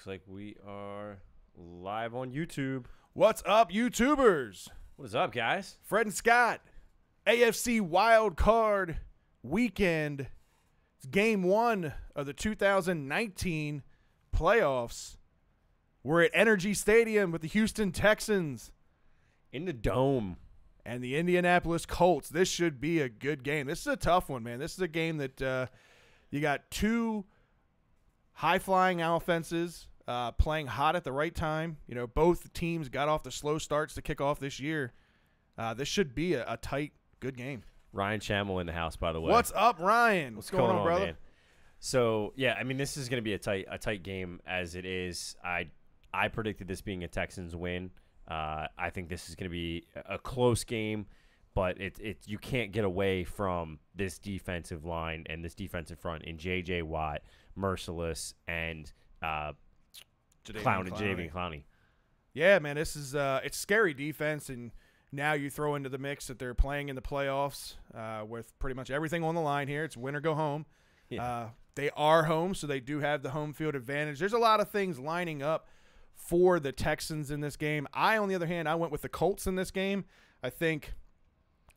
like we are live on YouTube. What's up, YouTubers? What is up, guys? Fred and Scott, AFC Wild Card weekend. It's game one of the 2019 playoffs. We're at Energy Stadium with the Houston Texans In the dome. and the Indianapolis Colts. This should be a good game. This is a tough one, man. This is a game that you got two high-flying offenses playing hot at the right time. You know, both teams got off the slow starts to kick off this year. This should be a tight, good game. Ryan Chamel in the house, by the way. What's up, Ryan? What's going on, brother? man? So, yeah, I mean, this is going to be a tight game as it is. I predicted this being a Texans win. I think this is going to be a close game, but you can't get away from this defensive line and this defensive front in J.J. Watt, Merciless, and Jadeveon Clowney. Yeah, man, this is it's scary defense, and now you throw into the mix that they're playing in the playoffs with pretty much everything on the line here. It's win or go home. Yeah. They are home, so they do have the home field advantage. There's a lot of things lining up for the Texans in this game. On the other hand, I went with the Colts in this game. I think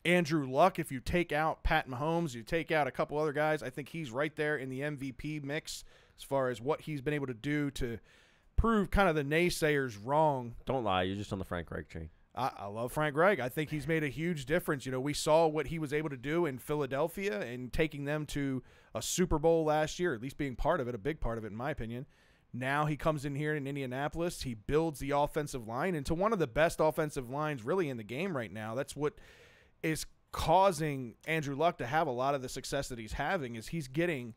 Andrew Luck, if you take out Pat Mahomes, you take out a couple other guys, I think he's right there in the MVP mix as far as what he's been able to do to prove kind of the naysayers wrong. Don't lie. You're just on the Frank Reich train. I love Frank Reich. I think he's made a huge difference. You know, we saw what he was able to do in Philadelphia and taking them to a Super Bowl last year, at least being part of it, a big part of it in my opinion. Now he comes in here in Indianapolis. He builds the offensive line into one of the best offensive lines really in the game right now. That's what is causing Andrew Luck to have a lot of the success that he's having is he's getting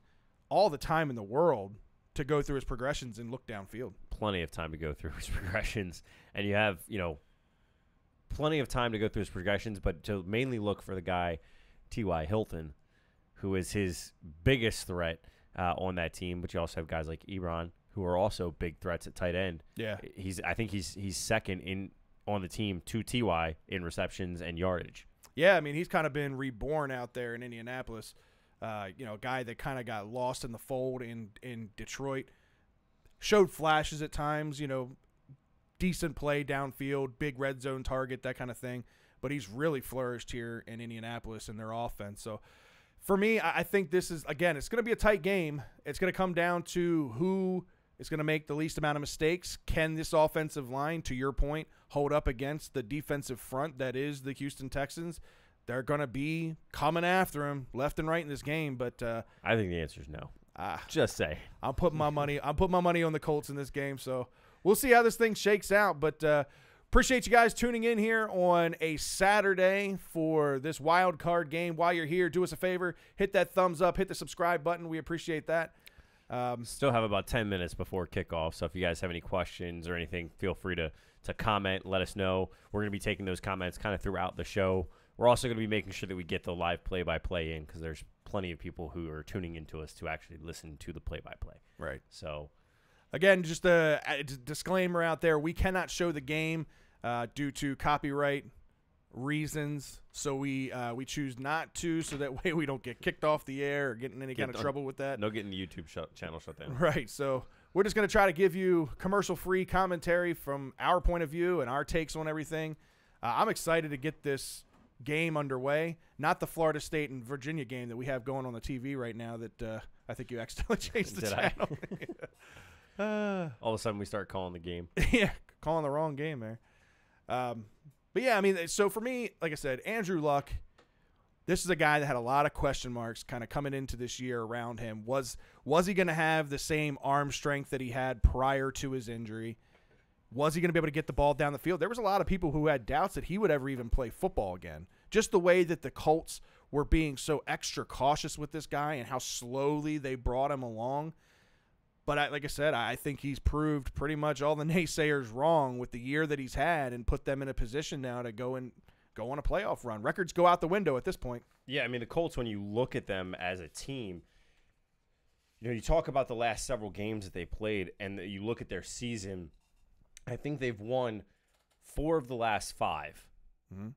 all the time in the world to go through his progressions and look downfield. Plenty of time to go through his progressions. And you have, plenty of time to go through his progressions, but to mainly look for the guy, T.Y. Hilton, who is his biggest threat on that team. But you also have guys like Ebron, who are also big threats at tight end. Yeah. I think he's second on the team to T.Y. in receptions and yardage. Yeah, I mean, he's kind of been reborn out there in Indianapolis. A guy that kind of got lost in the fold in Detroit. Showed flashes at times, decent play downfield, big red zone target, that kind of thing. But he's really flourished here in Indianapolis in their offense. So, for me, I think this is, again, it's going to be a tight game. It's going to come down to who is going to make the least amount of mistakes. Can this offensive line, to your point, hold up against the defensive front that is the Houston Texans? They're going to be coming after him left and right in this game. But I think the answer is no. Just say. I'm putting my money on the Colts in this game. So we'll see how this thing shakes out. But appreciate you guys tuning in here on a Saturday for this wild card game. While you're here, do us a favor, hit that thumbs up, hit the subscribe button. We appreciate that. Still have about 10 minutes before kickoff, so if you guys have any questions or anything, feel free to comment, let us know. We're going to be taking those comments kind of throughout the show. We're also going to be making sure that we get the live play-by-play in because there's plenty of people who are tuning into us to actually listen to the play-by-play. Right. So, again, just a disclaimer out there, we cannot show the game due to copyright reasons, so we choose not to, so that way we don't get kicked off the air or get in any kind of trouble with that. No getting the YouTube channel shut down. Right, so we're just going to try to give you commercial-free commentary from our point of view and our takes on everything. I'm excited to get this game underway, not the Florida State and Virginia game that we have going on the TV right now that I think you accidentally changed the channel. All of a sudden we start calling the game. Yeah, calling the wrong game there. But, yeah, I mean, so for me, like I said, Andrew Luck, this is a guy that had a lot of question marks kind of coming into this year around him. Was he going to have the same arm strength that he had prior to his injury? Was he going to be able to get the ball down the field? There was a lot of people who had doubts that he would ever even play football again. Just the way that the Colts were being so extra cautious with this guy and how slowly they brought him along. But like I said, I think he's proved pretty much all the naysayers wrong with the year that he's had and put them in a position now to go on a playoff run. Records go out the window at this point. Yeah, I mean, the Colts, when you look at them as a team, you talk about the last several games that they played and you look at their season, I think they've won 4 of the last 5. Mm-hmm.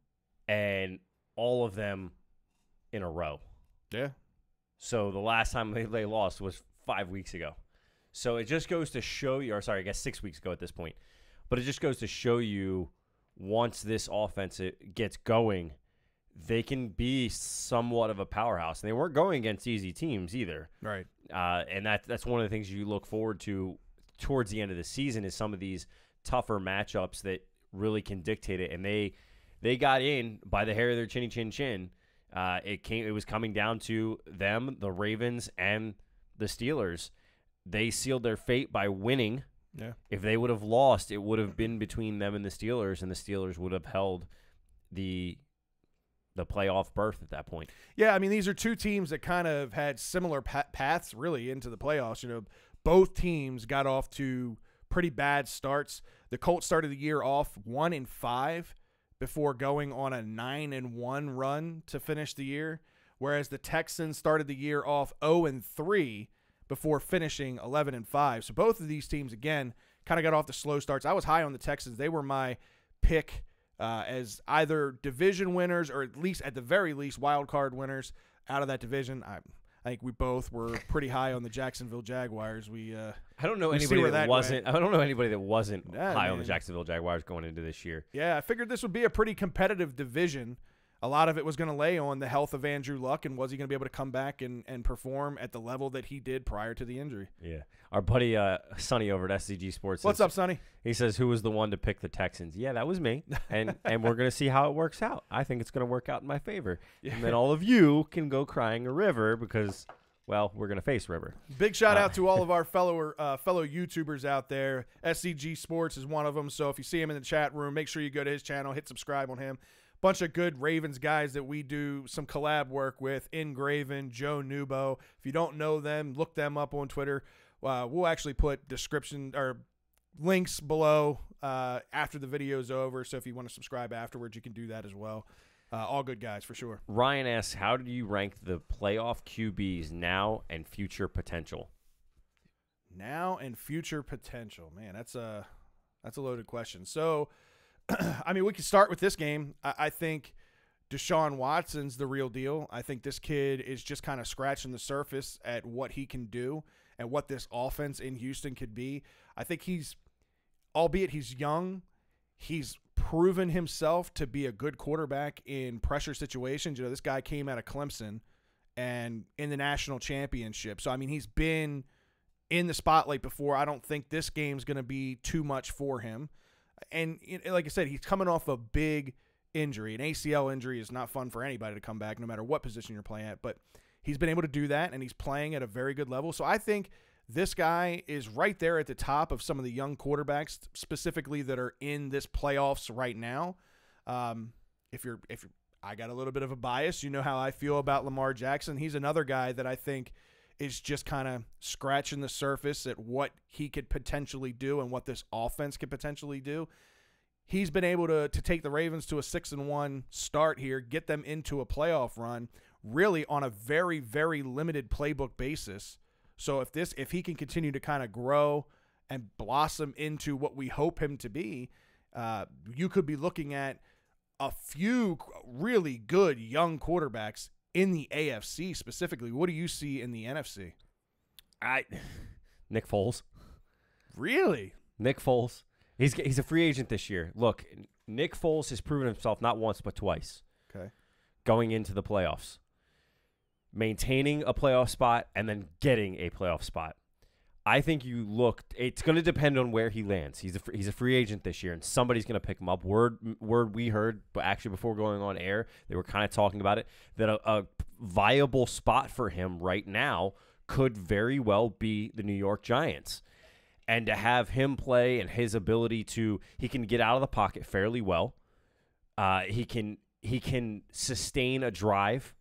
And all of them in a row. Yeah. So the last time they lost was 5 weeks ago. So it just goes to show you, or sorry, I guess 6 weeks ago at this point, but it just goes to show you once this offense gets going, they can be somewhat of a powerhouse. And they weren't going against easy teams either. Right. And that's one of the things you look forward to towards the end of the season is some of these tougher matchups that really can dictate it. And they got in by the hair of their chinny chin chin. It was coming down to them, the Ravens, and the Steelers. They sealed their fate by winning. Yeah. If they would have lost, it would have been between them and the Steelers would have held the playoff berth at that point. Yeah, I mean, these are two teams that kind of had similar paths really into the playoffs. You know, both teams got off to pretty bad starts. The Colts started the year off 1-5 before going on a 9-1 run to finish the year, whereas the Texans started the year off 0-3 before finishing 11-5. So both of these teams, again, kind of got off the slow starts. I was high on the Texans. They were my pick as either division winners or at the very least wild card winners out of that division. I think we both were pretty high on the Jacksonville Jaguars. I don't know anybody that wasn't. I don't know anybody that wasn't high on the Jacksonville Jaguars going into this year. Yeah, I figured this would be a pretty competitive division. A lot of it was going to lay on the health of Andrew Luck and was he going to be able to come back and perform at the level that he did prior to the injury. Yeah. Our buddy Sonny over at SCG Sports. What's up, Sonny? He says, who was the one to pick the Texans? Yeah, that was me. And we're going to see how it works out. I think it's going to work out in my favor. Yeah. And then all of you can go crying a river because, well, we're going to face River. Big shout out to all of our fellow YouTubers out there. SCG Sports is one of them. So if you see him in the chat room, make sure you go to his channel, hit subscribe on him. Bunch of good Ravens guys that we do some collab work with. Ingraven, Joe Nubo. If you don't know them, look them up on Twitter. We'll actually put description or links below after the video's over. So if you want to subscribe afterwards, you can do that as well. All good guys for sure. Ryan asks, how do you rank the playoff QBs now and future potential? Now and future potential, man, that's a loaded question. So. I mean, we can start with this game. I think Deshaun Watson's the real deal. I think this kid is just kind of scratching the surface at what he can do and what this offense in Houston could be. I think albeit he's young, he's proven himself to be a good quarterback in pressure situations. You know, this guy came out of Clemson and in the national championship. So, I mean, he's been in the spotlight before. I don't think this game's going to be too much for him. And like I said, he's coming off a big injury. An ACL injury is not fun for anybody to come back, no matter what position you're playing at. But he's been able to do that, and he's playing at a very good level. So I think this guy is right there at the top of some of the young quarterbacks, specifically that are in this playoffs right now. If I got a little bit of a bias, you know how I feel about Lamar Jackson. He's another guy that I think is just kind of scratching the surface at what he could potentially do and what this offense could potentially do. He's been able to take the Ravens to a 6-1 start here, get them into a playoff run, really on a very, very limited playbook basis. So if he can continue to kind of grow and blossom into what we hope him to be, you could be looking at a few really good young quarterbacks in the AFC specifically. What do you see in the NFC? Nick Foles. Really? Nick Foles. He's a free agent this year. Look, Nick Foles has proven himself not once but twice. Okay. Going into the playoffs. Maintaining a playoff spot and then getting a playoff spot. I think it's going to depend on where he lands. He's a free agent this year, and somebody's going to pick him up. Word we heard, but actually before going on air, they were kind of talking about it, that a viable spot for him right now could very well be the New York Giants. And to have him play and his ability he can get out of the pocket fairly well. He can sustain a drive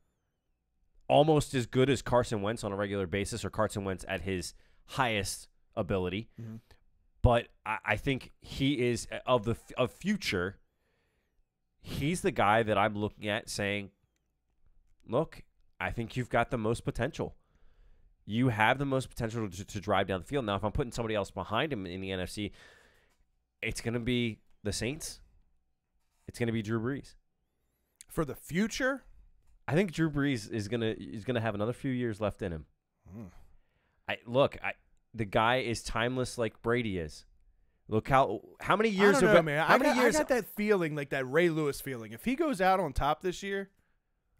almost as good as Carson Wentz on a regular basis, or Carson Wentz at his highest ability. Mm-hmm. But I think he is of future. He's the guy that I'm looking at saying, look, I think you've got the most potential. You have the most potential to drive down the field. Now, if I'm putting somebody else behind him in the NFC, it's going to be the Saints. It's going to be Drew Brees. For the future? I think Drew Brees is gonna have another few years left in him. the guy is timeless like Brady is. Look how many years I don't know, man. How many years? I got that feeling, like that Ray Lewis feeling. If he goes out on top this year,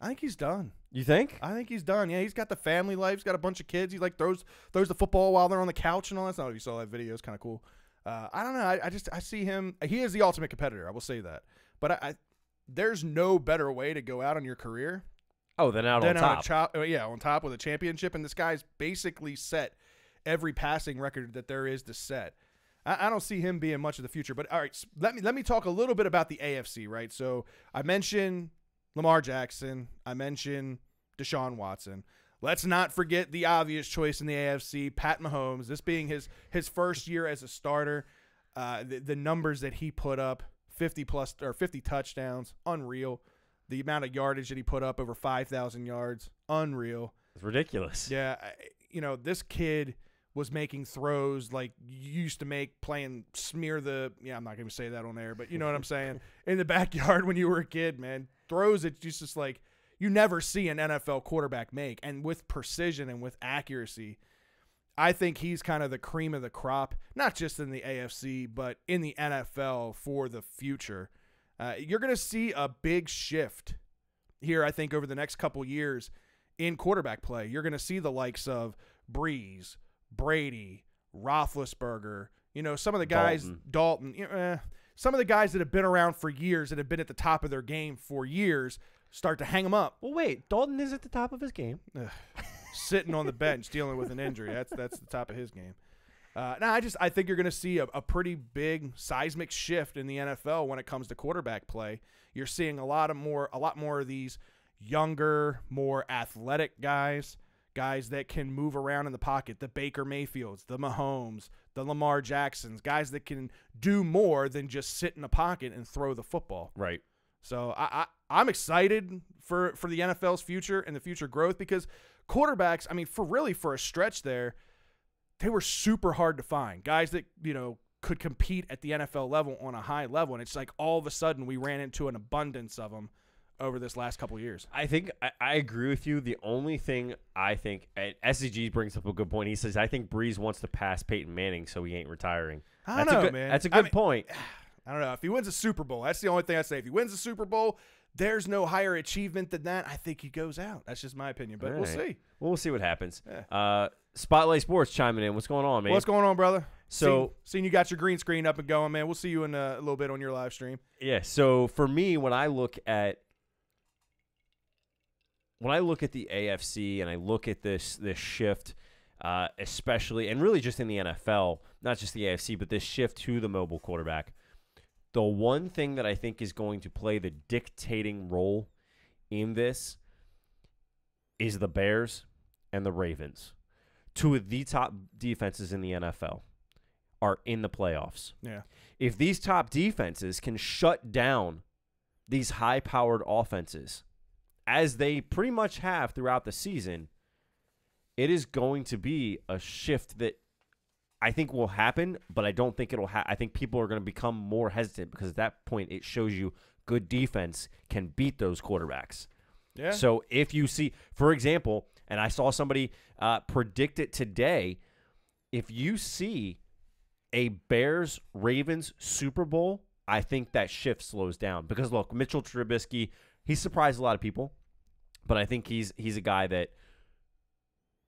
I think he's done. You think? I think he's done. Yeah, he's got the family life. He's got a bunch of kids. He like throws the football while they're on the couch and all that. That's not if you saw that video. It's kind of cool. I don't know. I see him. He is the ultimate competitor. I will say that. But there's no better way to go out on your career. Oh, than out on top. On top with a championship. And this guy's basically set every passing record that there is to set. I don't see him being much of the future. But all right, let me talk a little bit about the AFC. Right. So I mentioned Lamar Jackson. I mentioned Deshaun Watson. Let's not forget the obvious choice in the AFC, Pat Mahomes. This being his first year as a starter, the numbers that he put up, 50 touchdowns, unreal. The amount of yardage that he put up, over 5,000 yards, unreal. It's ridiculous. Yeah, this kid was making throws like you used to make playing smear the. Yeah, I'm not going to say that on air, but you know what I'm saying. In the backyard when you were a kid, man, throws that just like you never see an NFL quarterback make, and with precision and with accuracy. I think he's kind of the cream of the crop, not just in the AFC, but in the NFL for the future. You're going to see a big shift here, I think, over the next couple years in quarterback play. You're going to see the likes of Breeze, Brady, Roethlisberger, some of the guys, Dalton, some of the guys that have been around for years, that have been at the top of their game for years, start to hang them up. Well, wait, Dalton is at the top of his game. Sitting on the bench dealing with an injury. That's the top of his game. I think you're going to see a pretty big seismic shift in the NFL when it comes to quarterback play. You're seeing a lot more of these younger, more athletic guys that can move around in the pocket, the Baker Mayfields, the Mahomes, the Lamar Jacksons, guys that can do more than just sit in a pocket and throw the football. Right. So I'm excited for the NFL's future and the future growth, because quarterbacks, for a stretch there, they were super hard to find. Guys that, could compete at the NFL level on a high level. And it's like all of a sudden we ran into an abundance of them over this last couple of years. I think I agree with you. The only thing I think, SCG brings up a good point. He says, I think Breeze wants to pass Peyton Manning, so he ain't retiring. I don't know, man. That's a good point. I don't know. If he wins a Super Bowl, that's the only thing I say. If he wins a Super Bowl, there's no higher achievement than that. I think he goes out. That's just my opinion, but we'll see. We'll see what happens. Yeah. Spotlight Sports chiming in. What's going on, man? What's going on, brother? So, seeing you got your green screen up and going, man. We'll see you in a little bit on your live stream. Yeah. So for me, when I look at the AFC and I look at this shift, especially and really just in the NFL, not just the AFC, but this shift to the mobile quarterback. The one thing that I think is going to play the dictating role in this is the Bears and the Ravens. Two of the top defenses in the NFL are in the playoffs. Yeah. If these top defenses can shut down these high-powered offenses, as they pretty much have throughout the season, it is going to be a shift that I think will happen, but I don't think it'll I think people are going to become more hesitant, because at that point it shows you good defense can beat those quarterbacks. Yeah. So if you see, for example, and I saw somebody predict it today, if you see a Bears-Ravens Super Bowl, I think that shift slows down. Because, look, Mitchell Trubisky, he surprised a lot of people, but I think he's a guy that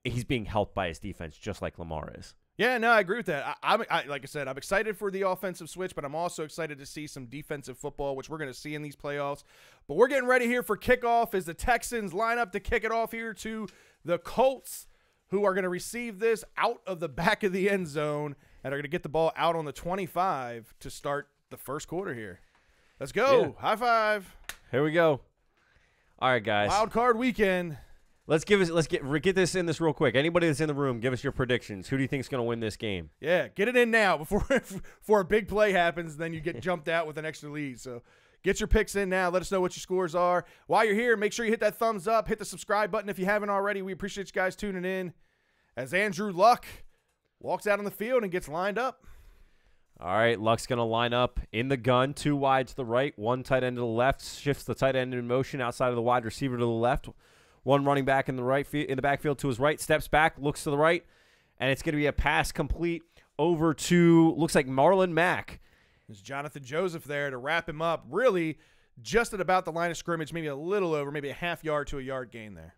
he's being helped by his defense, just like Lamar is. Yeah, no, I agree with that. Like I said, I'm excited for the offensive switch, but I'm also excited to see some defensive football, which we're going to see in these playoffs. But we're getting ready here for kickoff as the Texans line up to kick it off here to the Colts, who are going to receive this out of the back of the end zone and are going to get the ball out on the 25 to start the first quarter here. Let's go. Yeah. High five. Here we go. All right, guys. Wild card weekend. Let's get this in this real quick. Anybody that's in the room, give us your predictions. Who do you think is going to win this game? Yeah, get it in now before a big play happens. Then you get jumped out with an extra lead. So get your picks in now. Let us know what your scores are. While you're here, make sure you hit that thumbs up. Hit the subscribe button if you haven't already. We appreciate you guys tuning in as Andrew Luck walks out on the field and gets lined up. All right, Luck's going to line up in the gun, 2 wide to the right, 1 tight end to the left, shifts the tight end in motion outside of the wide receiver to the left. 1 running back in the backfield to his right, steps back, looks to the right, and it's going to be a pass complete over to, looks like Marlon Mack. There's Jonathan Joseph there to wrap him up, really just at about the line of scrimmage, maybe a little over, maybe a half yard to a yard gain there.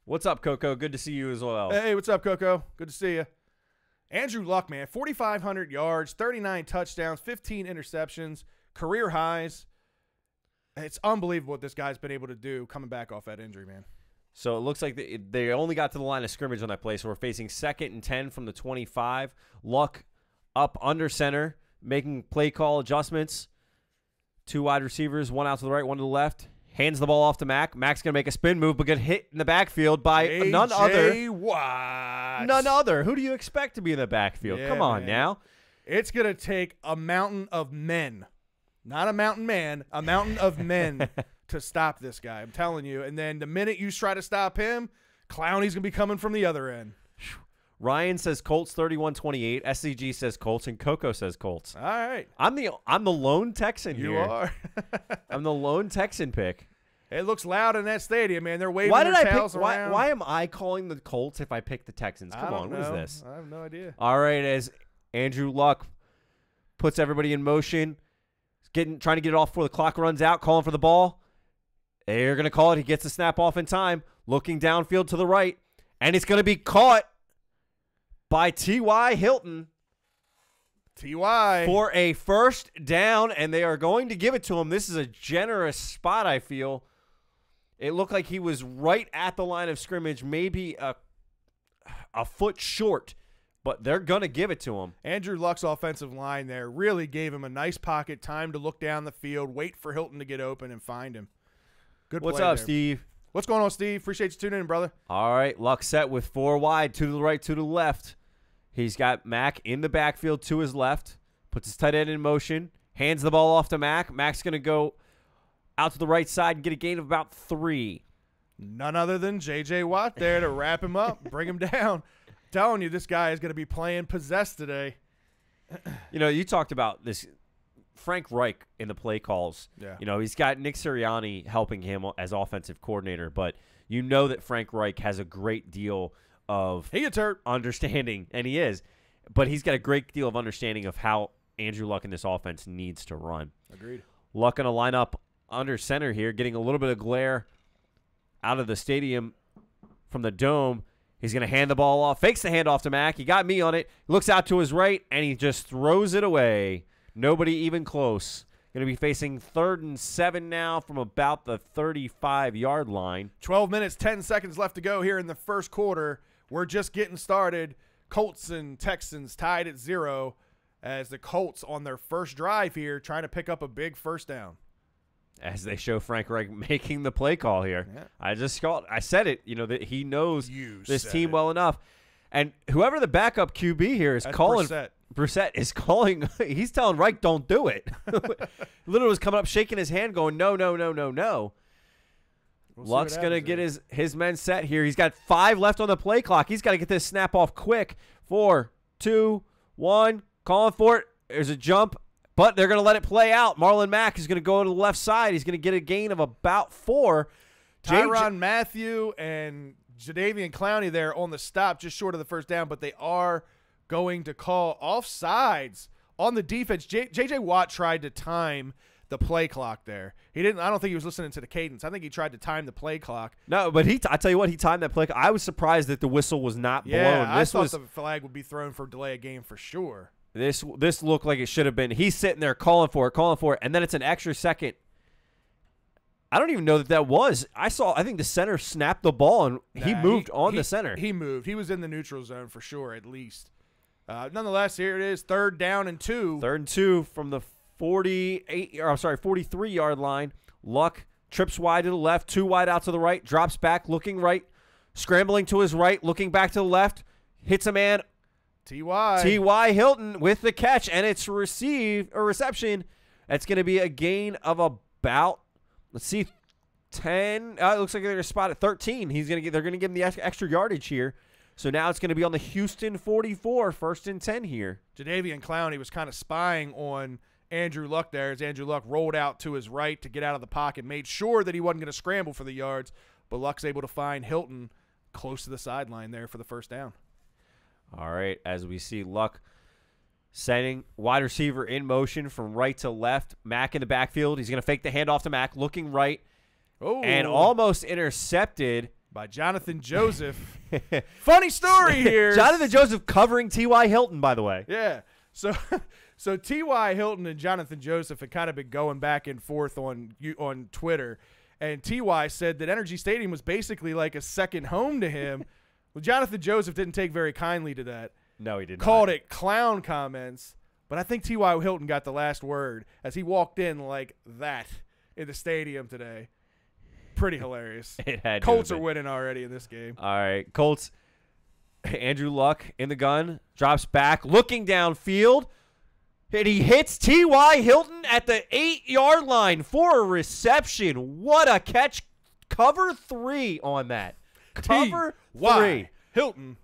What's up, Coco? Good to see you as well. Hey, what's up, Coco? Good to see you. Andrew Luck, man, 4,500 yards, 39 touchdowns, 15 interceptions, career highs. It's unbelievable what this guy's been able to do coming back off that injury, man. So it looks like they only got to the line of scrimmage on that play, so we're facing 2nd and 10 from the 25. Luck up under center, making play call adjustments. 2 wide receivers, 1 out to the right, 1 to the left. Hands the ball off to Mack. Mack's going to make a spin move, but get hit in the backfield by none other. Watt. None other. Who do you expect to be in the backfield? Yeah, Come on man. now. It's going to take a mountain of men. Not a mountain man, a mountain of men to stop this guy. I'm telling you. And then the minute you try to stop him, Clowney's going to be coming from the other end. Ryan says Colts 31-28. SCG says Colts, and Coco says Colts. All right. I'm the lone Texan here. You are. I'm the lone Texan pick. It looks loud in that stadium, man. They're waving their tails around. Why am I calling the Colts if I pick the Texans? Come on, what is this? I have no idea. All right, as Andrew Luck puts everybody in motion, trying to get it off before the clock runs out, calling for the ball. They're going to call it. He gets the snap off in time, looking downfield to the right, and it's going to be caught by T.Y. Hilton. T.Y. for a first down, and they are going to give it to him. This is a generous spot, I feel. It looked like he was right at the line of scrimmage, maybe a foot short, but they're going to give it to him. Andrew Luck's offensive line there really gave him a nice pocket, time to look down the field, wait for Hilton to get open and find him. Good play. What's up, there. Steve? What's going on, Steve? Appreciate you tuning in, brother. All right, Luck set with 4 wide, 2 to the right, 2 to the left. He's got Mack in the backfield to his left, puts his tight end in motion, hands the ball off to Mack. Mack's going to go out to the right side and get a gain of about 3. None other than J.J. Watt there to wrap him up, bring him down. Telling you, this guy is going to be playing possessed today. You know, you talked about this Frank Reich in the play calls. Yeah. You know, he's got Nick Sirianni helping him as offensive coordinator, but you know that Frank Reich has a great deal of He gets hurt. understanding, and he is, but he's got a great deal of understanding of how Andrew Luck in this offense needs to run. Agreed. Luck going to line up under center here, getting a little bit of glare out of the stadium from the dome. He's going to hand the ball off, fakes the handoff to Mack. He got me on it. He looks out to his right, and he just throws it away. Nobody even close. Going to be facing 3rd and 7 now from about the 35-yard line. 12 minutes, 10 seconds left to go here in the first quarter. We're just getting started. Colts and Texans tied at 0 as the Colts on their first drive here trying to pick up a big first down. As they show Frank Reich making the play call here. Yeah. I said it, you know, that he knows this team it. well enough. And whoever the backup QB here is That's calling. Brissett. Is calling. He's telling Reich, don't do it. Literally was coming up, shaking his hand, going, no, no, no, no, no. Luck's going to get his men set here. He's got 5 left on the play clock. He's got to get this snap off quick. 4, 2, 1. Calling for it. There's a jump, but they're going to let it play out. Marlon Mack is going to go to the left side. He's going to get a gain of about 4. Tyrann Mathieu and Jadeveon Clowney there on the stop, just short of the first down, but they are going to call offsides on the defense. J.J. Watt tried to time the play clock there. He didn't. I don't think he was listening to the cadence. I think he tried to time the play clock. No, but I tell you what, he timed that play. I was surprised that the whistle was not blown. I thought the flag would be thrown for delay of game for sure. This looked like it should have been. He's sitting there calling for it, and then it's an extra second. I don't even know that was. I think the center snapped the ball, and he moved on the center. He moved. He was in the neutral zone for sure, at least. Nonetheless, here it is, 3rd down and 2. 3rd and 2 from the 43-yard line. Luck trips wide to the left, 2 wide out to the right, drops back, looking right, scrambling to his right, looking back to the left, hits a man. T.Y. Hilton with the catch, and it's a reception. It's going to be a gain of about, let's see, 10. It looks like they're going to spot at 13. They're going to give him the extra yardage here. So now it's going to be on the Houston 44, 1st and 10 here. Jadeveon Clowney was kind of spying on Andrew Luck there as Andrew Luck rolled out to his right to get out of the pocket, made sure that he wasn't going to scramble for the yards, but Luck's able to find Hilton close to the sideline there for the first down. All right, as we see Luck setting wide receiver in motion from right to left. Mack in the backfield. He's going to fake the handoff to Mack, looking right, and almost intercepted by Jonathan Joseph. Funny story here. Jonathan Joseph covering T.Y. Hilton, by the way. Yeah. So T.Y. Hilton and Jonathan Joseph had kind of been going back and forth on Twitter, and T.Y. said that Energy Stadium was basically like a second home to him. Well, Jonathan Joseph didn't take very kindly to that. No, he did not. Called it clown comments, but I think T.Y. Hilton got the last word as he walked in like that in the stadium today. Pretty hilarious. It had Colts are winning already in this game. All right, Colts. Andrew Luck in the gun, drops back, looking downfield, and he hits T.Y. Hilton at the 8-yard line for a reception. What a catch. Cover 3 on that. Cover 3. Hilton.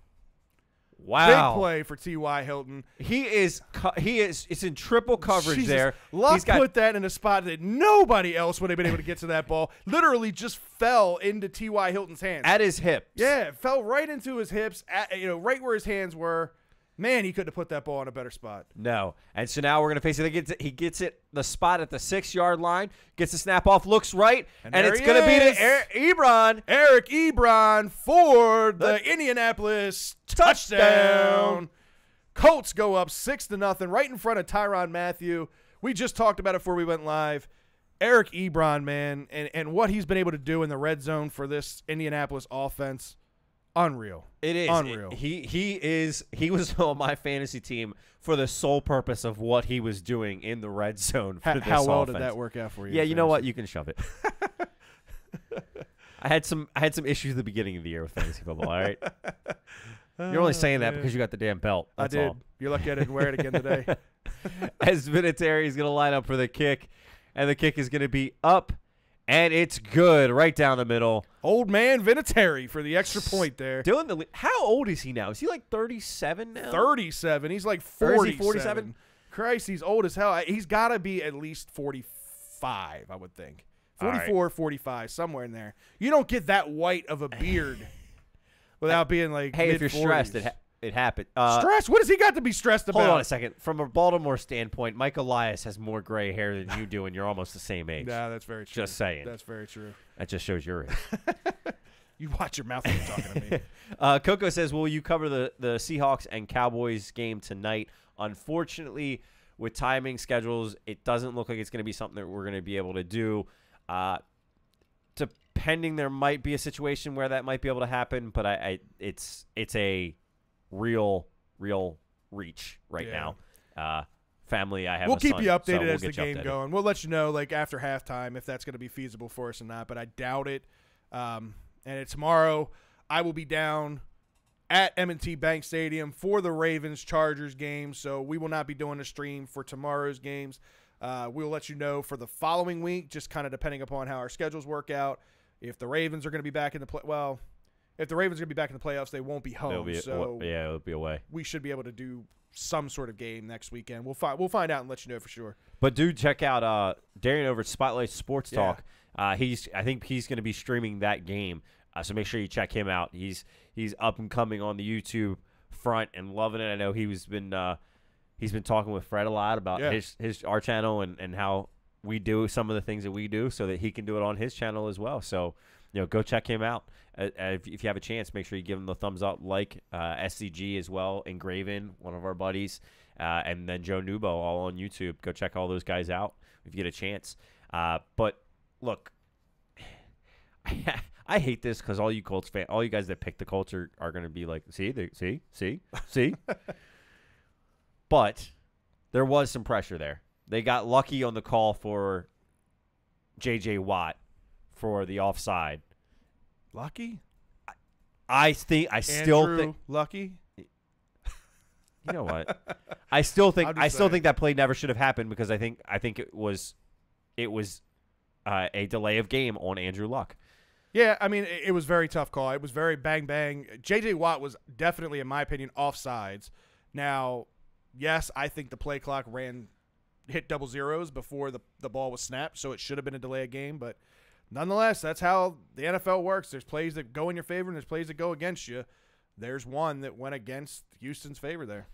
Wow. Big play for T.Y. Hilton. It's in triple coverage there. Luck put that in a spot that nobody else would have been able to get to that ball. Literally just fell into T.Y. Hilton's hands. At his hips. Yeah, it fell right into his hips, right where his hands were. Man, he couldn't have put that ball in a better spot. No. And so now we're going to face it. He gets it the spot at the 6-yard line, gets the snap off, looks right, and it's going to be to Eric Ebron for the Indianapolis touchdown. Colts go up 6-0 right in front of Tyrann Mathieu. We just talked about it before we went live. Eric Ebron, man, and what he's been able to do in the red zone for this Indianapolis offense. Unreal. It is unreal. He was on my fantasy team for the sole purpose of what he was doing in the red zone for this How well offense. did that work out for you? Yeah, you know what? You can shove it. I had some issues at the beginning of the year with fantasy football. All right. You're only saying that because you got the damn belt. That's I did. All. You're lucky I didn't wear it again today. As Vinatieri is going to line up for the kick, and the kick is going to be up. And it's good right down the middle. Old man Vinatieri for the extra point there. How old is he now? Is he like 37 now? 37. He's like 47. 47? Christ, he's old as hell. He's got to be at least 45, I would think. 44, right. 45, somewhere in there. You don't get that white of a beard without being like hey, mid-40s. If you're stressed, it happened. Stress? What has he got to be stressed about? Hold on a second. From a Baltimore standpoint, Mike Elias has more gray hair than you do, and you're almost the same age. Nah, that's very true. Just saying. That's very true. That just shows your age. You watch your mouth when you're talking to me. Coco says, will you cover the Seahawks and Cowboys game tonight? Unfortunately, with timing schedules, it doesn't look like it's going to be something that we're going to be able to do. Depending, there might be a situation where that might be able to happen, but it's a real reach right now. Family, I have. We'll keep son, you updated so we'll as the game going. We'll let you know like after halftime if that's going to be feasible for us or not, but I doubt it. And tomorrow I will be down at M&T Bank Stadium for the Ravens-Chargers game, so we will not be doing a stream for tomorrow's games. We'll let you know for the following week, just kind of depending upon how our schedules work out. If the Ravens are going to be back in the if the Ravens are going to be back in the playoffs, they won't be home. It'll be away. We should be able to do some sort of game next weekend. We'll find out and let you know for sure. But do check out Darian over at Spotlight Sports Talk. I think he's going to be streaming that game. So make sure you check him out. He's up and coming on the YouTube front and loving it. I know he's been talking with Fred a lot about our channel and how we do some of the things that we do so that he can do it on his channel as well. So, go check him out. If you have a chance, make sure you give him the thumbs up, like SCG as well, Engraven, one of our buddies, and then Joe Nubo, all on YouTube. Go check all those guys out if you get a chance. But look, I hate this because all you Colts fans, all you guys that pick the Colts are going to be like, see. But there was some pressure there. They got lucky on the call for J.J. Watt for the offside. Lucky? I still think lucky. You know what? I still think that play never should have happened because I think it was a delay of game on Andrew Luck. Yeah, I mean, it was a very tough call. It was very bang. J.J. Watt was definitely, in my opinion, offsides. Now, yes, I think the play clock hit double zeros before the ball was snapped, so it should have been a delay of game. But nonetheless, that's how the NFL works. There's plays that go in your favor and there's plays that go against you. there's one that went against Houston's favor there.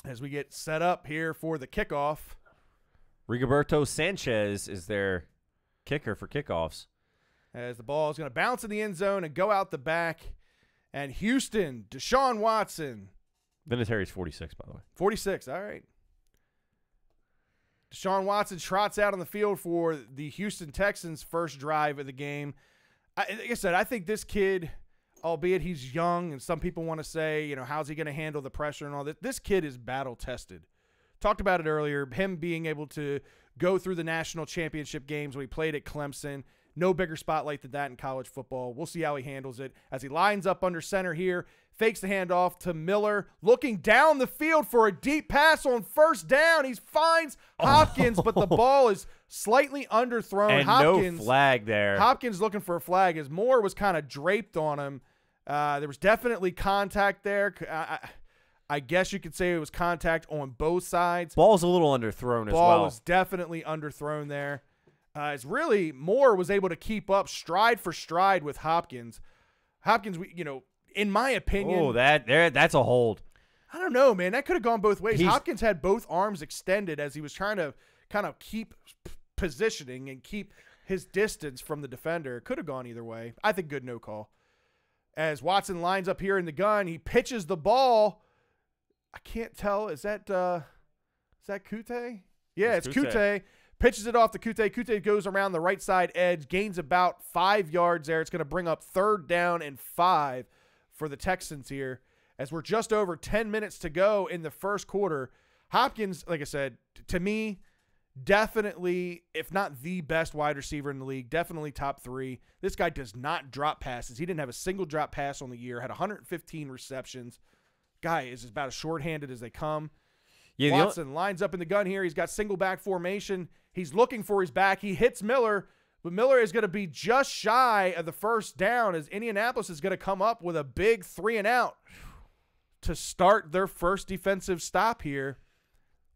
As we get set up here for the kickoff. Rigoberto Sanchez is their kicker for kickoffs. As the ball is going to bounce in the end zone and go out the back. And Houston, Deshaun Watson. Vinatieri's 46, by the way. 46, all right. Deshaun Watson trots out on the field for the Houston Texans' first drive of the game. Like I said, I think this kid, albeit he's young, and some people want to say, how's he going to handle the pressure and all that? This kid is battle-tested. Talked about it earlier, him being able to go through the national championship games when he played at Clemson. No bigger spotlight than that in college football. We'll see how he handles it as he lines up under center here, fakes the handoff to Miller, looking down the field for a deep pass on first down. He finds Hopkins, but the ball is slightly underthrown. And Hopkins, no flag there. Hopkins looking for a flag as Moore was kind of draped on him. There was definitely contact there. I guess you could say it was contact on both sides. Ball's a little underthrown as well. Ball was definitely underthrown there. It's really Moore was able to keep up stride for stride with Hopkins. Hopkins, in my opinion. Oh, that's a hold. I don't know, man. That could have gone both ways. He's- Hopkins had both arms extended as he was trying to kind of keep positioning and keep his distance from the defender. It could have gone either way. I think good no call. As Watson lines up here in the gun, he pitches the ball. I can't tell. Is that Kute? Yeah, it's Kute. Pitches it off to Kute. Kute goes around the right side edge, gains about 5 yards there. It's going to bring up 3rd down and 5 for the Texans here as we're just over 10 minutes to go in the first quarter. Hopkins, like I said, to me, definitely, if not the best wide receiver in the league, definitely top 3. This guy does not drop passes. He didn't have a single drop pass on the year, had 115 receptions. Guy is about as shorthanded as they come. Yeah, Watson lines up in the gun here. He's got single back formation. He's looking for his back. He hits Miller, but Miller is going to be just shy of the first down as Indianapolis is going to come up with a big 3-and-out to start their first defensive stop here.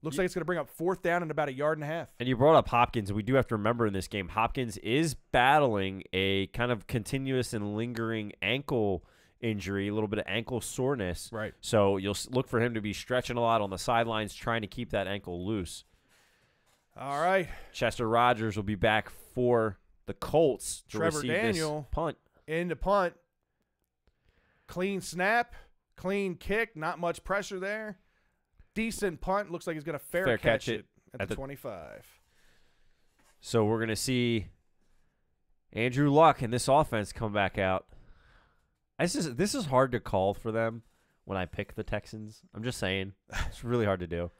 Looks like it's going to bring up 4th down and about 1.5 yards. And you brought up Hopkins. We do have to remember in this game, Hopkins is battling a kind of continuous and lingering ankle injury, a little bit of ankle soreness. Right. So you'll look for him to be stretching a lot on the sidelines, trying to keep that ankle loose. All right. Chester Rogers will be back for the Colts to Trevor receive Daniel this punt. Into punt. Clean snap, clean kick, not much pressure there. Decent punt. Looks like he's going to fair catch it at the 25. So we're going to see Andrew Luck and this offense come back out. This is hard to call for them when I pick the Texans. I'm just saying. It's really hard to do.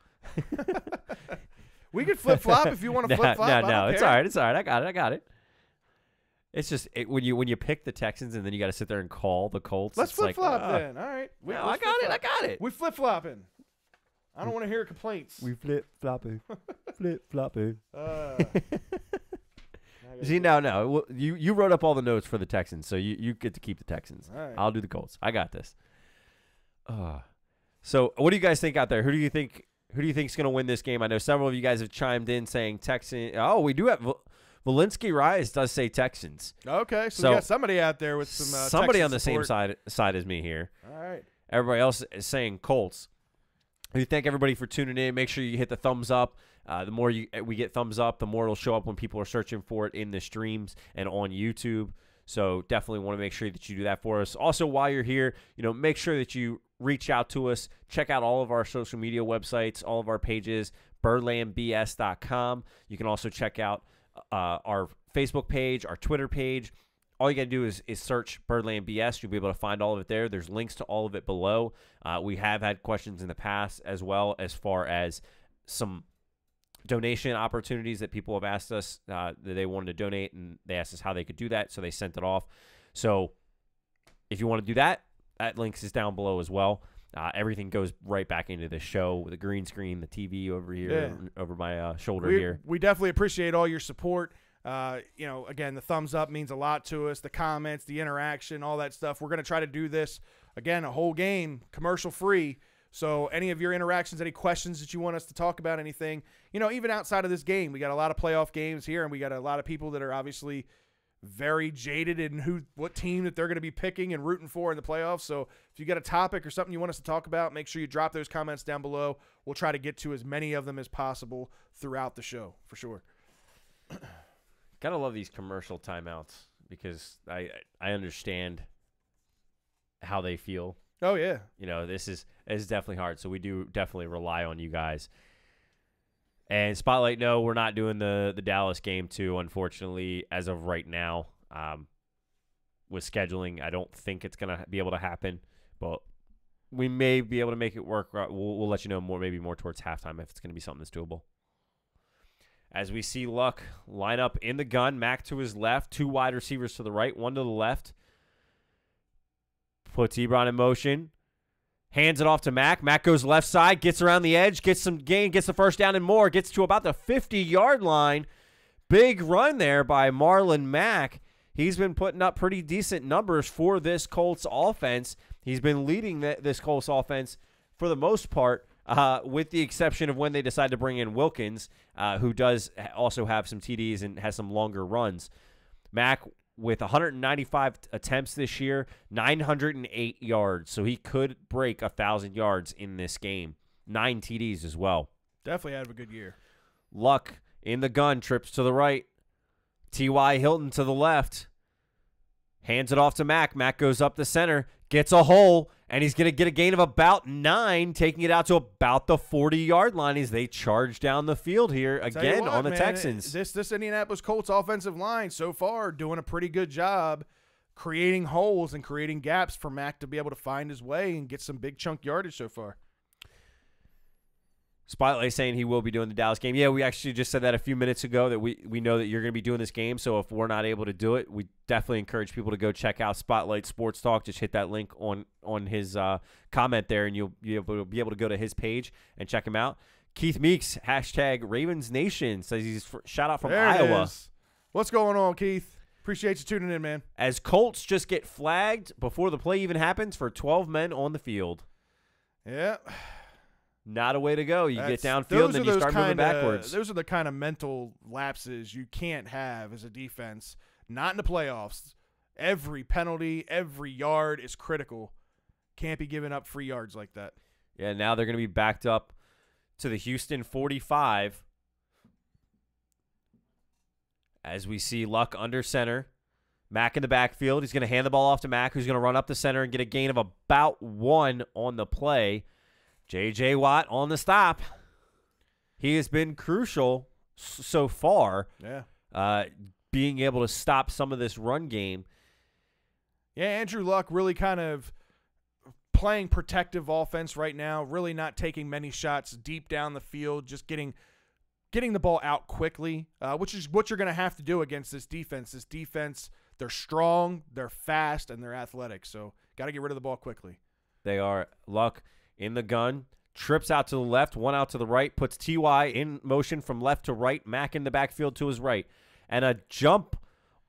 We could flip-flop if you want to flip-flop. No, it's all right. It's all right. I got it. It's just when you pick the Texans and then you got to sit there and call the Colts. Let's flip-flop then. All right. I got it. We flip-flopping. I don't want to hear complaints. We flip-flopping. Flip-flopping. See, no. Well, you wrote up all the notes for the Texans, so you get to keep the Texans. All right. I'll do the Colts. I got this. So what do you guys think out there? Who do you think is going to win this game? I know several of you guys have chimed in saying Texans. Oh, we do have Valinsky Rise does say Texans. Okay, so we got somebody out there with some somebody Texas on the support. same side as me here. All right. Everybody else is saying Colts. We thank everybody for tuning in. Make sure you hit the thumbs up. The more we get thumbs up, the more it'll show up when people are searching for it in the streams and on YouTube. So definitely want to make sure that you do that for us. Also, while you're here, make sure that you reach out to us. Check out all of our social media websites, all of our pages, birdlandbs.com. You can also check out our Facebook page, our Twitter page. All you got to do is search Birdland BS. You'll be able to find all of it there. There's links to all of it below. We have had questions in the past as well as far as some donation opportunities that people have asked us that they wanted to donate, and they asked us how they could do that, so they sent it off. So if you want to do that, that link is down below as well. Everything goes right back into the show with the green screen, the TV over here, over my shoulder here. We definitely appreciate all your support. Again, the thumbs up means a lot to us, the comments, the interaction, all that stuff. We're going to try to do this, again, a whole game, commercial-free. So any of your interactions, any questions that you want us to talk about, anything, even outside of this game, we got a lot of playoff games here, and we got a lot of people that are obviously very jaded in what team that they're going to be picking and rooting for in the playoffs. So if you got a topic or something you want us to talk about, make sure you drop those comments down below. We'll try to get to as many of them as possible throughout the show, for sure. Gotta love these commercial timeouts because I understand how they feel. Oh, yeah. You know, this is definitely hard, so we do definitely rely on you guys. And Spotlight, no, we're not doing the Dallas game, too, unfortunately, as of right now. With scheduling, I don't think it's going to be able to happen, but we may be able to make it work. We'll let you know maybe more towards halftime if it's going to be something that's doable. As we see Luck line up in the gun, Mack to his left, 2 wide receivers to the right, 1 to the left. Puts Ebron in motion. Hands it off to Mack. Mack goes left side, gets around the edge, gets some gain, gets the first down and more, gets to about the 50-yard line. Big run there by Marlon Mack. He's been putting up pretty decent numbers for this Colts offense. He's been leading this Colts offense for the most part, with the exception of when they decide to bring in Wilkins, who does also have some TDs and has some longer runs. Mack with 195 attempts this year, 908 yards. So he could break 1,000 yards in this game. 9 TDs as well. Definitely had a good year. Luck in the gun, trips to the right. T.Y. Hilton to the left. Hands it off to Mack. Mack goes up the center, gets a hole, and he's going to get a gain of about 9, taking it out to about the 40-yard line as they charge down the field here again on the Texans. This Indianapolis Colts offensive line so far doing a pretty good job creating holes and creating gaps for Mack to be able to find his way and get some big chunk yardage so far. Spotlight saying he will be doing the Dallas game. Yeah, we actually just said that a few minutes ago that we know that you're going to be doing this game. So if we're not able to do it, we definitely encourage people to go check out Spotlight Sports Talk. Just hit that link on his comment there, and you'll be able to go to his page and check him out. Keith Meeks, hashtag Ravens Nation, says he's shout out from Iowa. What's going on, Keith? Appreciate you tuning in, man. As Colts just get flagged before the play even happens for 12 men on the field. Yeah. Not a way to go. You get downfield and then you start moving backwards. Those are the kind of mental lapses you can't have as a defense. Not in the playoffs. Every penalty, every yard is critical. Can't be giving up free yards like that. Yeah, now they're going to be backed up to the Houston 45. As we see Luck under center. Mack in the backfield. He's going to hand the ball off to Mack, who's going to run up the center and get a gain of about 1 on the play. J.J. Watt on the stop. He has been crucial so far, being able to stop some of this run game. Yeah, Andrew Luck really kind of playing protective offense right now, really not taking many shots deep down the field, just getting the ball out quickly, which is what you're going to have to do against this defense. This defense, they're strong, they're fast, and they're athletic, so got to get rid of the ball quickly. They are. Luck in the gun, trips out to the left, 1 out to the right, puts T.Y. in motion from left to right, Mack in the backfield to his right, and a jump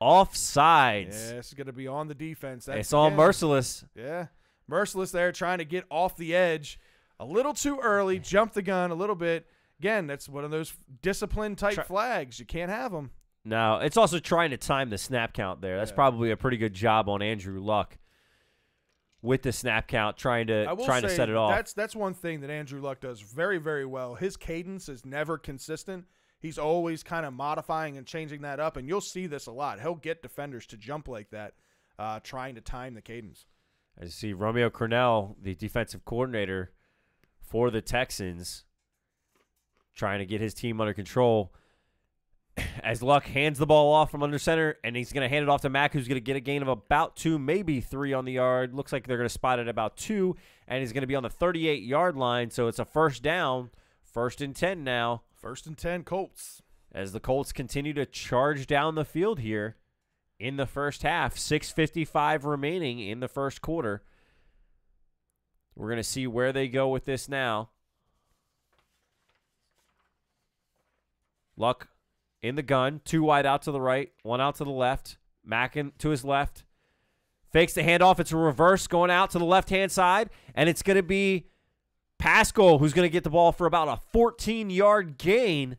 off sides. Yeah, this is going to be on the defense. It's all merciless. Yeah, merciless there, trying to get off the edge a little too early, jump the gun a little bit. Again, that's one of those discipline-type flags. You can't have them. No, it's also trying to time the snap count there. That's probably a pretty good job on Andrew Luck with the snap count, trying to set it off. That's one thing that Andrew Luck does very, very well. His cadence is never consistent. He's always kind of modifying and changing that up, and you'll see this a lot. He'll get defenders to jump like that, trying to time the cadence. As you see, Romeo Crennel, the defensive coordinator for the Texans, trying to get his team under control. As Luck hands the ball off from under center, and he's going to hand it off to Mack, who's going to get a gain of about 2, maybe 3 on the yard. Looks like they're going to spot it about 2, and he's going to be on the 38-yard line, so it's a first down. 1st and 10 now. 1st and 10, Colts. As the Colts continue to charge down the field here in the first half. 6:55 remaining in the first quarter. We're going to see where they go with this now. Luck in the gun, 2 wide out to the right, 1 out to the left. Mack to his left. Fakes the handoff. It's a reverse going out to the left-hand side, and it's going to be Pascal who's going to get the ball for about a 14-yard gain.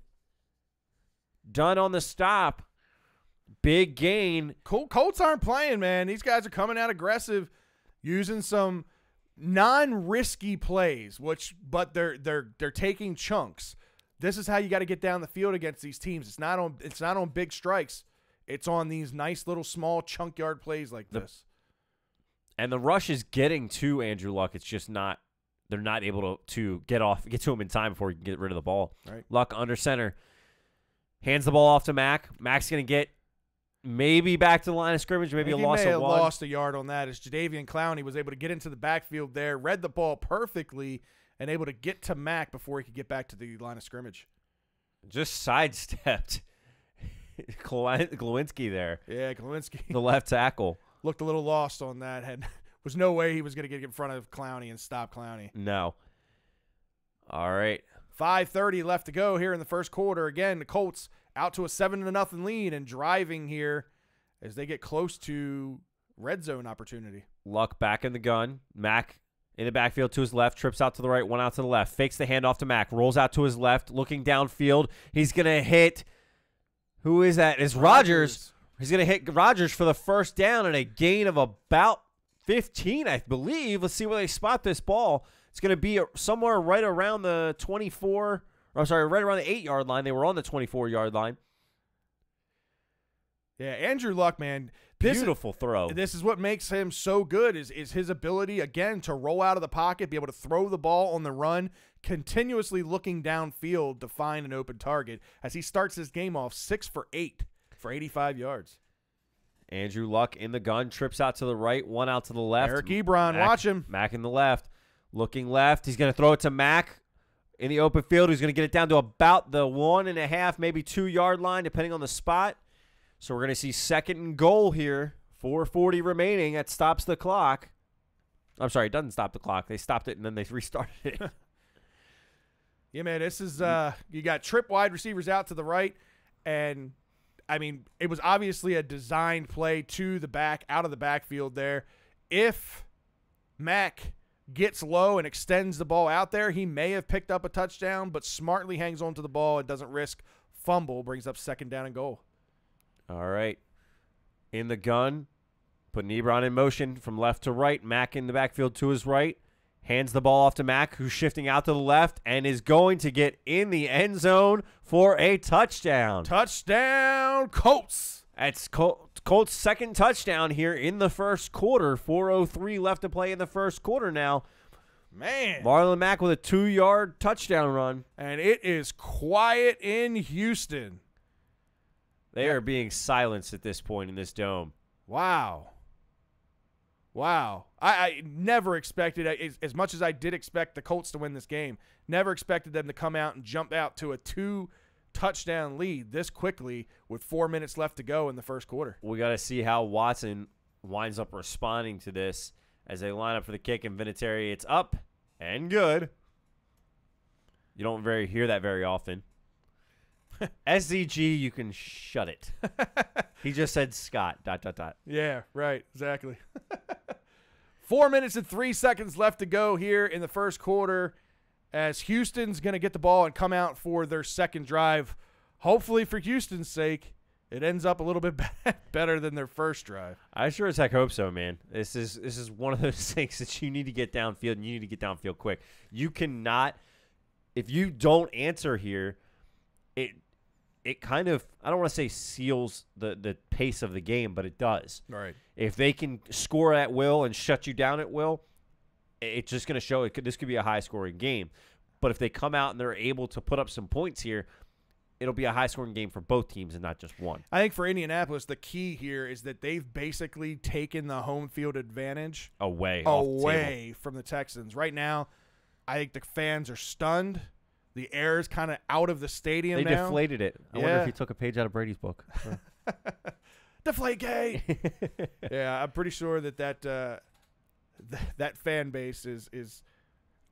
Done on the stop Big gain. Colts aren't playing, man. These guys are coming out aggressive, using some non-risky plays, but they're taking chunks. This is how you got to get down the field against these teams. It's not on big strikes. It's on these nice little small chunk yard plays like this. And the rush is getting to Andrew Luck. It's just not. They're not able to get to him in time before he can get rid of the ball. Right. Luck under center. Hands the ball off to Mack. Mack's going to get maybe back to the line of scrimmage, maybe a loss of one. He may have lost a yard on that as Jadeveon Clowney was able to get into the backfield there, read the ball perfectly, and able to get to Mack before he could get back to the line of scrimmage. Just sidestepped Glowinski there. Yeah, Glowinski. The left tackle. Looked a little lost on that. Was no way he was going to get in front of Clowney and stop Clowney. No. All right. 5:30 left to go here in the first quarter. Again, the Colts out to a 7-0 lead and driving here as they get close to red zone opportunity. Luck back in the gun. Mack in the backfield to his left, trips out to the right, one out to the left, fakes the handoff to Mack, rolls out to his left, looking downfield. He's going to hit – who is that? It's Rodgers. He's going to hit Rodgers for the first down and a gain of about 15, I believe. Let's see where they spot this ball. It's going to be somewhere right around the 24 – right around the 8-yard line. They were on the 24-yard line. Yeah, Andrew Luck, man. Beautiful throw. This is what makes him so good is his ability, again, to roll out of the pocket, be able to throw the ball on the run, continuously looking downfield to find an open target as he starts his game off 6 for 8 for 85 yards. Andrew Luck in the gun, trips out to the right, one out to the left. Eric Ebron, watch him. Mack in the left. Looking left. He's going to throw it to Mack in the open field. He's going to get it down to about the 1.5, maybe 2-yard line, depending on the spot. So we're going to see 2nd and goal here. 4:40 remaining. That stops the clock. I'm sorry, it doesn't stop the clock. They stopped it, and then they restarted it. Yeah, man, this is you got trip wide receivers out to the right, and, I mean, it was obviously a designed play to the back, out of the backfield there. If Mack gets low and extends the ball out there, he may have picked up a touchdown, but smartly hangs on to the ball and doesn't risk fumble, brings up 2nd down and goal. All right. In the gun, putting Ebron in motion from left to right. Mack in the backfield to his right. Hands the ball off to Mack, who's shifting out to the left and is going to get in the end zone for a touchdown. Touchdown, Colts. That's Colts' 2nd touchdown here in the first quarter. 4:03 left to play in the first quarter now. Man. Marlon Mack with a 2-yard touchdown run. And it is quiet in Houston. They are being silenced at this point in this dome. Wow. I never expected, as much as I did expect the Colts to win this game, never expected them to come out and jump out to a 2-touchdown lead this quickly with 4 minutes left to go in the first quarter. We got to see how Watson winds up responding to this as they line up for the kick. And Vinatieri, it's up and good. You don't hear that very often. SZG, you can shut it. He just said Scott, ... Yeah, right, exactly. 4 minutes and 3 seconds left to go here in the first quarter as Houston's going to get the ball and come out for their second drive. Hopefully for Houston's sake, it ends up a little bit better than their first drive. I sure as heck hope so, man. This is one of those things that you need to get downfield, and you need to get downfield quick. You cannot, if you don't answer here, it kind of, I don't want to say seals the pace of the game, but it does. Right. If they can score at will and shut you down at will, it's just going to show this could be a high-scoring game. But if they come out and they're able to put up some points here, it'll be a high-scoring game for both teams and not just one. I think for Indianapolis, the key here is that they've basically taken the home field advantage away from the Texans. Right now, I think the fans are stunned. The air is kind of out of the stadium now. They deflated it. I wonder if he took a page out of Brady's book. Deflate gay. Yeah, I'm pretty sure that fan base is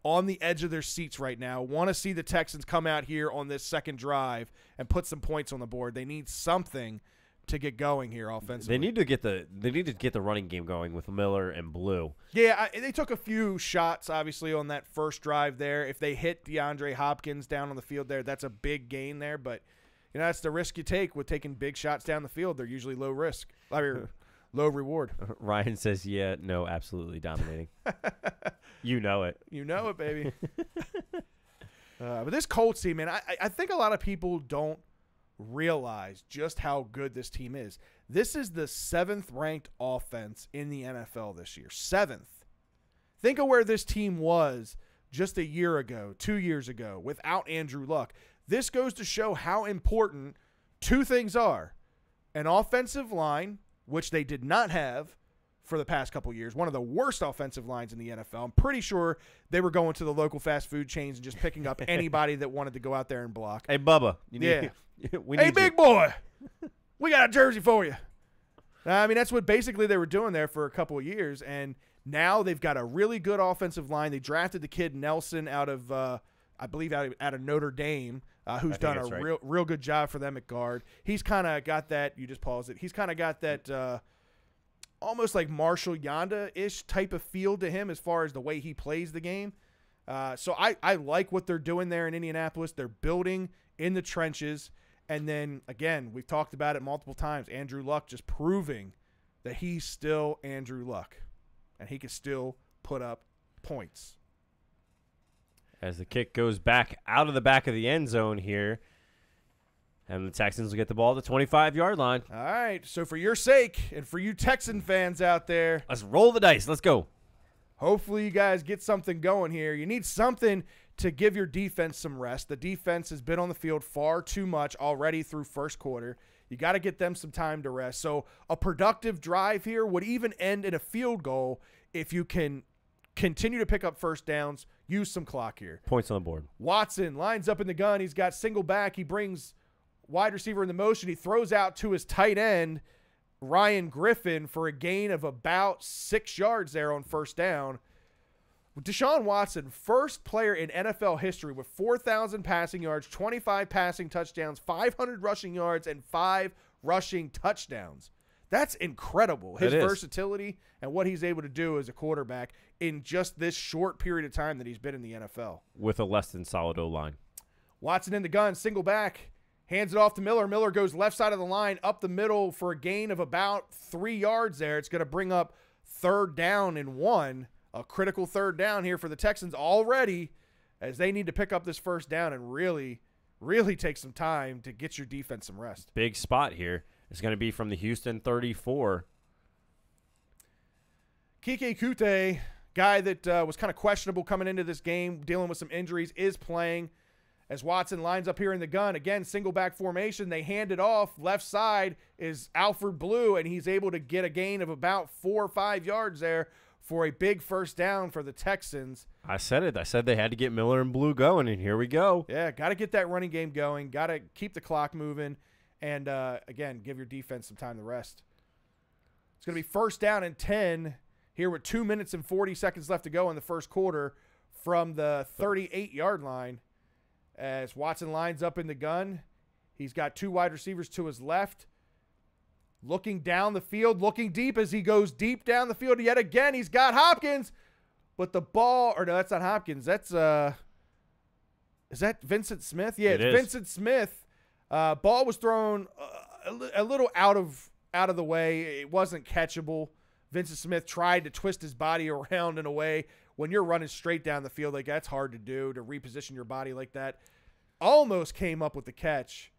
on the edge of their seats right now. Want to see the Texans come out here on this second drive and put some points on the board. They need something to get going here offensively. They need to get the running game going with Miller and Blue. Yeah, they took a few shots, obviously, on that first drive there. If they hit DeAndre Hopkins down on the field there, that's a big gain there. But, that's the risk you take with taking big shots down the field. They're usually low risk. I mean, low reward. Ryan says, yeah, no, absolutely dominating. You know it. You know it, baby. But this Colts team, man, I think a lot of people don't realize just how good this team is. This is the 7th ranked offense in the NFL this year. 7th. Think of where this team was just a year ago, 2 years ago, without Andrew Luck. This goes to show how important two things are. An offensive line, which they did not have for the past couple years, one of the worst offensive lines in the NFL. I'm pretty sure they were going to the local fast food chains and just picking up anybody that wanted to go out there and block. Hey, Bubba. Hey, big boy. We got a jersey for you. I mean, that's what basically they were doing there for a couple of years, and now they've got a really good offensive line. They drafted the kid Nelson out of, I believe, out of Notre Dame, who's done a real good job for them at guard. He's kind of got that. You just pause it. He's kind of got that almost like Marshall Yanda-ish type of feel to him as far as the way he plays the game. So I like what they're doing there in Indianapolis. They're building in the trenches. And then, again, we've talked about it multiple times. Andrew Luck just proving that he's still Andrew Luck. And he can still put up points. As the kick goes back out of the back of the end zone here. And the Texans will get the ball at the 25-yard line. All right. So for your sake and for you Texan fans out there, let's roll the dice. Let's go. Hopefully you guys get something going here. You need something to give your defense some rest. The defense has been on the field far too much already through first quarter. You got to get them some time to rest. So a productive drive here would even end in a field goal if you can continue to pick up first downs, use some clock here. Points on the board. Watson lines up in the gun. He's got single back. He brings wide receiver in the motion. He throws out to his tight end, Ryan Griffin, for a gain of about 6 yards there on first down. Deshaun Watson, first player in NFL history with 4,000 passing yards, 25 passing touchdowns, 500 rushing yards, and 5 rushing touchdowns. That's incredible. His versatility and what he's able to do as a quarterback in just this short period of time that he's been in the NFL. With a less than solid O-line. Watson in the gun, single back, hands it off to Miller. Miller goes left side of the line, up the middle for a gain of about 3 yards there. It's going to bring up 3rd down and 1. A critical 3rd down here for the Texans already, as they need to pick up this first down and really, really take some time to get your defense some rest. Big spot here. It's going to be from the Houston 34. Kike Kute, guy that was kind of questionable coming into this game, dealing with some injuries, is playing. As Watson lines up here in the gun, again, single back formation. They hand it off. Left side is Alfred Blue, and he's able to get a gain of about 4 or 5 yards there for a big first down for the Texans. I said it. I said they had to get Miller and Blue going, and here we go. Yeah, got to get that running game going. Got to keep the clock moving. And, again, give your defense some time to rest. It's going to be 1st down and 10 here with 2 minutes and 40 seconds left to go in the first quarter from the 38-yard line. As Watson lines up in the gun, he's got 2 wide receivers to his left. Looking down the field, looking deep as he goes deep down the field yet again. He's got Hopkins, but the ball, or no, that's not Hopkins. That's, is that Vincent Smith? Yeah, it's Vincent Smith. Ball was thrown a little out of the way. It wasn't catchable. Vincent Smith tried to twist his body around in a way. When you're running straight down the field, like that's hard to do, to reposition your body like that. Almost came up with the catch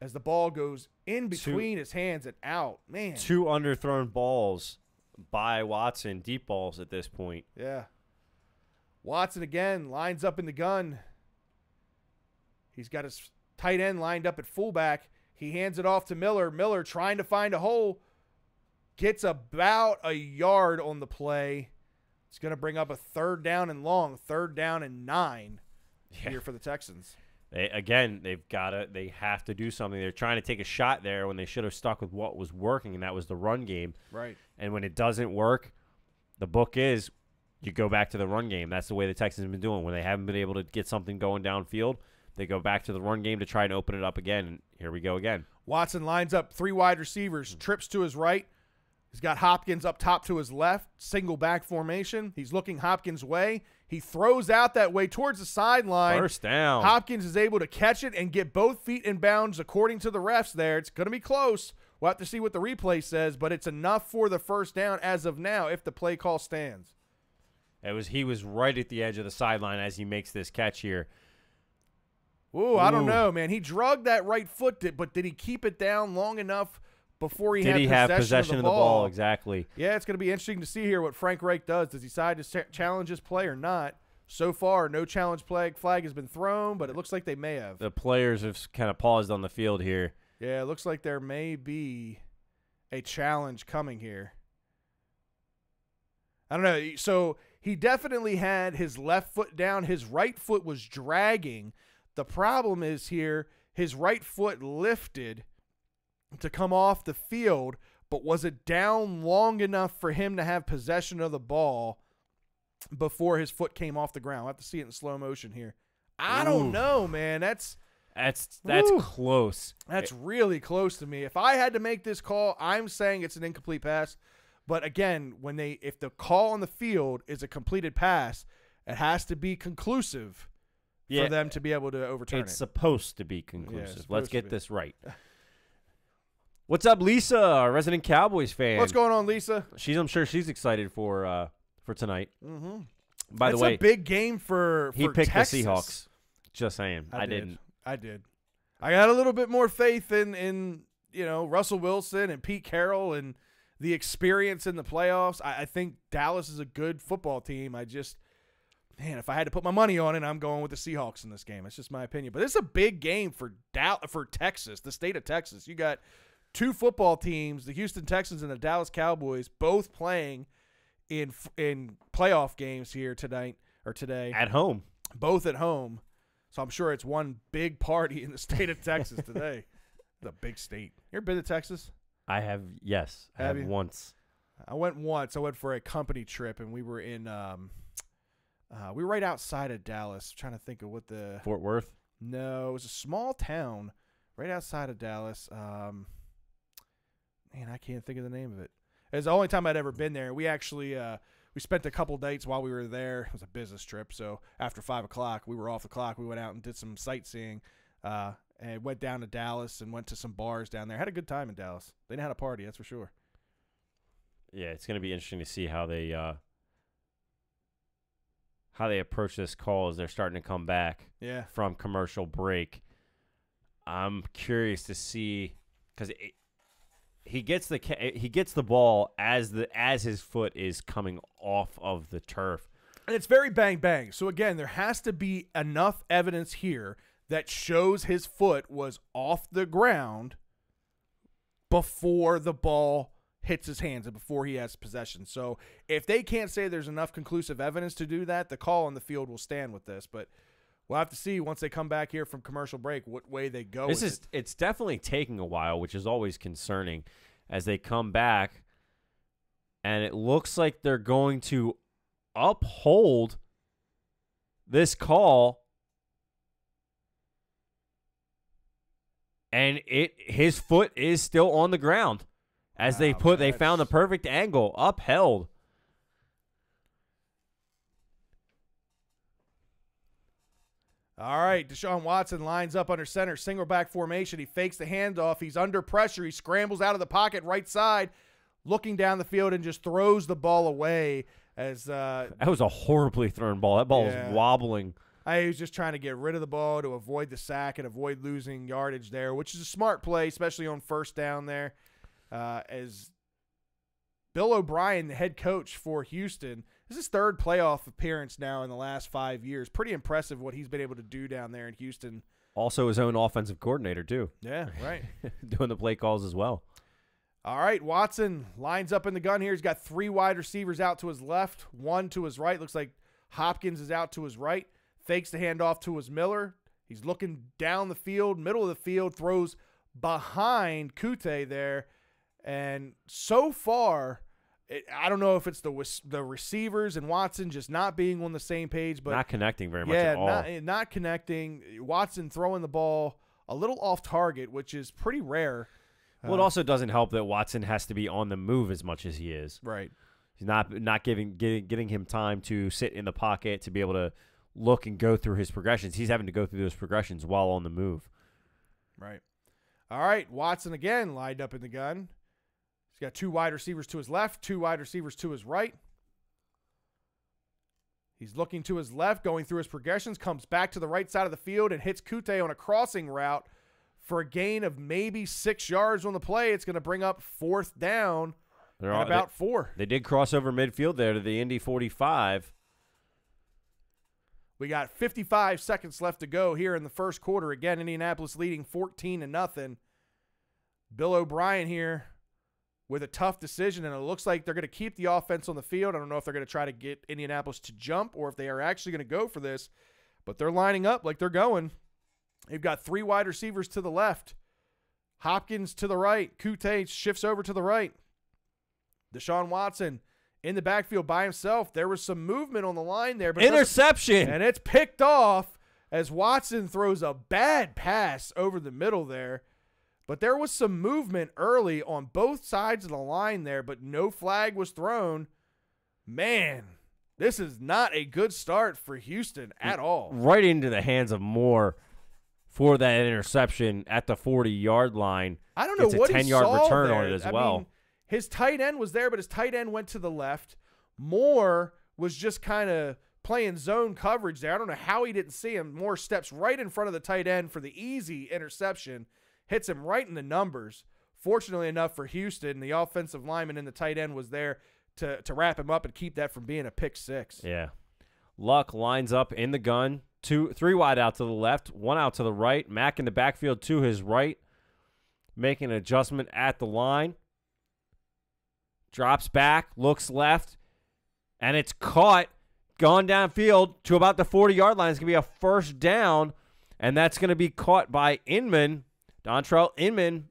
as the ball goes in between his hands and out. Man. 2 underthrown balls by Watson, deep balls at this point. Yeah. Watson again lines up in the gun. He's got his tight end lined up at fullback. He hands it off to Miller. Miller trying to find a hole. Gets about a yard on the play. It's going to bring up a 3rd down and long, 3rd down and 9 here for the Texans. They have to do something. They're trying to take a shot there when they should have stuck with what was working, and that was the run game. Right. And when it doesn't work, the book is you go back to the run game. That's the way the Texans have been doing. When they haven't been able to get something going downfield, they go back to the run game to try and open it up again, and here we go again. Watson lines up 3 wide receivers, trips to his right. He's got Hopkins up top to his left, single back formation. He's looking Hopkins' way. He throws out that way towards the sideline. First down. Hopkins is able to catch it and get both feet in bounds according to the refs there. It's going to be close. We'll have to see what the replay says, but it's enough for the first down as of now if the play call stands. He was right at the edge of the sideline as he makes this catch here. Ooh, I don't know, man. He drugged that right foot, but did he keep it down long enough before he had possession of the ball? Exactly. Yeah, it's going to be interesting to see here what Frank Reich does. Does he decide to challenge his play or not? So far, no challenge flag has been thrown, but it looks like they may have. The players have kind of paused on the field here. Yeah, it looks like there may be a challenge coming here. I don't know. So he definitely had his left foot down. His right foot was dragging. The problem is here, his right foot lifted to come off the field, but was it down long enough for him to have possession of the ball before his foot came off the ground? We'll have to see it in slow motion here. I don't know, man. That's close. That's really close to me. If I had to make this call, I'm saying it's an incomplete pass. But again, if the call on the field is a completed pass, it has to be conclusive for them to be able to overturn it. It's supposed to be conclusive. Yeah, Let's get this right. What's up, Lisa, our resident Cowboys fan? What's going on, Lisa? I'm sure she's excited for tonight. Mm-hmm. By the way, it's a big game for he picked Texas. the Seahawks. Just saying, I didn't. I did. I got a little bit more faith in Russell Wilson and Pete Carroll and the experience in the playoffs. I think Dallas is a good football team. If I had to put my money on it, I'm going with the Seahawks in this game. It's just my opinion. But it's a big game for Texas, the state of Texas. You got two football teams, the Houston Texans and the Dallas Cowboys, both playing in playoff games here today. At home. Both at home. So I'm sure it's one big party in the state of Texas today. It's a big state. You ever been to Texas? I have, yes. I have once. I went once. I went for a company trip, and we were in we were right outside of Dallas. I'm trying to think of what the Fort Worth? No, it was a small town right outside of Dallas. Man, I can't think of the name of it. It was the only time I'd ever been there. We actually we spent a couple dates while we were there. It was a business trip, so after 5 o'clock, we were off the clock. We went out and did some sightseeing, and went down to Dallas and went to some bars down there. Had a good time in Dallas. They didn't have a party, that's for sure. Yeah, it's going to be interesting to see how they approach this call as they're starting to come back from commercial break. I'm curious to see because he gets the ball as his foot is coming off of the turf. And it's very bang bang. So again, there has to be enough evidence here that shows his foot was off the ground before the ball hits his hands and before he has possession. So if they can't say there's enough conclusive evidence to do that, the call on the field will stand with this. But we'll have to see once they come back here from commercial break what way they go. It's definitely taking a while, which is always concerning as they come back. And it looks like they're going to uphold this call. And his foot is still on the ground as they found the perfect angle, upheld. All right, Deshaun Watson lines up under center, single back formation. He fakes the handoff. He's under pressure. He scrambles out of the pocket right side, looking down the field and just throws the ball away. That was a horribly thrown ball. That ball was wobbling. He was just trying to get rid of the ball to avoid the sack and avoid losing yardage there, which is a smart play, especially on first down there. As Bill O'Brien, the head coach for Houston, this is his third playoff appearance now in the last 5 years. Pretty impressive what he's been able to do down there in Houston. Also his own offensive coordinator, too. Yeah, right. Doing the play calls as well. All right, Watson lines up in the gun here. He's got 3 wide receivers out to his left, 1 to his right. Looks like Hopkins is out to his right. Fakes the handoff to his Miller. He's looking down the field, middle of the field, throws behind Kute there. And so far, I don't know if it's the receivers and Watson just not being on the same page. But not connecting very much at all. Not connecting. Watson throwing the ball a little off target, which is pretty rare. Well, it also doesn't help that Watson has to be on the move as much as he is. Right. He's not getting him time to sit in the pocket to be able to look and go through his progressions. He's having to go through those progressions while on the move. Right. All right, Watson again lined up in the gun. He's got 2 wide receivers to his left, 2 wide receivers to his right. He's looking to his left, going through his progressions, comes back to the right side of the field and hits Kute on a crossing route for a gain of maybe 6 yards on the play. It's going to bring up 4th down at about 4. They did cross over midfield there to the Indy 45. We got 55 seconds left to go here in the first quarter. Again, Indianapolis leading 14-0. Bill O'Brien here with a tough decision, and it looks like they're going to keep the offense on the field. I don't know if they're going to try to get Indianapolis to jump or if they are actually going to go for this, but they're lining up like they're going. They've got 3 wide receivers to the left. Hopkins to the right. Kute shifts over to the right. Deshaun Watson in the backfield by himself. There was some movement on the line there. But interception! And it's picked off as Watson throws a bad pass over the middle there. But there was some movement early on both sides of the line there, but no flag was thrown. Man, this is not a good start for Houston at all. Right into the hands of Moore for that interception at the 40-yard line. I don't know what he saw. It's a 10-yard return on it as well. I mean, his tight end was there, but his tight end went to the left. Moore was just kind of playing zone coverage there. I don't know how he didn't see him. Moore steps right in front of the tight end for the easy interception. Hits him right in the numbers. Fortunately enough for Houston, the offensive lineman and the tight end was there to wrap him up and keep that from being a pick 6. Yeah. Luck lines up in the gun. 3 wide out to the left, 1 out to the right. Mack in the backfield to his right. Making an adjustment at the line. Drops back, looks left, and it's caught. Gone downfield to about the 40-yard line. It's going to be a first down, and that's going to be caught by Inman. Dontrell Inman.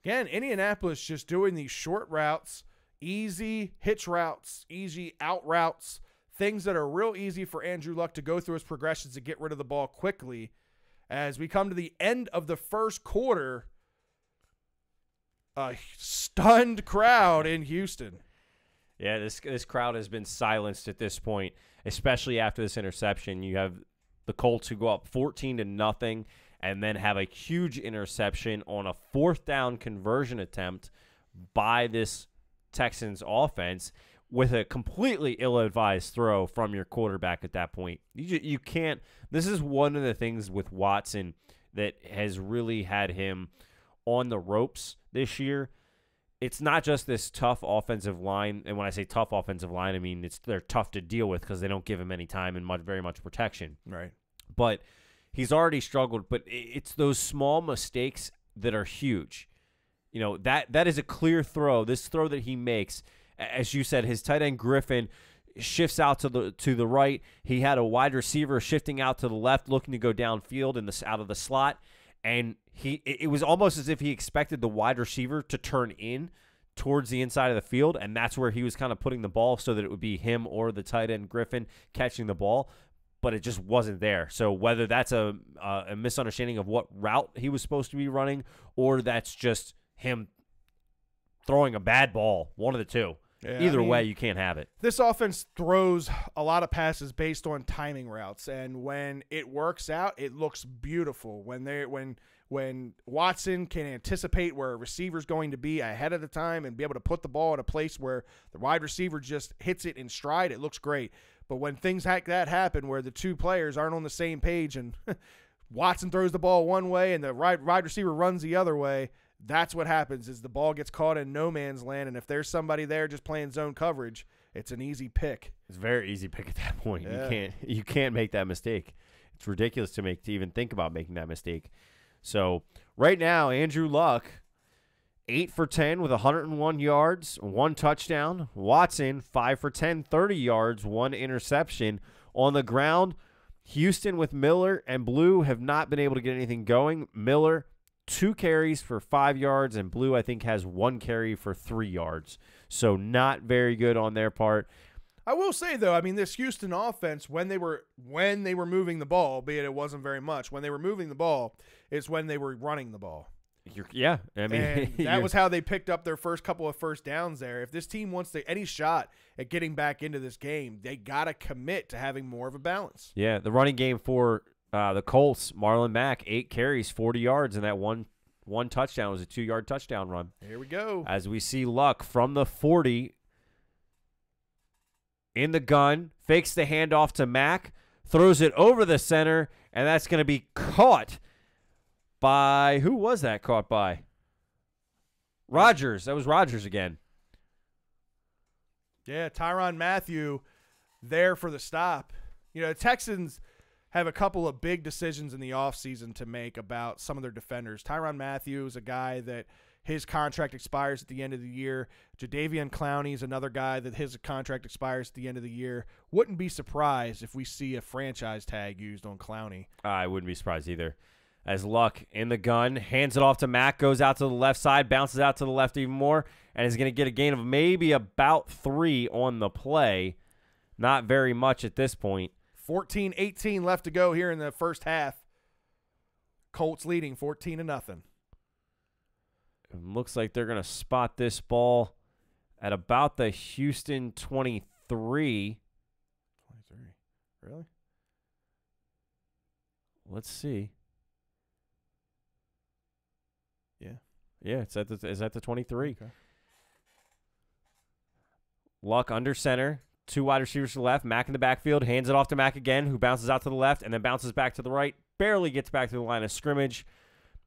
Again, Indianapolis just doing these short routes, easy hitch routes, easy out routes, things that are real easy for Andrew Luck to go through his progressions to get rid of the ball quickly. As we come to the end of the first quarter, a stunned crowd in Houston. Yeah, this crowd has been silenced at this point, especially after this interception. You have the Colts who go up 14-0 and then have a huge interception on a 4th down conversion attempt by this Texans offense with a completely ill-advised throw from your quarterback at that point. You can't – this is one of the things with Watson that has really had him on the ropes this year. It's not just this tough offensive line, and when I say tough offensive line, I mean they're tough to deal with because they don't give him any time and very much protection. Right. But he's already struggled, but it's those small mistakes that are huge. You know, that is a clear throw. This throw that he makes, as you said, his tight end Griffin shifts out to the right. He had a wide receiver shifting out to the left, looking to go downfield out of the slot. And it was almost as if he expected the wide receiver to turn in towards the inside of the field, and that's where he was kind of putting the ball so that it would be him or the tight end Griffin catching the ball, but it just wasn't there. So whether that's a misunderstanding of what route he was supposed to be running or that's just him throwing a bad ball, one of the two. Yeah, Either way, you can't have it. This offense throws a lot of passes based on timing routes, and when it works out, it looks beautiful. When Watson can anticipate where a receiver's going to be ahead of the time and be able to put the ball in a place where the wide receiver just hits it in stride, it looks great. But when things like that happen where the two players aren't on the same page and Watson throws the ball one way and the wide receiver runs the other way, that's what happens is the ball gets caught in no man's land, and if there's somebody there just playing zone coverage, it's an easy pick. It's a very easy pick at that point. Yeah. You can't make that mistake. It's ridiculous to even think about making that mistake. So right now, Andrew Luck, 8 for 10 with 101 yards, 1 touchdown. Watson, 5 for 10, 30 yards, 1 interception. On the ground, Houston with Miller and Blue have not been able to get anything going. Miller, 2 carries for 5 yards, and Blue, I think, has 1 carry for 3 yards. So not very good on their part. I will say, though, I mean, this Houston offense, when they were moving the ball, albeit it wasn't very much, when they were moving the ball, it's when they were running the ball. Yeah, I mean, And that was how they picked up their first couple of first downs there. If this team wants any shot at getting back into this game, they got to commit to having more of a balance. Yeah, the running game for the Colts, Marlon Mack, 8 carries, 40 yards, and that one touchdown was a 2-yard touchdown run. Here we go. As we see Luck from the 40 in the gun, fakes the handoff to Mack, throws it over the center, and that's going to be caught by, who was that caught by? Rodgers. That was Rodgers again. Yeah, Tyrann Mathieu there for the stop. You know, the Texans have a couple of big decisions in the offseason to make about some of their defenders. Tyrann Mathieu is a guy that his contract expires at the end of the year. Jadeveon Clowney is another guy that his contract expires at the end of the year. Wouldn't be surprised if we see a franchise tag used on Clowney. I wouldn't be surprised either. As Luck in the gun, hands it off to Mack, goes out to the left side, bounces out to the left even more, and is going to get a gain of maybe about 3 on the play. Not very much at this point. 14-18 left to go here in the first half. Colts leading 14-0. It looks like they're going to spot this ball at about the Houston 23. 23. Really? Let's see. Yeah. Yeah, it's at the 23. Okay. Luck under center. 2 wide receivers to the left. Mack in the backfield. Hands it off to Mack again, who bounces out to the left and then bounces back to the right. Barely gets back to the line of scrimmage.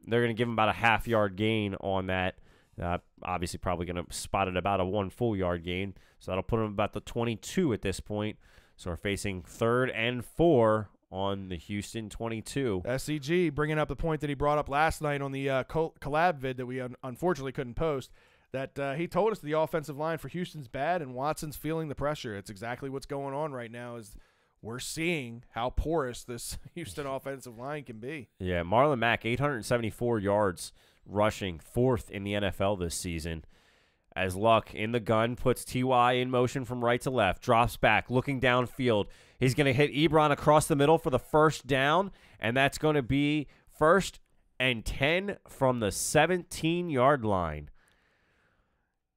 They're going to give him about a half-yard gain on that. Obviously probably going to spot it about a 1 full yard gain. So that'll put him about the 22 at this point. So we're facing 3rd and 4 on the Houston 22. SCG bringing up the point that he brought up last night on the collab vid that we unfortunately couldn't post, that he told us the offensive line for Houston's bad and Watson's feeling the pressure. It's exactly what's going on right now is we're seeing how porous this Houston offensive line can be. Yeah, Marlon Mack, 874 yards rushing, 4th in the NFL this season. As Luck in the gun puts T.Y. in motion from right to left, drops back, looking downfield. He's going to hit Ebron across the middle for the first down, and that's going to be 1st and 10 from the 17-yard line.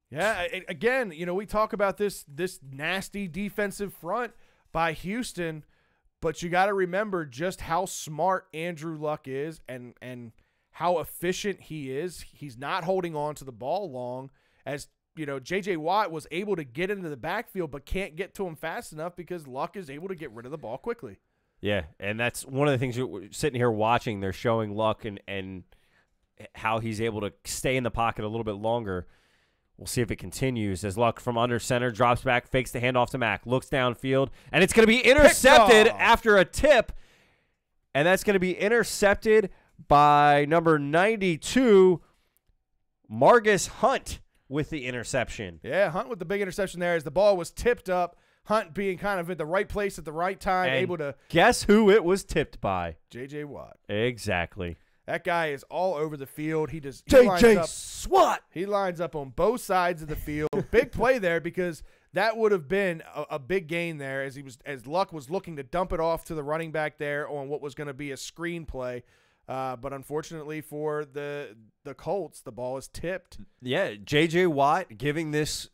Yeah, again, you know, we talk about this nasty defensive front by Houston, but you got to remember just how smart Andrew Luck is and how efficient he is. He's not holding on to the ball long. As you know, J.J. Watt was able to get into the backfield but can't get to him fast enough because Luck is able to get rid of the ball quickly. Yeah, and that's one of the things you're sitting here watching. They're showing Luck and how he's able to stay in the pocket a little bit longer. We'll see if it continues as Luck from under center drops back, fakes the handoff to Mack, looks downfield, and it's going to be intercepted after a tip, and that's going to be intercepted by number 92, Margus Hunt, with the interception. Yeah, Hunt with the big interception there as the ball was tipped up. Hunt being kind of at the right place at the right time, and able to guess who it was tipped by? J.J. Watt. Exactly. That guy is all over the field. He J.J. SWAT. He lines up on both sides of the field. Big play there because that would have been a big gain there as Luck was looking to dump it off to the running back there on what was going to be a screen play. But unfortunately for the Colts, the ball is tipped. Yeah, J.J. Watt giving this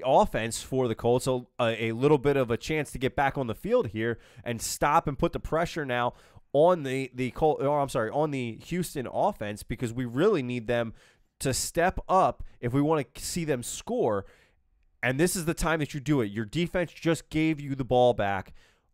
offense for the Colts a little bit of a chance to get back on the field here and stop and put the pressure now on the Houston offense, because we really need them to step up if we want to see them score. And this is the time that you do it. Your defense just gave you the ball back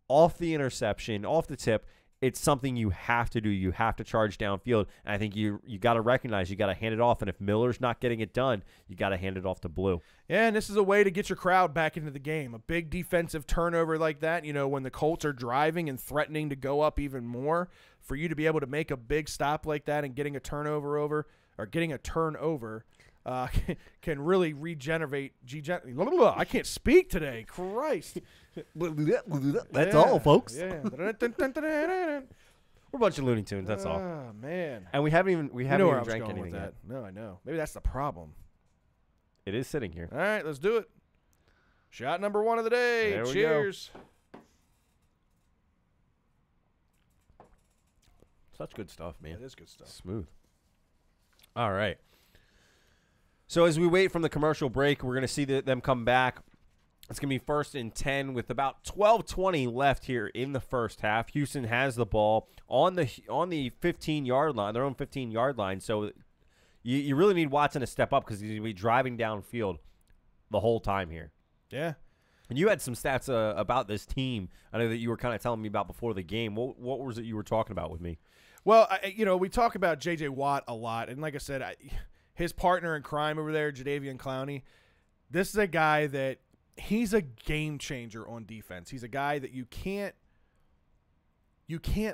off the interception, off the tip. It's something you have to do. You have to charge downfield. And I think you got to recognize you got to hand it off. And if Miller's not getting it done, you got to hand it off to Blue. Yeah, and this is a way to get your crowd back into the game. A big defensive turnover like that, you know, when the Colts are driving and threatening to go up even more, for you to be able to make a big stop like that and getting a turnover can really regenerate. I can't speak today. Christ. That's all, folks. Yeah. We're a bunch of Looney Tunes. That's all. Oh, man. And we haven't even drank anything with that. yet. No, I know. Maybe that's the problem. It is sitting here. All right, let's do it. Shot number 1 of the day. There we Cheers. go. Such good stuff, man. It is good stuff. Smooth. All right. So as we wait from the commercial break, we're going to see them come back. It's going to be 1st and 10 with about 12:20 left here in the first half. Houston has the ball on the 15-yard line, their own 15-yard line. So you really need Watson to step up because he's going to be driving downfield the whole time here. Yeah. And you had some stats about this team. I know that you were kind of telling me about before the game. What was it you were talking about with me? Well, we talk about J.J. Watt a lot, and like I said, his partner in crime over there, Jadeveon Clowney, this is a guy that he's a game changer on defense. He's a guy that you can't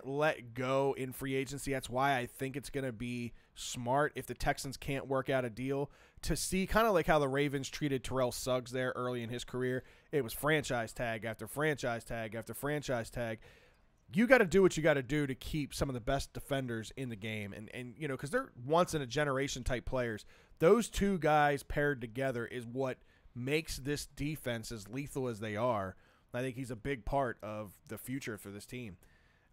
let go in free agency. That's why I think it's going to be smart if the Texans can't work out a deal to see kind of like how the Ravens treated Terrell Suggs there early in his career. It was franchise tag after franchise tag after franchise tag. You got to do what you got to do to keep some of the best defenders in the game. And because they're once-in-a-generation type players. Those two guys paired together is what makes this defense as lethal as they are. I think he's a big part of the future for this team.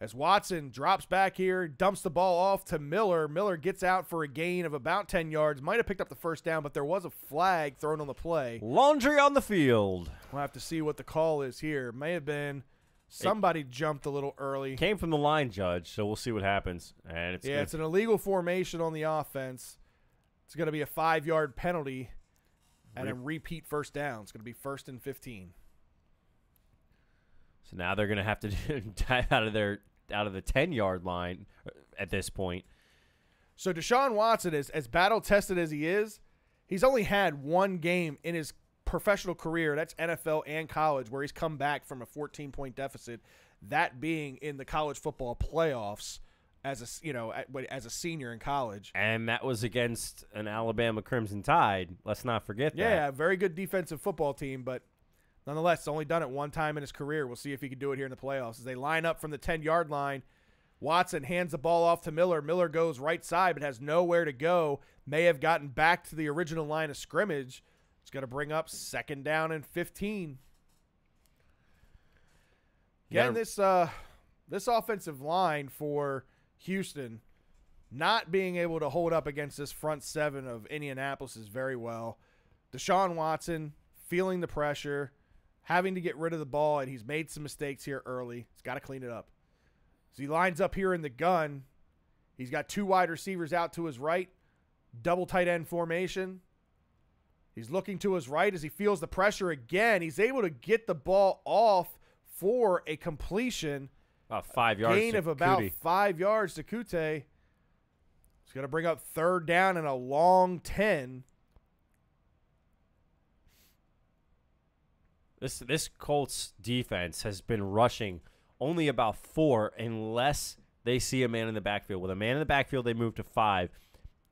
As Watson drops back here, dumps the ball off to Miller. Miller gets out for a gain of about 10 yards. Might have picked up the first down, but there was a flag thrown on the play. Laundry on the field. We'll have to see what the call is here. May have been somebody jumped a little early. Came from the line judge, so we'll see what happens. And it's an illegal formation on the offense. It's going to be a 5-yard penalty and a repeat first down. It's going to be 1st and 15. So now they're going to have to dive out of the 10-yard line at this point. So Deshaun Watson, as battle-tested as he is, he's only had one game in his professional career, that's NFL and college, where he's come back from a 14-point deficit, that being in the college football playoffs as a senior in college. And that was against an Alabama Crimson Tide. Let's not forget that. Yeah, very good defensive football team, but nonetheless, only done it one time in his career. We'll see if he can do it here in the playoffs. As they line up from the 10-yard line, Watson hands the ball off to Miller. Miller goes right side but has nowhere to go. May have gotten back to the original line of scrimmage. It's going to bring up 2nd down and 15. Again, this offensive line for Houston not being able to hold up against this front seven of Indianapolis is very well. Deshaun Watson feeling the pressure, having to get rid of the ball, and he's made some mistakes here early. He's got to clean it up. So he lines up here in the gun. He's got 2 wide receivers out to his right, double tight end formation. He's looking to his right as he feels the pressure again. He's able to get the ball off for a completion. About 5 yards. Gain of about 5 yards to Kute. It's going to bring up 3rd down and a long 10. This Colts defense has been rushing only about 4 unless they see a man in the backfield. With a man in the backfield, they move to 5.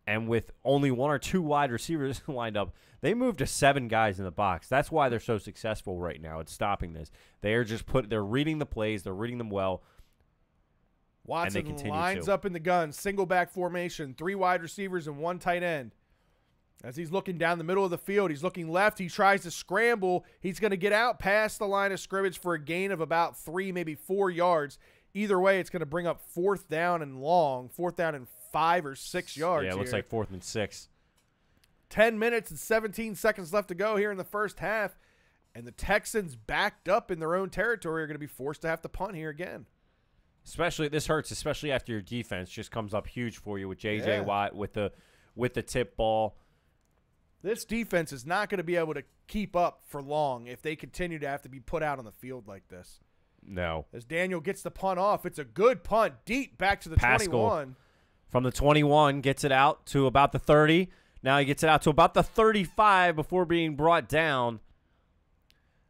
And with only 1 or 2 wide receivers lined up, they move to 7 guys in the box. That's why they're so successful right now at stopping this. They're reading the plays, they're reading them well. Watson lines up in the gun, single back formation, 3 wide receivers and 1 tight end. As he's looking down the middle of the field, he's looking left. He tries to scramble. He's going to get out past the line of scrimmage for a gain of about 3, maybe 4 yards. Either way, it's going to bring up 4th down and long, 4th down and 5 or 6 yards. Yeah, it looks like 4th and 6. 10 minutes and 17 seconds left to go here in the first half. And the Texans, backed up in their own territory, are going to be forced to have to punt here again. This hurts, especially after your defense just comes up huge for you with J.J. Watt with the tip ball. This defense is not going to be able to keep up for long if they continue to have to be put out on the field like this. No. As Daniel gets the punt off, it's a good punt deep back to the Pascal 21. From the 21, gets it out to about the 30. Now he gets it out to about the 35 before being brought down.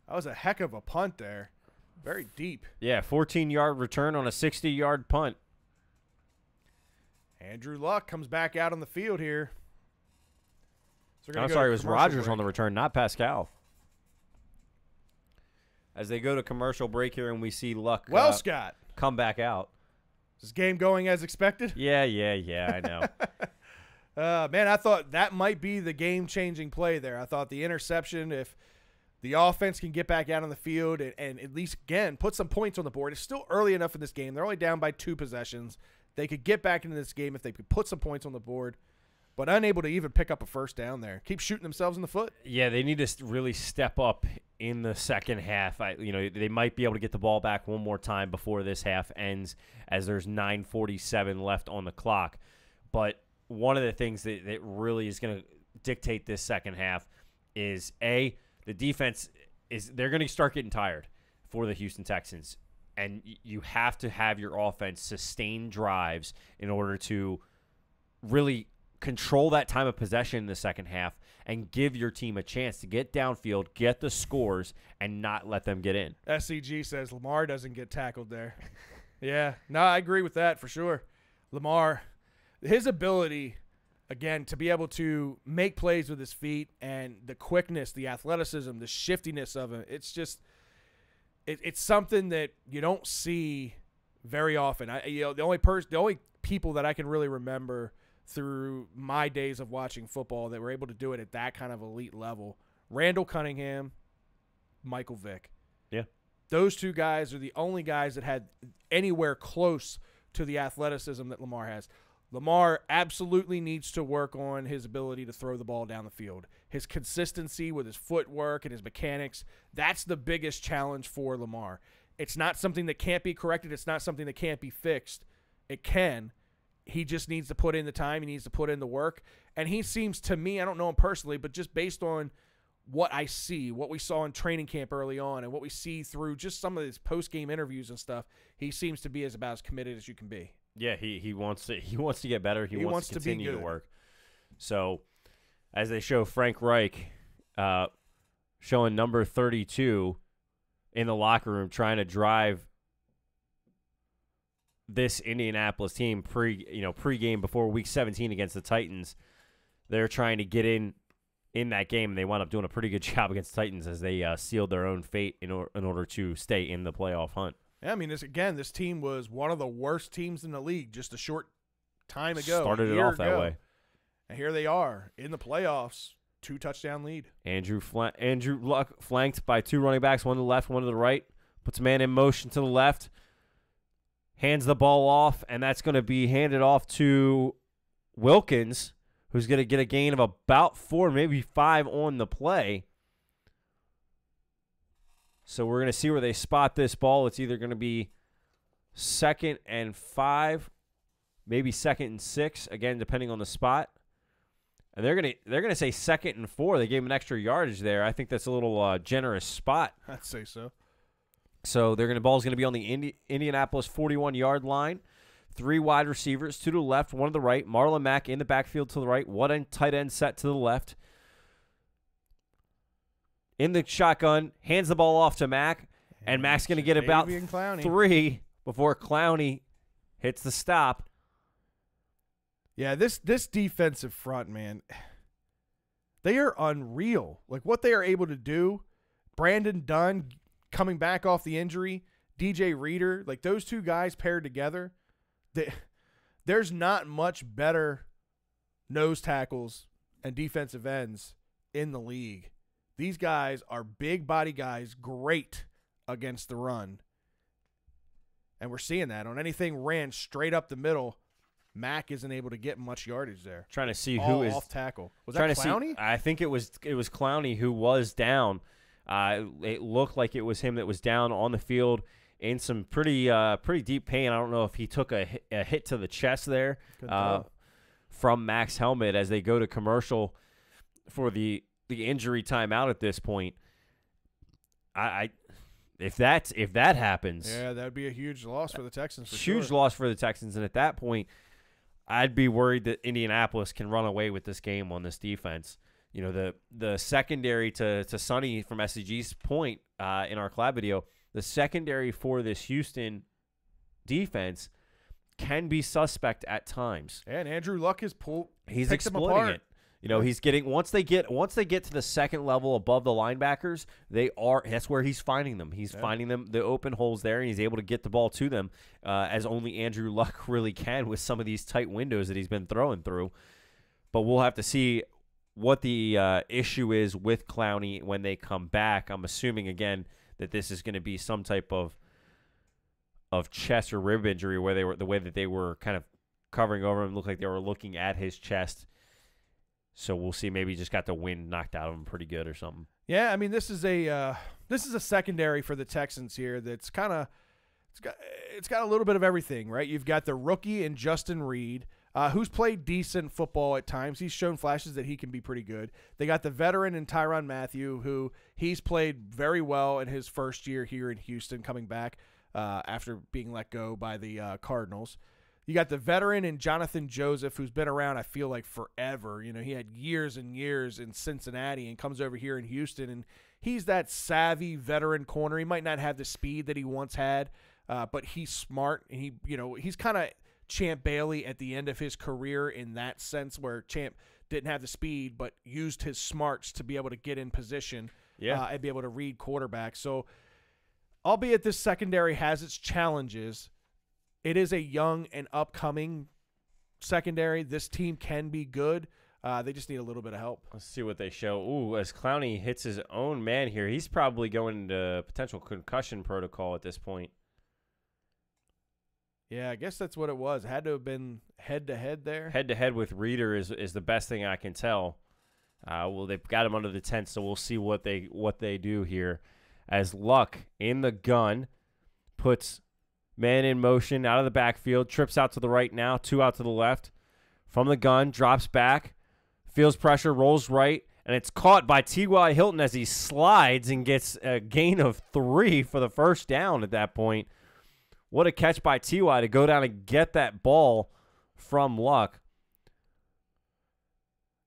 That was a heck of a punt there. Very deep. Yeah, 14-yard return on a 60-yard punt. Andrew Luck comes back out on the field here. So I'm sorry, it was Rodgers on the return, not Pascal. As they go to commercial break here and we see Luck Scott, come back out. Is this game going as expected? Yeah, I know. Man, I thought that might be the game-changing play there. I thought the interception, if the offense can get back out on the field and at least, again, put some points on the board. It's still early enough in this game. They're only down by 2 possessions. They could get back into this game if they could put some points on the board. but unable to even pick up a first down there. Keep shooting themselves in the foot. Yeah, they need to really step up in the second half. They might be able to get the ball back one more time before this half ends, as there's 9:47 left on the clock. But one of the things that really is going to dictate this second half is, A, the defense they're going to start getting tired for the Houston Texans. And you have to have your offense sustain drives in order to really control that time of possession in the second half and give your team a chance to get downfield, get the scores, and not let them get in. SCG says Lamar doesn't get tackled there. Yeah, no, I agree with that for sure. Lamar, his ability, again, to be able to make plays with his feet and the quickness, the athleticism, the shiftiness of him, it's just – it's something that you don't see very often. The only people that I can really remember through my days of watching football that were able to do it at that kind of elite level, Randall Cunningham, Michael Vick. Yeah. Those two guys are the only guys that had anywhere close to the athleticism that Lamar has. Lamar absolutely needs to work on his ability to throw the ball down the field. His consistency with his footwork and his mechanics, that's the biggest challenge for Lamar. It's not something that can't be corrected. It's not something that can't be fixed. It can. He just needs to put in the time. He needs to put in the work. And he seems to me, I don't know him personally, but just based on what I see, what we saw in training camp early on, and what we see through just some of his post-game interviews and stuff, he seems to be about as committed as you can be. Yeah, he wants to get better. He wants to continue to work. So, as they show Frank Reich showing number 32 in the locker room trying to drive this Indianapolis team pre-game before Week 17 against the Titans. They're trying to get in that game, and they wound up doing a pretty good job against the Titans as they sealed their own fate in order to stay in the playoff hunt. Yeah, I mean, this team was one of the worst teams in the league just a short time ago. Started it off that way. And here they are in the playoffs, 2-touchdown lead. Andrew Luck flanked by two running backs, one to the left, one to the right. Puts a man in motion to the left. Hands the ball off, and that's going to be handed off to Wilkins, who's going to get a gain of about 4, maybe 5 on the play. So we're going to see where they spot this ball. It's either going to be 2nd and 5, maybe 2nd and 6, again, depending on the spot. And they're going to say 2nd and 4. They gave him an extra yardage there. I think that's a little generous spot. I'd say so. So ball's going to be on the Indianapolis 41-yard line. 3 wide receivers, 2 to the left, 1 to the right. Marlon Mack in the backfield to the right. 1 tight end set to the left. In the shotgun, hands the ball off to Mack, and Mack's going to get about 3 before Clowney hits the stop. Yeah, this defensive front, man, they are unreal. Like what they are able to do, Brandon Dunn coming back off the injury, DJ Reader, like those two guys paired together, there's not much better nose tackles and defensive ends in the league. These guys are big body guys, great against the run. And we're seeing that. On anything ran straight up the middle, Mack isn't able to get much yardage there. Trying to see who is off tackle. Was that Clowney? I think it was Clowney who was down. It looked like it was him that was down on the field in some pretty deep pain. I don't know if he took a hit to the chest there from Mack's helmet as they go to commercial for the injury timeout at this point. If that happens, yeah, that would be a huge loss for the Texans. Huge loss for the Texans, and at that point, I'd be worried that Indianapolis can run away with this game on this defense. You know, the secondary to Sonny from SCG's point in our collab video, the secondary for this Houston defense can be suspect at times. And Andrew Luck he's exploiting it. You know, he's getting once they get to the second level above the linebackers, that's where he's finding them. He's finding them the open holes there, and he's able to get the ball to them as only Andrew Luck really can with some of these tight windows that he's been throwing through. But we'll have to see what the issue is with Clowney when they come back. I'm assuming again that this is going to be some type of chest or rib injury where the way that they were kind of covering over him, looked like they were looking at his chest So we'll see. Maybe he just got the wind knocked out of him pretty good or something. Yeah, I mean, this is a secondary for the Texans here that's kind of it's got a little bit of everything, right? You've got the rookie in Justin Reed, who's played decent football at times. He's shown flashes that he can be pretty good. They got the veteran in Tyrann Mathieu, who he's played very well in his first year here in Houston, coming back after being let go by the Cardinals. You got the veteran in Jonathan Joseph, who's been around, I feel like, forever. You know, he had years and years in Cincinnati and comes over here in Houston, and he's that savvy veteran corner. He might not have the speed that he once had, but he's smart, and he's kind of Champ Bailey at the end of his career in that sense, where Champ didn't have the speed but used his smarts to be able to get in position and be able to read quarterbacks. So, albeit this secondary has its challenges, it is a young and upcoming secondary. This team can be good. They just need a little bit of help. Let's see what they show. Ooh, as Clowney hits his own man here, he's probably going into potential concussion protocol at this point. Yeah, I guess that's what it was. It had to have been head-to-head there. Head-to-head with Reeder is the best thing I can tell. Well, they've got him under the tent, so we'll see what they do here. As Luck in the gun puts man in motion out of the backfield, trips out to the right now, 2 out to the left. From the gun, drops back, feels pressure, rolls right, and it's caught by T.Y. Hilton as he slides and gets a gain of 3 for the first down at that point. What a catch by T.Y. to go down and get that ball from Luck.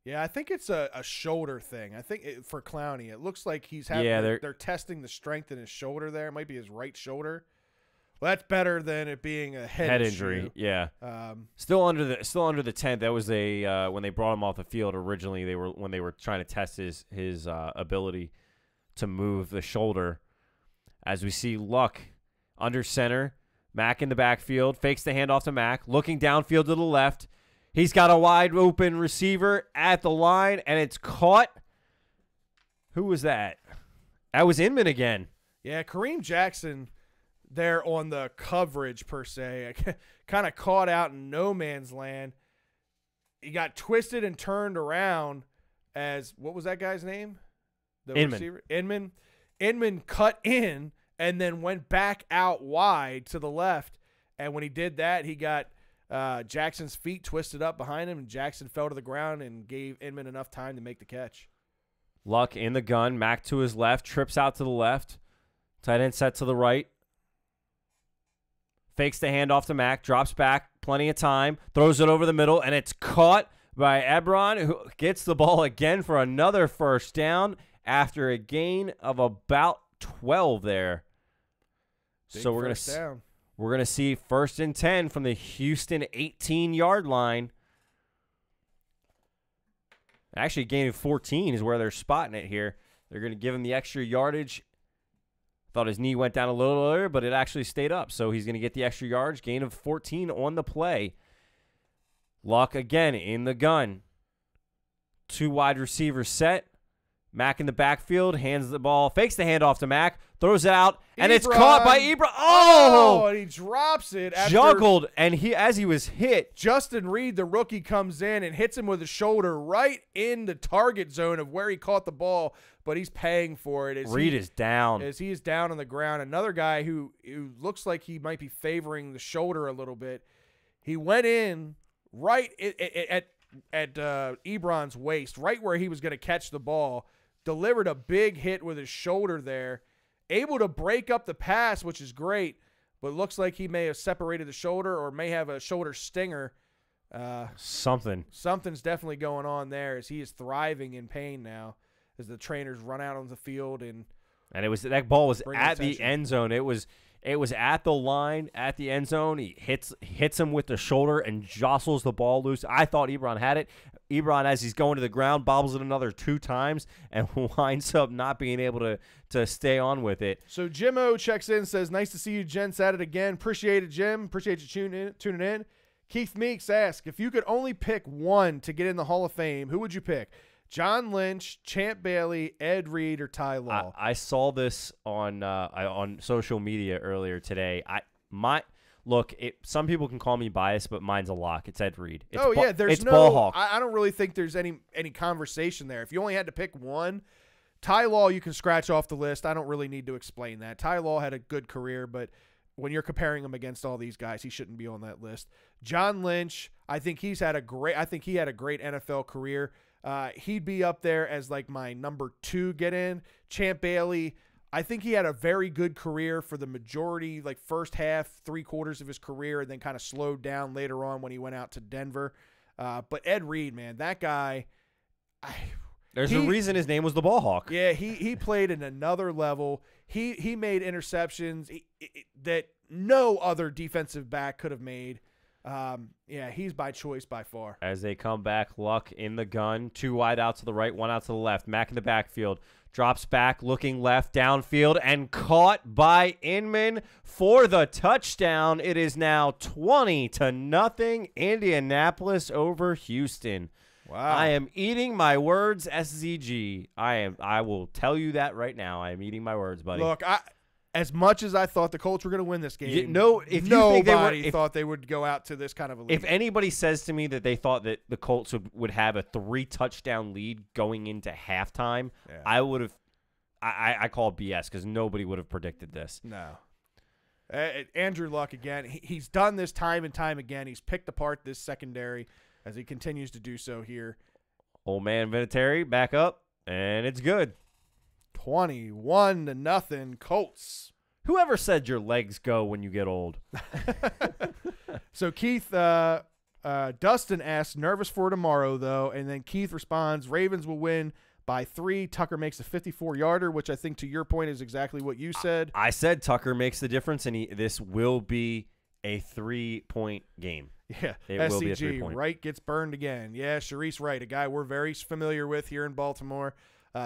Yeah, I think it's a shoulder thing. I think for Clowney, it looks like he's having. Yeah, they're testing the strength in his shoulder there. It might be his right shoulder. Well, that's better than it being a head injury. issue. Yeah, still under the tent. That was when they brought him off the field originally. When they were trying to test his ability to move the shoulder. As we see Luck under center, Mack in the backfield, fakes the handoff to Mack, looking downfield to the left. He's got a wide open receiver at the line, and it's caught. Who was that? That was Inman again. Yeah, Kareem Jackson there on the coverage, per se. Kind of caught out in no man's land. He got twisted and turned around as, what was that guy's name? The Inman. Receiver? Inman. Inman cut in and then went back out wide to the left. And when he did that, he got Jackson's feet twisted up behind him, and Jackson fell to the ground and gave Inman enough time to make the catch. Luck in the gun, Mack to his left, trips out to the left. Tight end set to the right. Fakes the handoff to Mack, drops back, plenty of time, throws it over the middle, and it's caught by Ebron, who gets the ball again for another first down after a gain of about 12 there. Big so we're gonna see 1st and 10 from the Houston 18-yard line. Actually, gaining 14 is where they're spotting it here. They're going to give him the extra yardage. Thought his knee went down a little earlier, but it actually stayed up. So he's going to get the extra yardage, gain of 14 on the play. Luck again in the gun. 2 wide receivers set. Mack in the backfield, hands the ball, fakes the handoff to Mack, throws it out, and it's caught by Ebron. Oh! And he drops it. Juggled, and as he was hit. Justin Reed, the rookie, comes in and hits him with his shoulder right in the target zone of where he caught the ball, but he's paying for it. Reed is down. As he is down on the ground. Another guy who looks like he might be favoring the shoulder a little bit. He went in right at Ebron's waist, right where he was going to catch the ball. Delivered a big hit with his shoulder there. Able to break up the pass, which is great, but looks like he may have separated the shoulder or may have a shoulder stinger. Something's definitely going on there as he is thriving in pain now as the trainers run out on the field. And that ball was at the end zone. It was at the line, at the end zone. He hits him with the shoulder and jostles the ball loose. I thought Ebron had it. Ebron, as he's going to the ground, bobbles it another 2 times and winds up not being able to stay on with it. So Jim O checks in, says, nice to see you gents at it again. Appreciate it, Jim. Appreciate you tuning in. Keith Meeks asks, if you could only pick one to get in the Hall of Fame, who would you pick? John Lynch, Champ Bailey, Ed Reed, or Ty Law? I saw this on social media earlier today. Look, some people can call me biased, but mine's a lock. It's Ed Reed. It's there's no. ball hawk. I don't really think there's any conversation there. If you only had to pick one, Ty Law you can scratch off the list. I don't really need to explain that. Ty Law had a good career, but when you're comparing him against all these guys, he shouldn't be on that list. John Lynch, I think he had a great NFL career. He'd be up there as like my number 2 get in. Champ Bailey, I think he had a very good career for the majority, like first half, 3/4 of his career, and then kind of slowed down later on when he went out to Denver. But Ed Reed, man, that guy, There's a reason his name was the ball hawk. Yeah, he played in another level. He made interceptions that no other defensive back could have made. He's by choice by far. As they come back, Luck in the gun, 2 wide out to the right, 1 out to the left. Mack in the backfield, drops back, looking left, downfield, and caught by Inman for the touchdown. It is now 20-0, Indianapolis over Houston. Wow. I am eating my words, SZG. I will tell you that right now. I am eating my words, buddy. Look, as much as I thought the Colts were going to win this game, nobody thought they would go out to this kind of a lead. If anybody says to me that they thought that the Colts would have a 3-touchdown lead going into halftime, I would have I call it BS because nobody would have predicted this. No. Andrew Luck again. He's done this time and time again. He's picked apart this secondary as he continues to do so here. Old man Vinatieri back up, and it's good. 21-0 Colts. Whoever said your legs go when you get old? So Keith, Dustin asks, nervous for tomorrow, though, and then Keith responds, Ravens will win by 3. Tucker makes a 54-yarder, which I think to your point is exactly what you said. I said Tucker makes the difference, and this will be a 3-point game. Yeah, it will be a 3-point. Wright gets burned again. Yeah, Sharice Wright, a guy we're very familiar with here in Baltimore.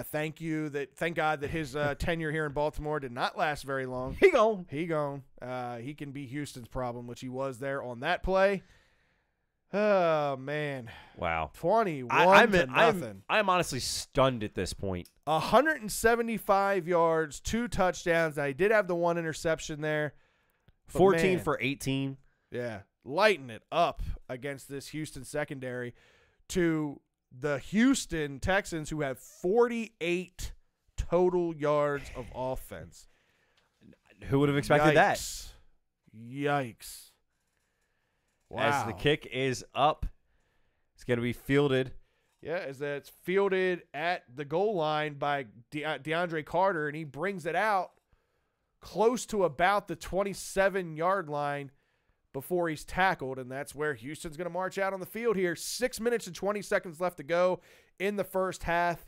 Thank God that his tenure here in Baltimore did not last very long. He gone. He can be Houston's problem, which he was there on that play. Oh man! Wow, 21-0. I'm honestly stunned at this point. 175 yards, 2 touchdowns. I did have the 1 interception there. 14 for 18. Yeah, lighting it up against this Houston secondary to the Houston Texans, who have 48 total yards of offense. Who would have expected that? Yikes. Wow. As the kick is up, it's going to be fielded. Yeah, as it's fielded at the goal line by DeAndre Carter, and he brings it out close to about the 27-yard line before he's tackled, and that's where Houston's going to march out on the field here. 6 minutes and 20 seconds left to go in the first half.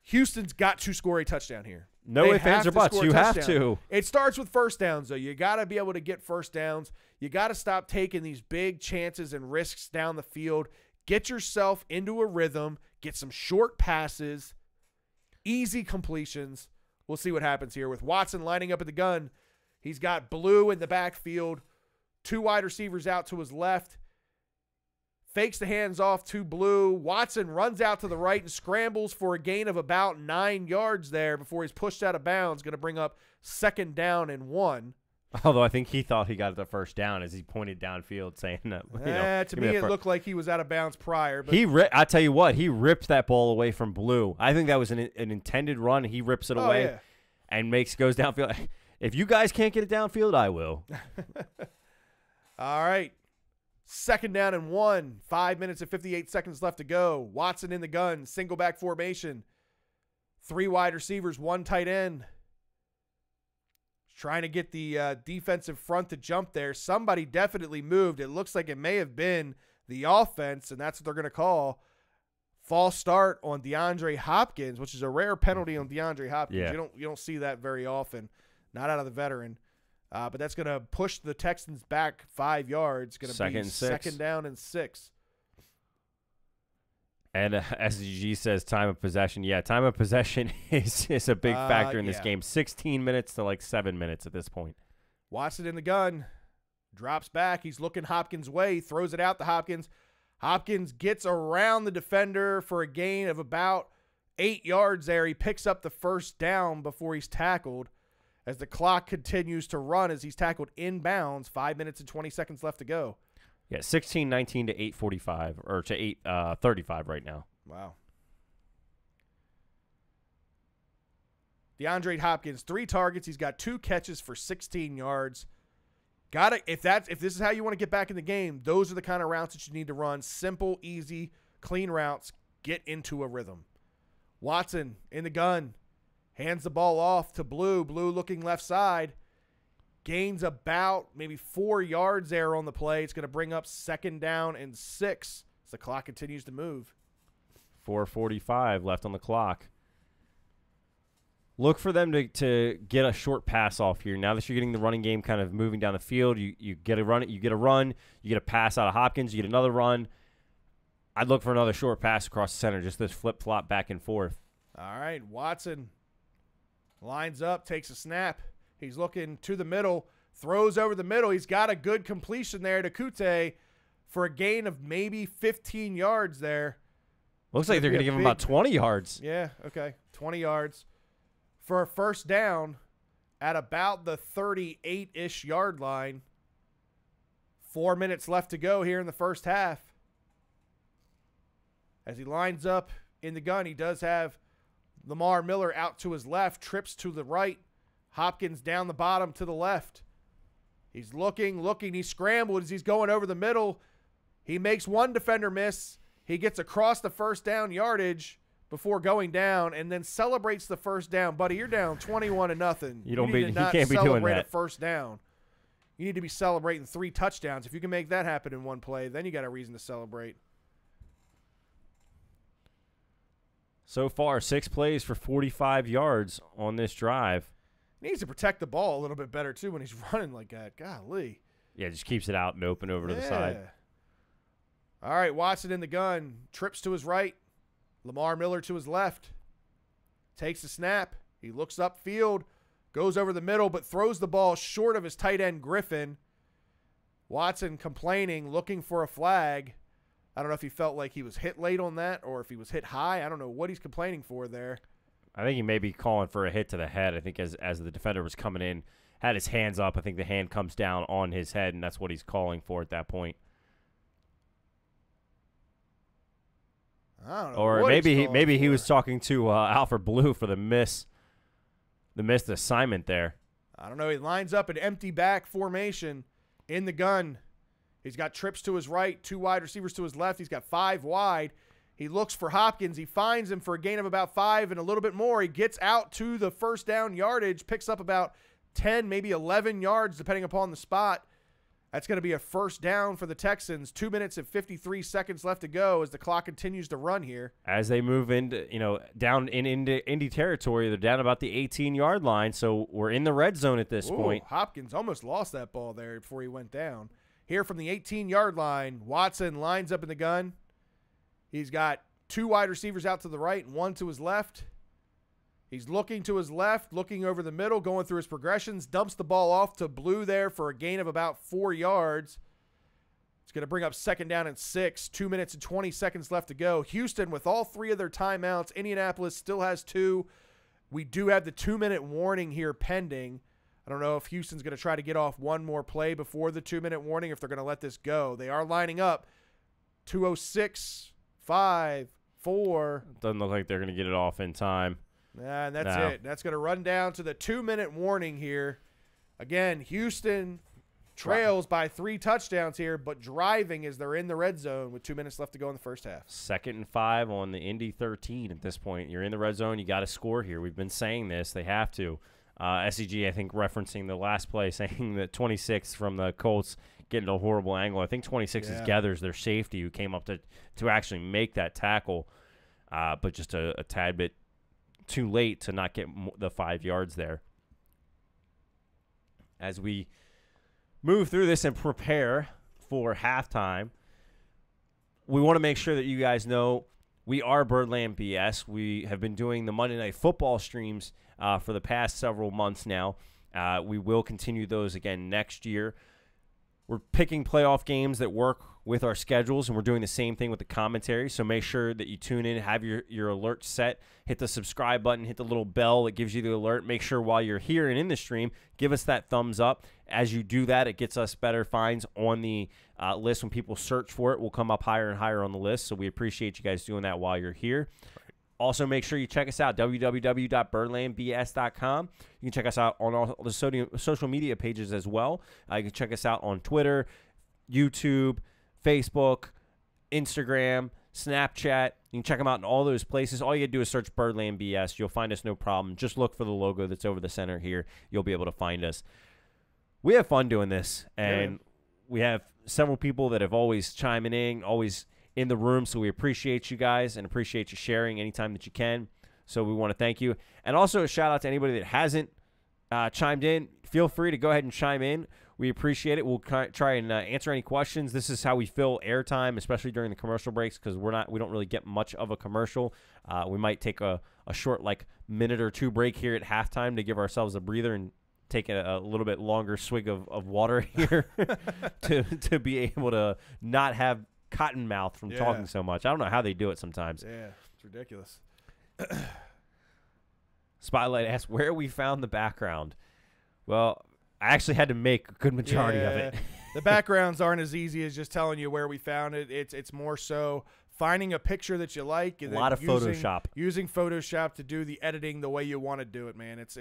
Houston's got to score a touchdown here. No ifs, ands, or buts. You have to. It starts with first downs, though. You got to be able to get first downs. You got to stop taking these big chances and risks down the field. Get yourself into a rhythm. Get some short passes, easy completions. We'll see what happens here with Watson lining up at the gun. He's got Blue in the backfield. 2 wide receivers out to his left. Fakes the hands off to Blue. Watson runs out to the right and scrambles for a gain of about 9 yards there before he's pushed out of bounds. Going to bring up 2nd down and 1. Although I think he thought he got the first down as he pointed downfield saying that. To me, it looked like he was out of bounds prior. But I tell you what, he ripped that ball away from Blue. I think that was an intended run. He rips it away and goes downfield. If you guys can't get it downfield, I will. All right. 2nd down and 1. 5 minutes and 58 seconds left to go. Watson in the gun. Single back formation. 3 wide receivers, 1 tight end. Trying to get the defensive front to jump there. Somebody definitely moved. It looks like it may have been the offense, and that's what they're going to call. False start on DeAndre Hopkins, which is a rare penalty on DeAndre Hopkins. Yeah. You don't see that very often. Not out of the veteran. But that's going to push the Texans back 5 yards. Going to be 2nd down and 6. And SGG says time of possession. Yeah, time of possession is a big factor in this game. 16 minutes to like 7 minutes at this point. Watson in the gun. Drops back. He's looking Hopkins' way. Throws it out to Hopkins. Hopkins gets around the defender for a gain of about 8 yards there. He picks up the 1st down before he's tackled. as the clock continues to run as he's tackled inbounds. 5 minutes and 20 seconds left to go. Yeah, 16-19 to 8:45 or to 8:35 right now. Wow. DeAndre Hopkins, 3 targets. He's got 2 catches for 16 yards. If this is how you want to get back in the game, those are the kind of routes that you need to run. Simple, easy, clean routes. Get into a rhythm. Watson in the gun. Hands the ball off to Blue. Blue looking left side. Gains about maybe 4 yards there on the play. It's going to bring up 2nd down and 6 as the clock continues to move. 4:45 left on the clock. Look for them to get a short pass off here. Now that you're getting the running game kind of moving down the field, you get a run, you get a pass out of Hopkins, you get another run. I'd look for another short pass across the center, just this flip-flop back and forth. All right, Watson lines up, takes a snap. He's looking to the middle, throws over the middle. He's got a good completion there to Kute for a gain of maybe 15 yards there. Looks like they're going to give him about 20 yards. Yeah, okay, 20 yards. For a first down at about the 38-ish yard line. 4 minutes left to go here in the first half. As he lines up in the gun, he does have Lamar Miller out to his left, trips to the right. Hopkins down the bottom to the left. He's looking. He scrambled as he's going over the middle. He makes one defender miss. He gets across the first down yardage before going down, and then celebrates the first down. Buddy, you're down 21-0. You can't be doing that. Celebrate a first down. You need to be celebrating 3 touchdowns. If you can make that happen in one play, then you got a reason to celebrate. So far, 6 plays for 45 yards on this drive. He needs to protect the ball a little bit better, too, when he's running like that. Golly. Yeah, just keeps it out and open over to the side. All right, Watson in the gun. Trips to his right. Lamar Miller to his left. Takes the snap. He looks upfield. Goes over the middle, but throws the ball short of his tight end, Griffin. Watson complaining, looking for a flag. I don't know if he felt like he was hit late on that or if he was hit high. I don't know what he's complaining for there. I think he may be calling for a hit to the head. I think as the defender was coming in, had his hands up. I think the hand comes down on his head, and that's what he's calling for at that point. I don't know. Or maybe he was talking to Alfred Blue for the missed assignment there. I don't know. He lines up an empty back formation in the gun. He's got trips to his right, 2 wide receivers to his left. He's got 5 wide. He looks for Hopkins. He finds him for a gain of about 5 and a little bit more. He gets out to the first down yardage, picks up about 10, maybe 11 yards, depending upon the spot. That's going to be a first down for the Texans. 2 minutes and 53 seconds left to go as the clock continues to run here. As they move into, down into Indy territory, they're down about the 18-yard line, so we're in the red zone at this point. Hopkins almost lost that ball there before he went down. Here from the 18-yard line, Watson lines up in the gun. He's got 2 wide receivers out to the right and 1 to his left. He's looking to his left, looking over the middle, going through his progressions, dumps the ball off to Blue there for a gain of about 4 yards. It's going to bring up 2nd down and 6, 2 minutes and 20 seconds left to go. Houston with all 3 of their timeouts. Indianapolis still has 2. We do have the 2-minute warning here pending. I don't know if Houston's going to try to get off one more play before the 2-minute warning, if they're going to let this go. They are lining up 2:06, 5, 4. Doesn't look like they're going to get it off in time. And that's it. That's going to run down to the 2-minute warning here. Again, Houston trails by 3 touchdowns here, but driving as they're in the red zone with 2 minutes left to go in the first half. 2nd and 5 on the Indy 13 at this point. You're in the red zone. You got to score here. We've been saying this. They have to. SCG, I think, referencing the last play, saying that 26 from the Colts getting a horrible angle. I think 26 is Gathers, their safety, who came up to actually make that tackle, but just a tad bit too late to not get the 5 yards there. As we move through this and prepare for halftime, we want to make sure that you guys know we are Birdland BS. We have been doing the Monday Night Football streams for the past several months now. We will continue those again next year. We're picking playoff games that work with our schedules, and we're doing the same thing with the commentary. So make sure that you tune in, have your alert set, hit the subscribe button, hit the little bell that gives you the alert. Make sure while you're here and in the stream, give us that thumbs up. As you do that, it gets us better finds on the list. When people search for it, we'll come up higher and higher on the list. So we appreciate you guys doing that while you're here. Also, make sure you check us out, www.birdlandbs.com. You can check us out on all the social media pages as well. You can check us out on Twitter, YouTube, Facebook, Instagram, Snapchat. You can check them out in all those places. All you got to do is search Birdland BS. You'll find us no problem. Just look for the logo that's over the center here. You'll be able to find us. We have fun doing this, and we have several people that have always chiming in, always in the room, so we appreciate you guys and appreciate you sharing anytime that you can. So we want to thank you. And also a shout-out to anybody that hasn't chimed in. Feel free to go ahead and chime in. We appreciate it. We'll try and answer any questions. This is how we fill airtime, especially during the commercial breaks, because we don't really get much of a commercial. We might take a short, minute or two break here at halftime to give ourselves a breather and take a little bit longer swig of water here to be able to not have cotton mouth from talking so much. I don't know how they do it sometimes. Yeah, it's ridiculous. Spotlight asks where we found the background. Well, I actually had to make a good majority of it. The backgrounds aren't as easy as just telling you where we found it. It's more so finding a picture that you like. And a lot of Photoshop. Using Photoshop to do the editing the way you want to do it, man. It's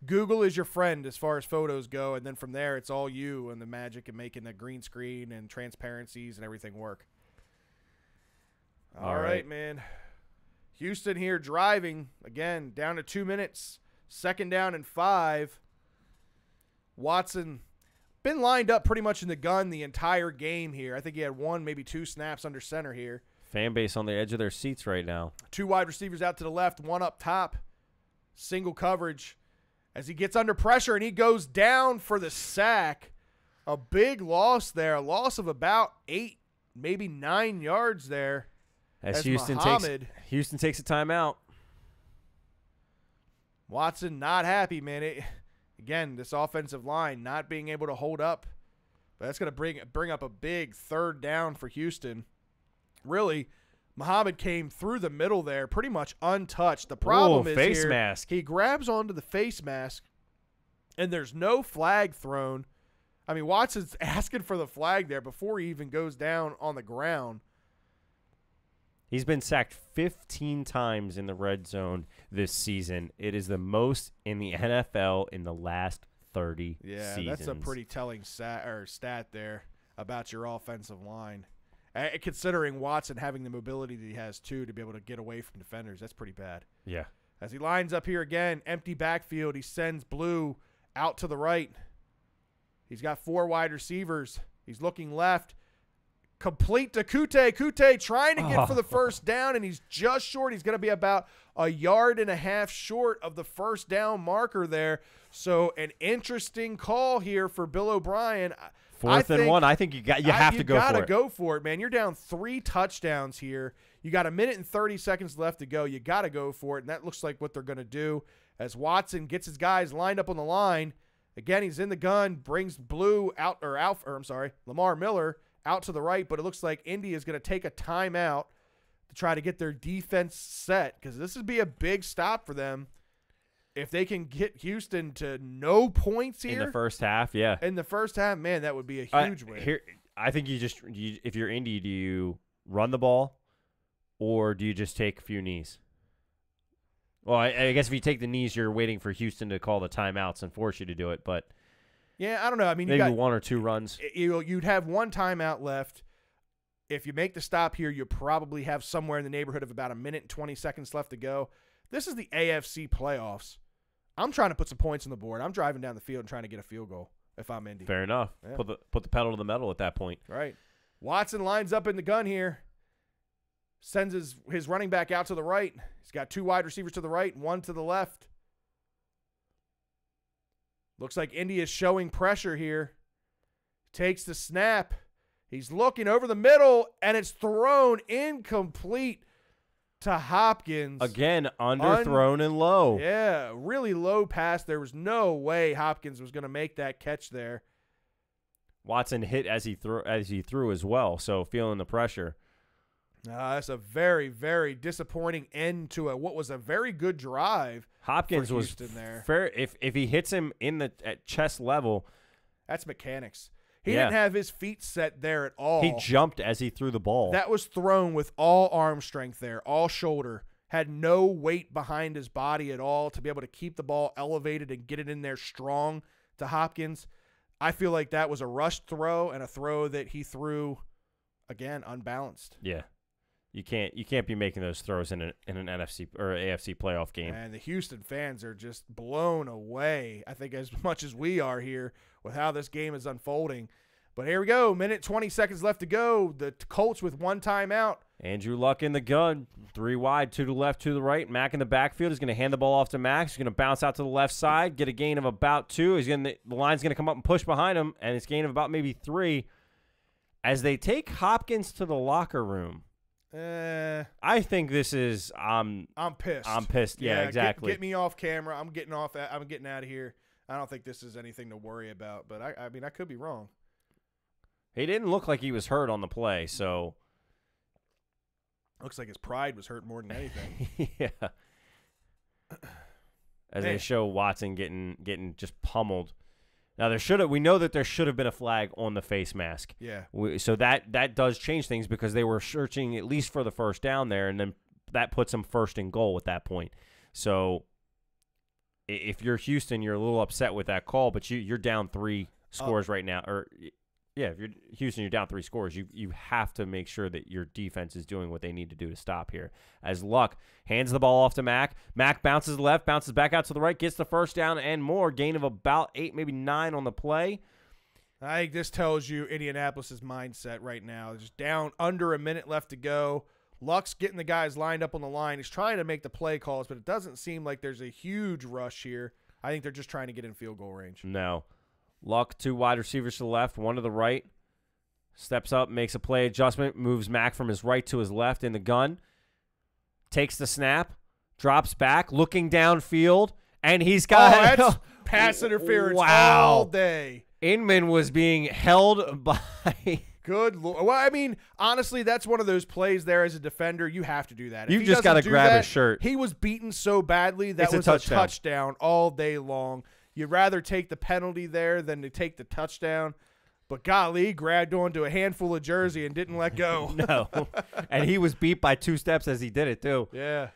Google is your friend as far as photos go, and then from there it's all you and the magic of making the green screen and transparencies and everything work. All right, man. Houston here driving, again, down to 2 minutes. 2nd down and 5. Watson been lined up pretty much in the gun the entire game here. I think he had 1, maybe 2 snaps under center here. Fan base on the edge of their seats right now. 2 wide receivers out to the left, 1 up top. Single coverage. As he gets under pressure and he goes down for the sack. A big loss there. A loss of about 8, maybe 9 yards there. As Houston takes a timeout. Watson not happy, man. Again, this offensive line not being able to hold up. But that's going to bring up a big 3rd down for Houston. Really, Muhammad came through the middle there pretty much untouched. The problem is face mask. He grabs onto the face mask, and there's no flag thrown. I mean, Watson's asking for the flag there before he even goes down on the ground. He's been sacked 15 times in the red zone this season. It is the most in the NFL in the last 30 seasons. Yeah, that's a pretty telling stat there about your offensive line. Considering Watson having the mobility that he has, too, to be able to get away from defenders, that's pretty bad. Yeah. As he lines up here again, empty backfield, he sends Blue out to the right. He's got 4 wide receivers. He's looking left. Complete to Kute. Kute trying to get for the first down, and he's just short. He's going to be about 1.5 yards short of the first down marker there. So an interesting call here for Bill O'Brien. 4th and 1. I think you have to go for it. You got to go for it, man. You're down 3 touchdowns here. You got 1 minute and 30 seconds left to go. You got to go for it, and that looks like what they're going to do as Watson gets his guys lined up on the line. Again, he's in the gun, brings Lamar Miller out to the right, but it looks like Indy is going to take a timeout to try to get their defense set because this would be a big stop for them. If they can get Houston to no points here in the first half, yeah. In the first half, man, that would be a huge win. Here, I think if you're Indy, do you run the ball or do you just take a few knees? Well, I guess if you take the knees, you're waiting for Houston to call the timeouts and force you to do it. But yeah, I don't know. I mean, maybe 1 or 2 runs. You'd have 1 timeout left. If you make the stop here, you probably have somewhere in the neighborhood of about 1 minute and 20 seconds left to go. This is the AFC playoffs. I'm trying to put some points on the board. I'm driving down the field and trying to get a field goal if I'm Indy. Fair enough. Yeah. Put the pedal to the metal at that point. Right. Watson lines up in the gun here. Sends his running back out to the right. He's got 2 wide receivers to the right, 1 to the left. Looks like Indy is showing pressure here. Takes the snap. He's looking over the middle, and it's thrown incomplete to Hopkins. Again, underthrown and low. Yeah, really low pass. There was no way Hopkins was going to make that catch there. Watson hit as he threw as well, so feeling the pressure. That's a very, very disappointing end to what was a very good drive. Hopkins for was Houston there. fair. If he hits him at chest level, that's mechanics. He didn't have his feet set there at all. He jumped as he threw the ball. That was thrown with all arm strength there, all shoulder. Had no weight behind his body at all to be able to keep the ball elevated and get it in there strong to Hopkins. I feel like that was a rushed throw and a throw that he threw, again, unbalanced. Yeah. You can't be making those throws in an NFC or AFC playoff game. And the Houston fans are just blown away, I think, as much as we are here with how this game is unfolding. But here we go. 20 seconds left to go. The Colts with one timeout. Andrew Luck in the gun. 3 wide, 2 to the left, 2 to the right. Mack in the backfield. He's going to hand the ball off to Max. He's going to bounce out to the left side, get a gain of about 2. The line's going to come up and push behind him, and it's a gain of about maybe 3. As they take Hopkins to the locker room, I think this is I'm pissed. I'm pissed. Yeah, exactly. Get me off camera. I'm getting out of here. I don't think this is anything to worry about, but I mean I could be wrong. He didn't look like he was hurt on the play, so looks like his pride was hurt more than anything. Yeah. As they show Watson getting just pummeled. Now we know that there should have been a flag on the face mask. Yeah. So that does change things because they were searching at least for the first down there, and then that puts them first and goal at that point. So if you're Houston, you're a little upset with that call, but you're down 3 scores right now. Or yeah, if you're Houston, you're down 3 scores. You have to make sure that your defense is doing what they need to do to stop here. As Luck hands the ball off to Mack. Mack bounces left, bounces back out to the right, gets the first down and more. Gain of about 8, maybe 9 on the play. I think this tells you Indianapolis' mindset right now. Just down under a minute left to go. Luck's getting the guys lined up on the line. He's trying to make the play calls, but it doesn't seem like there's a huge rush here. I think they're just trying to get in field goal range. No. Luck, 2 wide receivers to the left, 1 to the right. Steps up, makes a play adjustment, moves Mack from his right to his left in the gun. Takes the snap, drops back, looking downfield, and he's got that's pass interference wow. all day. Inman was being held by Good Lord. Well, I mean, honestly, that's one of those plays there as a defender. You have to do that. You just got to grab his shirt. He was beaten so badly that was a touchdown all day long. You'd rather take the penalty there than to take the touchdown. But golly, he grabbed onto a handful of jersey and didn't let go. No. And he was beat by 2 steps as he did it, too. Yeah.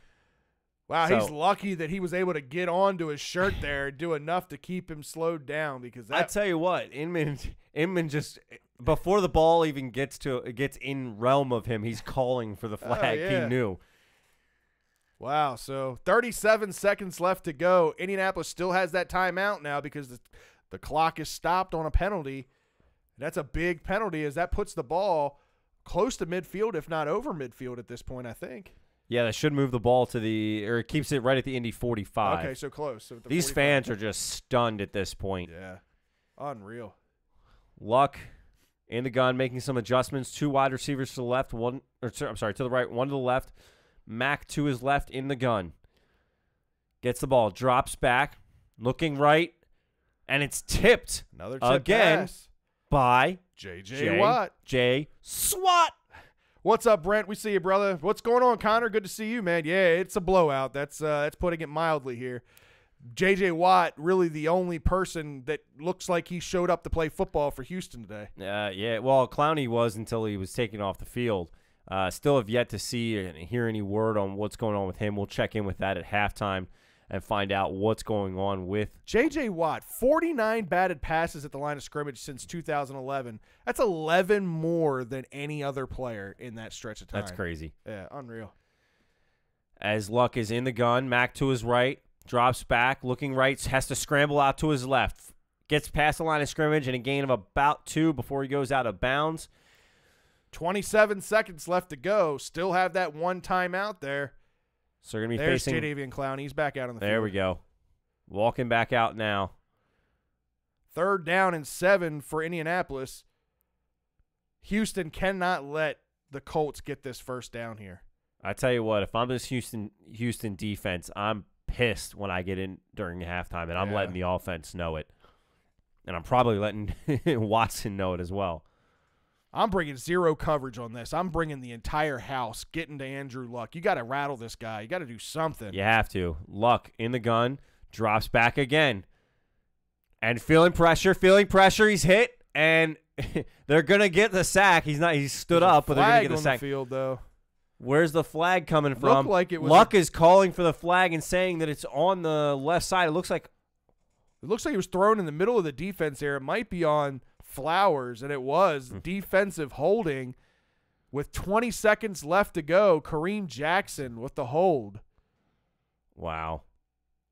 Wow, he's lucky that he was able to get onto his shirt there and do enough to keep him slowed down. Because I tell you what, Inman just before the ball even gets in realm of him, he's calling for the flag. Yeah. He knew. Wow, so 37 seconds left to go. Indianapolis still has that timeout now because the clock is stopped on a penalty. That's a big penalty as that puts the ball close to midfield, if not over midfield at this point, I think. Yeah, that should move the ball to it keeps it right at the Indy 45. Okay, so close. So these 45. fans are just stunned at this point. Yeah, unreal. Luck in the gun, making some adjustments. 2 wide receivers to the left, to the right, 1 to the left. Mack to his left in the gun. Gets the ball, drops back, looking right, and it's tipped. Another tip again pass by J.J. Watt. J. Swat. What's up, Brent? We see you, brother. What's going on, Connor? Good to see you, man. Yeah, it's a blowout. That's putting it mildly here. J.J. Watt, really the only person that looks like he showed up to play football for Houston today. Yeah. Well, Clowney was until he was taken off the field. Still have yet to see and hear any word on what's going on with him. We'll check in with that at halftime and find out what's going on with J.J. Watt. 49 batted passes at the line of scrimmage since 2011. That's 11 more than any other player in that stretch of time. That's crazy. Yeah, unreal. As Luck is in the gun, Mack to his right, drops back, looking right, has to scramble out to his left. Gets past the line of scrimmage and a gain of about 2 before he goes out of bounds. 27 seconds left to go. Still have that one timeout there. So they're going to be There's facing Jadavian Clowney. He's back out on the field. There we go. Walking back out now. 3rd down and 7 for Indianapolis. Houston cannot let the Colts get this first down here. I tell you what, if I'm this Houston defense, I'm pissed when I get in during halftime, and I'm letting the offense know it. And I'm probably letting Watson know it as well. I'm bringing zero coverage on this. I'm bringing the entire house, getting to Andrew Luck. You got to rattle this guy. You got to do something. You have to. Luck in the gun, drops back again. And feeling pressure. He's hit, and they're going to get the sack. He stood up, but they're going to get the sack. The field, though. Where's the flag coming from? Like it was Luck is calling for the flag and saying that it's on the left side. It looks like he was thrown in the middle of the defense there. It might be on Flowers, and it was defensive holding with 20 seconds left to go. Kareem Jackson with the hold. Wow.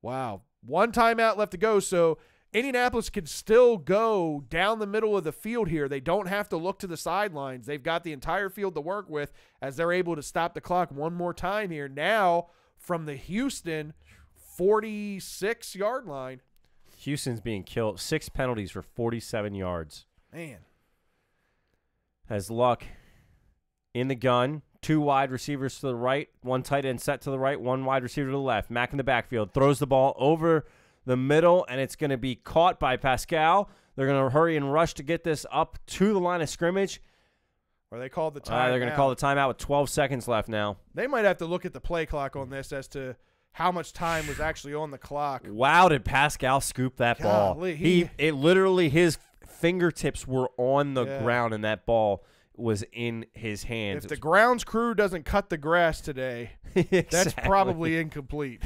One timeout left to go, so Indianapolis can still go down the middle of the field here. They don't have to look to the sidelines. They've got the entire field to work with as they're able to stop the clock one more time here. Now from the Houston 46-yard line. Houston's being killed. 6 penalties for 47 yards. Man. Has Luck in the gun. 2 wide receivers to the right. 1 tight end set to the right. 1 wide receiver to the left. Mack in the backfield. Throws the ball over the middle, and it's going to be caught by Pascal. They're going to hurry and rush to get this up to the line of scrimmage. Or they called the timeout. They're going to call the timeout with 12 seconds left now. They might have to look at the play clock on this as to how much time was actually on the clock. Wow, did Pascal scoop that ball? It literally, his fingertips were on the ground, and that ball was in his hands. If the grounds crew doesn't cut the grass today, exactly. That's probably incomplete.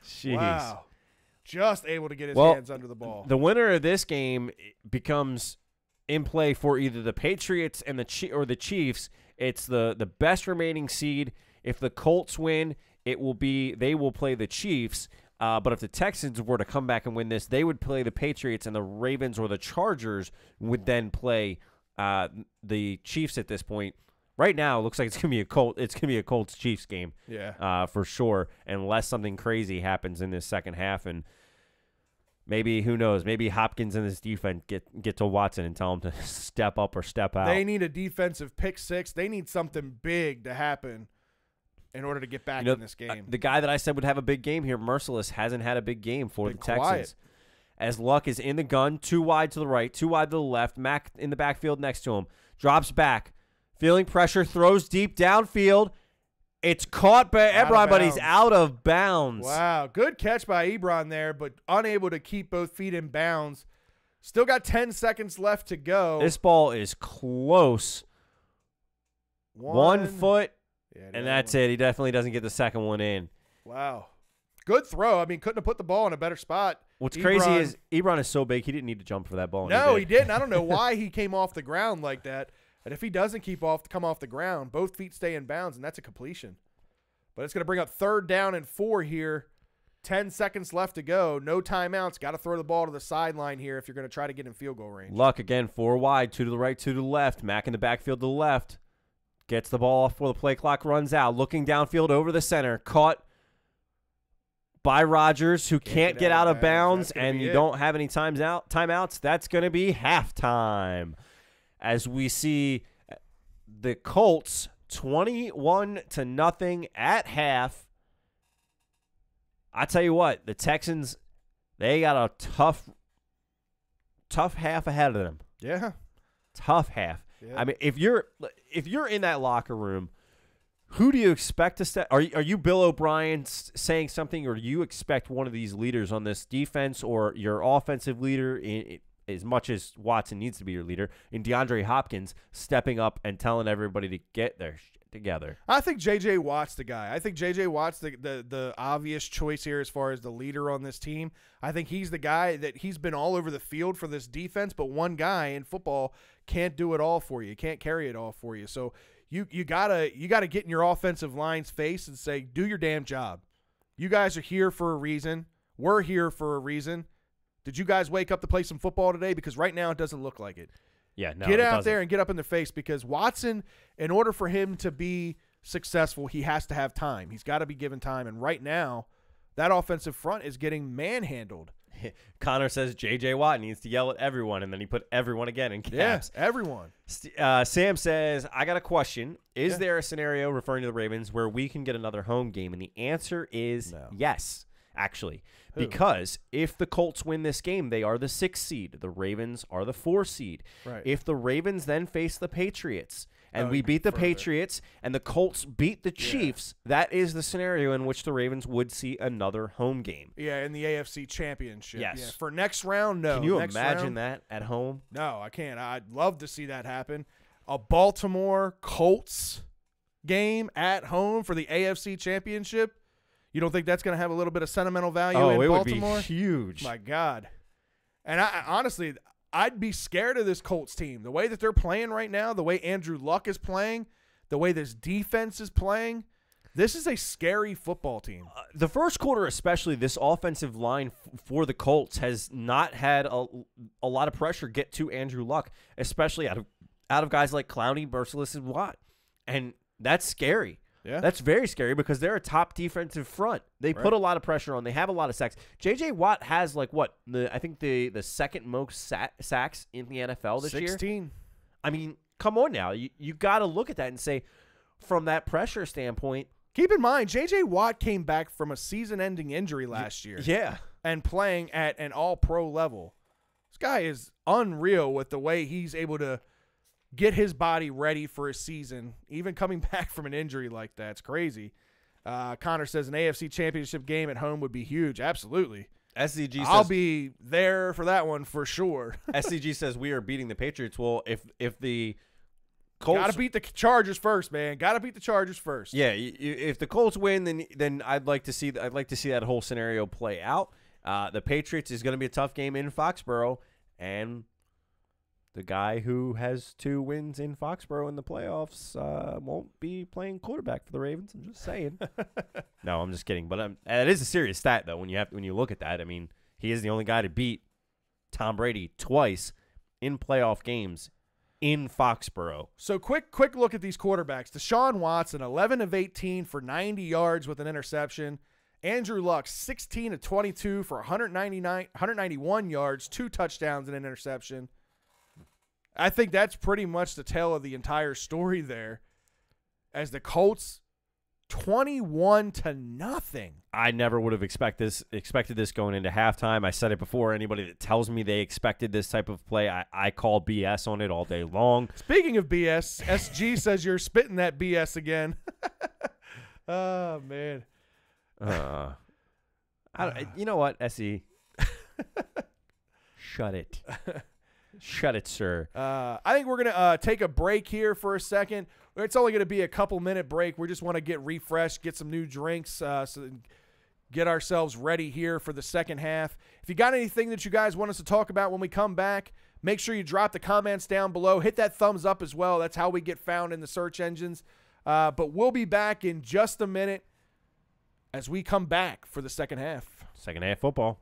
Jeez. Wow. Just able to get his hands under the ball. The winner of this game becomes in play for either the Patriots and the Chiefs. It's the best remaining seed. If the Colts win, they will play the Chiefs. But if the Texans were to come back and win this, they would play the Patriots, and the Ravens or the Chargers would then play the Chiefs at this point. Right now, it looks like it's gonna be a Colts Chiefs game. Yeah. For sure, unless something crazy happens in this second half, and maybe, who knows? Maybe Hopkins and his defense get to Watson and tell him to step up or step out. They need a defensive pick six. They need something big to happen in order to get back in this game. The guy that I said would have a big game here, Merciless, hasn't had a big game for the Texans. Quiet. As Luck is in the gun, 2 wide to the right, 2 wide to the left. Mack in the backfield next to him. Drops back. Feeling pressure, throws deep downfield. It's caught by Ebron, but he's out of bounds. Wow. Good catch by Ebron there, but unable to keep both feet in bounds. Still got 10 seconds left to go. This ball is close. 1 foot, and that's it. He definitely doesn't get the second one in. Wow. Good throw. I mean, couldn't have put the ball in a better spot. What's crazy is Ebron is so big, he didn't need to jump for that ball. No, he didn't. I don't know why he came off the ground like that. And if he doesn't come off the ground, both feet stay in bounds, and that's a completion. But it's going to bring up 3rd down and 4 here. 10 seconds left to go. No timeouts. Got to throw the ball to the sideline here if you're going to try to get in field goal range. Luck again, 4 wide, 2 to the right, 2 to the left. Mack in the backfield to the left. Gets the ball off before the play clock runs out. Looking downfield over the center. Caught by Rodgers, who can't get out of bounds, and you don't have any timeouts. That's going to be halftime. As we see the Colts 21-0 at half. I tell you what, the Texans, they got a tough half ahead of them. Yeah. Tough half. Yeah. I mean, if you're in that locker room, who do you expect to step? Are you Bill O'Brien saying something, or do you expect one of these leaders on this defense or your offensive leader, as much as Watson needs to be your leader, and DeAndre Hopkins stepping up and telling everybody to get their shit together? I think J.J. Watt's the guy. I think J.J. Watt's the obvious choice here as far as the leader on this team. I think he's the guy that he's been all over the field for this defense, but one guy in football can't do it all for you. Can't carry it all for you. So you gotta get in your offensive line's face and say, do your damn job. You guys are here for a reason. We're here for a reason. Did you guys wake up to play some football today? Because right now it doesn't look like it. Yeah, no. Get out there and get up in their face, because Watson, in order for him to be successful, he has to have time. He's got to be given time. And right now, that offensive front is getting manhandled. Connor says J.J. Watt needs to yell at everyone, and then he put everyone again in caps. Yeah, everyone. Sam says, I got a question. Is there a scenario, referring to the Ravens, where we can get another home game? And the answer is yes. actually. Who? Because if the Colts win this game, they are the 6th seed. The Ravens are the 4 seed. Right. If the Ravens then face the Patriots, and we even beat the further. Patriots, and the Colts beat the Chiefs, that is the scenario in which the Ravens would see another home game. Yeah, in the AFC Championship. Yes. Yeah. For next round, no. Can you Next imagine round, that at home? No, I can't. I'd love to see that happen. A Baltimore Colts game at home for the AFC Championship. You don't think that's going to have a little bit of sentimental value in it Baltimore? would be huge. My God. And I honestly, I'd be scared of this Colts team. The way that they're playing right now, the way Andrew Luck is playing, the way this defense is playing, this is a scary football team. The first quarter especially, this offensive line for the Colts has not had a lot of pressure get to Andrew Luck, especially out of guys like Clowney, Merciless, and Watt. And that's scary. Yeah. That's very scary because they're a top defensive front. They put a lot of pressure on. They have a lot of sacks. J.J. Watt has I think the second most sacks in the NFL this year. 16. I mean, come on now. You got to look at that and say, from that pressure standpoint. Keep in mind, J.J. Watt came back from a season-ending injury last year. Yeah. And playing at an all-pro level. This guy is unreal with the way he's able to get his body ready for a season, even coming back from an injury like that. It's crazy. Connor says an AFC Championship game at home would be huge. Absolutely. SCG says, I'll be there for that one for sure. SCG says we are beating the Patriots. Well, if the Colts Got to beat the Chargers first, man. Got to beat the Chargers first. Yeah, if the Colts win, then I'd like to see that whole scenario play out. The Patriots is going to be a tough game in Foxborough, and the guy who has 2 wins in Foxborough in the playoffs won't be playing quarterback for the Ravens. I'm just saying. No, I'm just kidding. But it is a serious stat though when you look at that. I mean, he is the only guy to beat Tom Brady twice in playoff games in Foxborough. So quick look at these quarterbacks. Deshaun Watson, 11 of 18 for 90 yards with an interception. Andrew Luck, 16 of 22 for 191 yards, 2 touchdowns and an interception. I think that's pretty much the tale of the entire story there. As the Colts, 21-0. I never would have expected this going into halftime. I said it before. Anybody that tells me they expected this type of play, I call BS on it all day long. Speaking of BS, SG says you're spitting that BS again. Oh, man. You know what, SE? Shut it. Shut it, sir. I think we're going to take a break here for a second. It's only going to be a couple-minute break. We just want to get refreshed, get some new drinks, so get ourselves ready here for the second half. If you got anything that you guys want us to talk about when we come back, make sure you drop the comments down below. Hit that thumbs up as well. That's how we get found in the search engines. But we'll be back in just a minute as we come back for the second half. Second half football.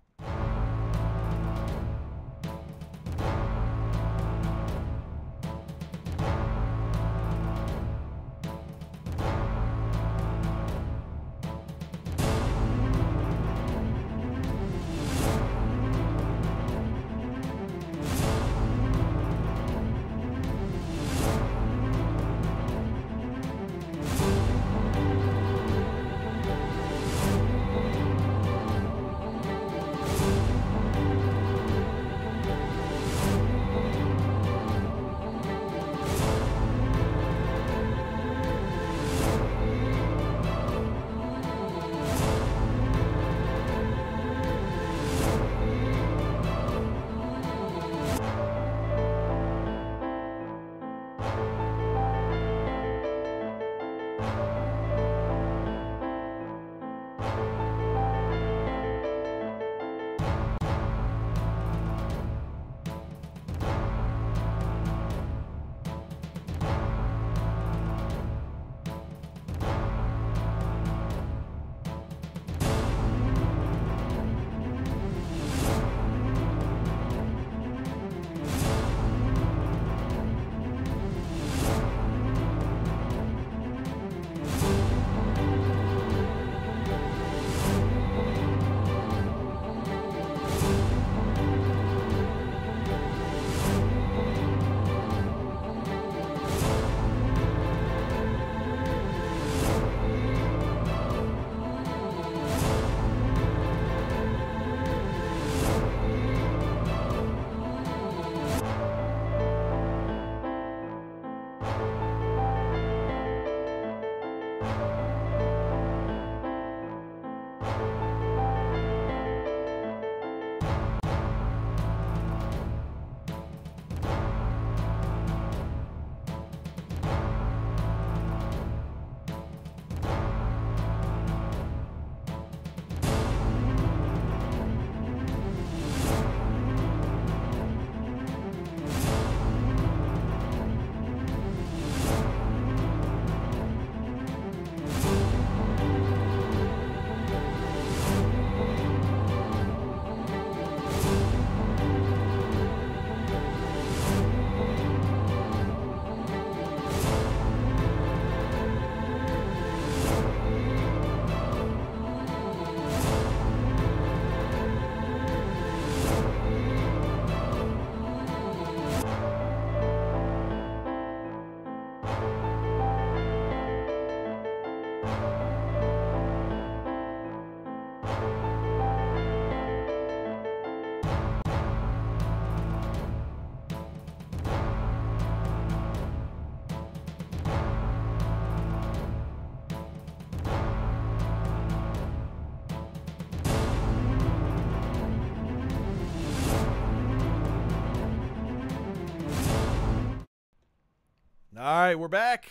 right, we're back.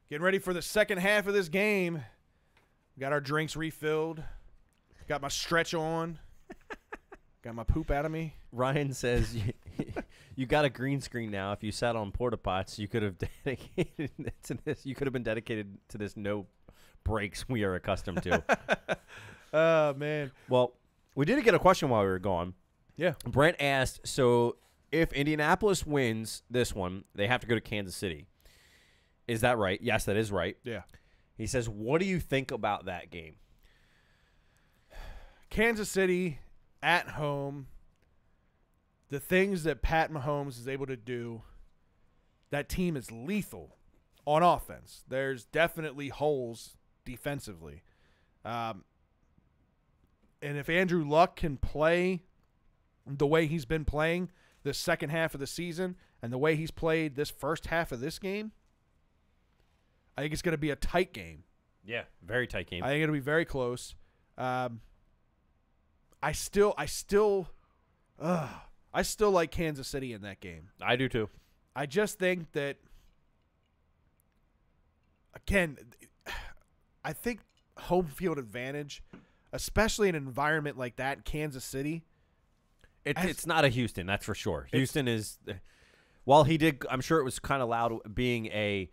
Getting ready for the second half of this game. Got our drinks refilled. Got my stretch on. Got my poop out of me. Ryan says you got a green screen now. If you sat on porta pots, you could have dedicated to this. You could have been dedicated to this no breaks we are accustomed to. Oh, man. Well, we did get a question while we were gone. Yeah. Brent asked, so if Indianapolis wins this one, they have to go to Kansas City. Is that right? Yes, that is right. Yeah. He says, what do you think about that game? Kansas City at home, the things that Pat Mahomes is able to do, that team is lethal on offense. There's definitely holes defensively. And if Andrew Luck can play the way he's been playing the second half of the season and the way he's played this first half of this game, I think it's going to be a tight game. Yeah, very tight game. I think it'll be very close. I still like Kansas City in that game. I do too. I just think that, again, I think home field advantage, especially in an environment like that in Kansas City. It's not a Houston, that's for sure. Houston is, while he did, I'm sure it was kind of loud being a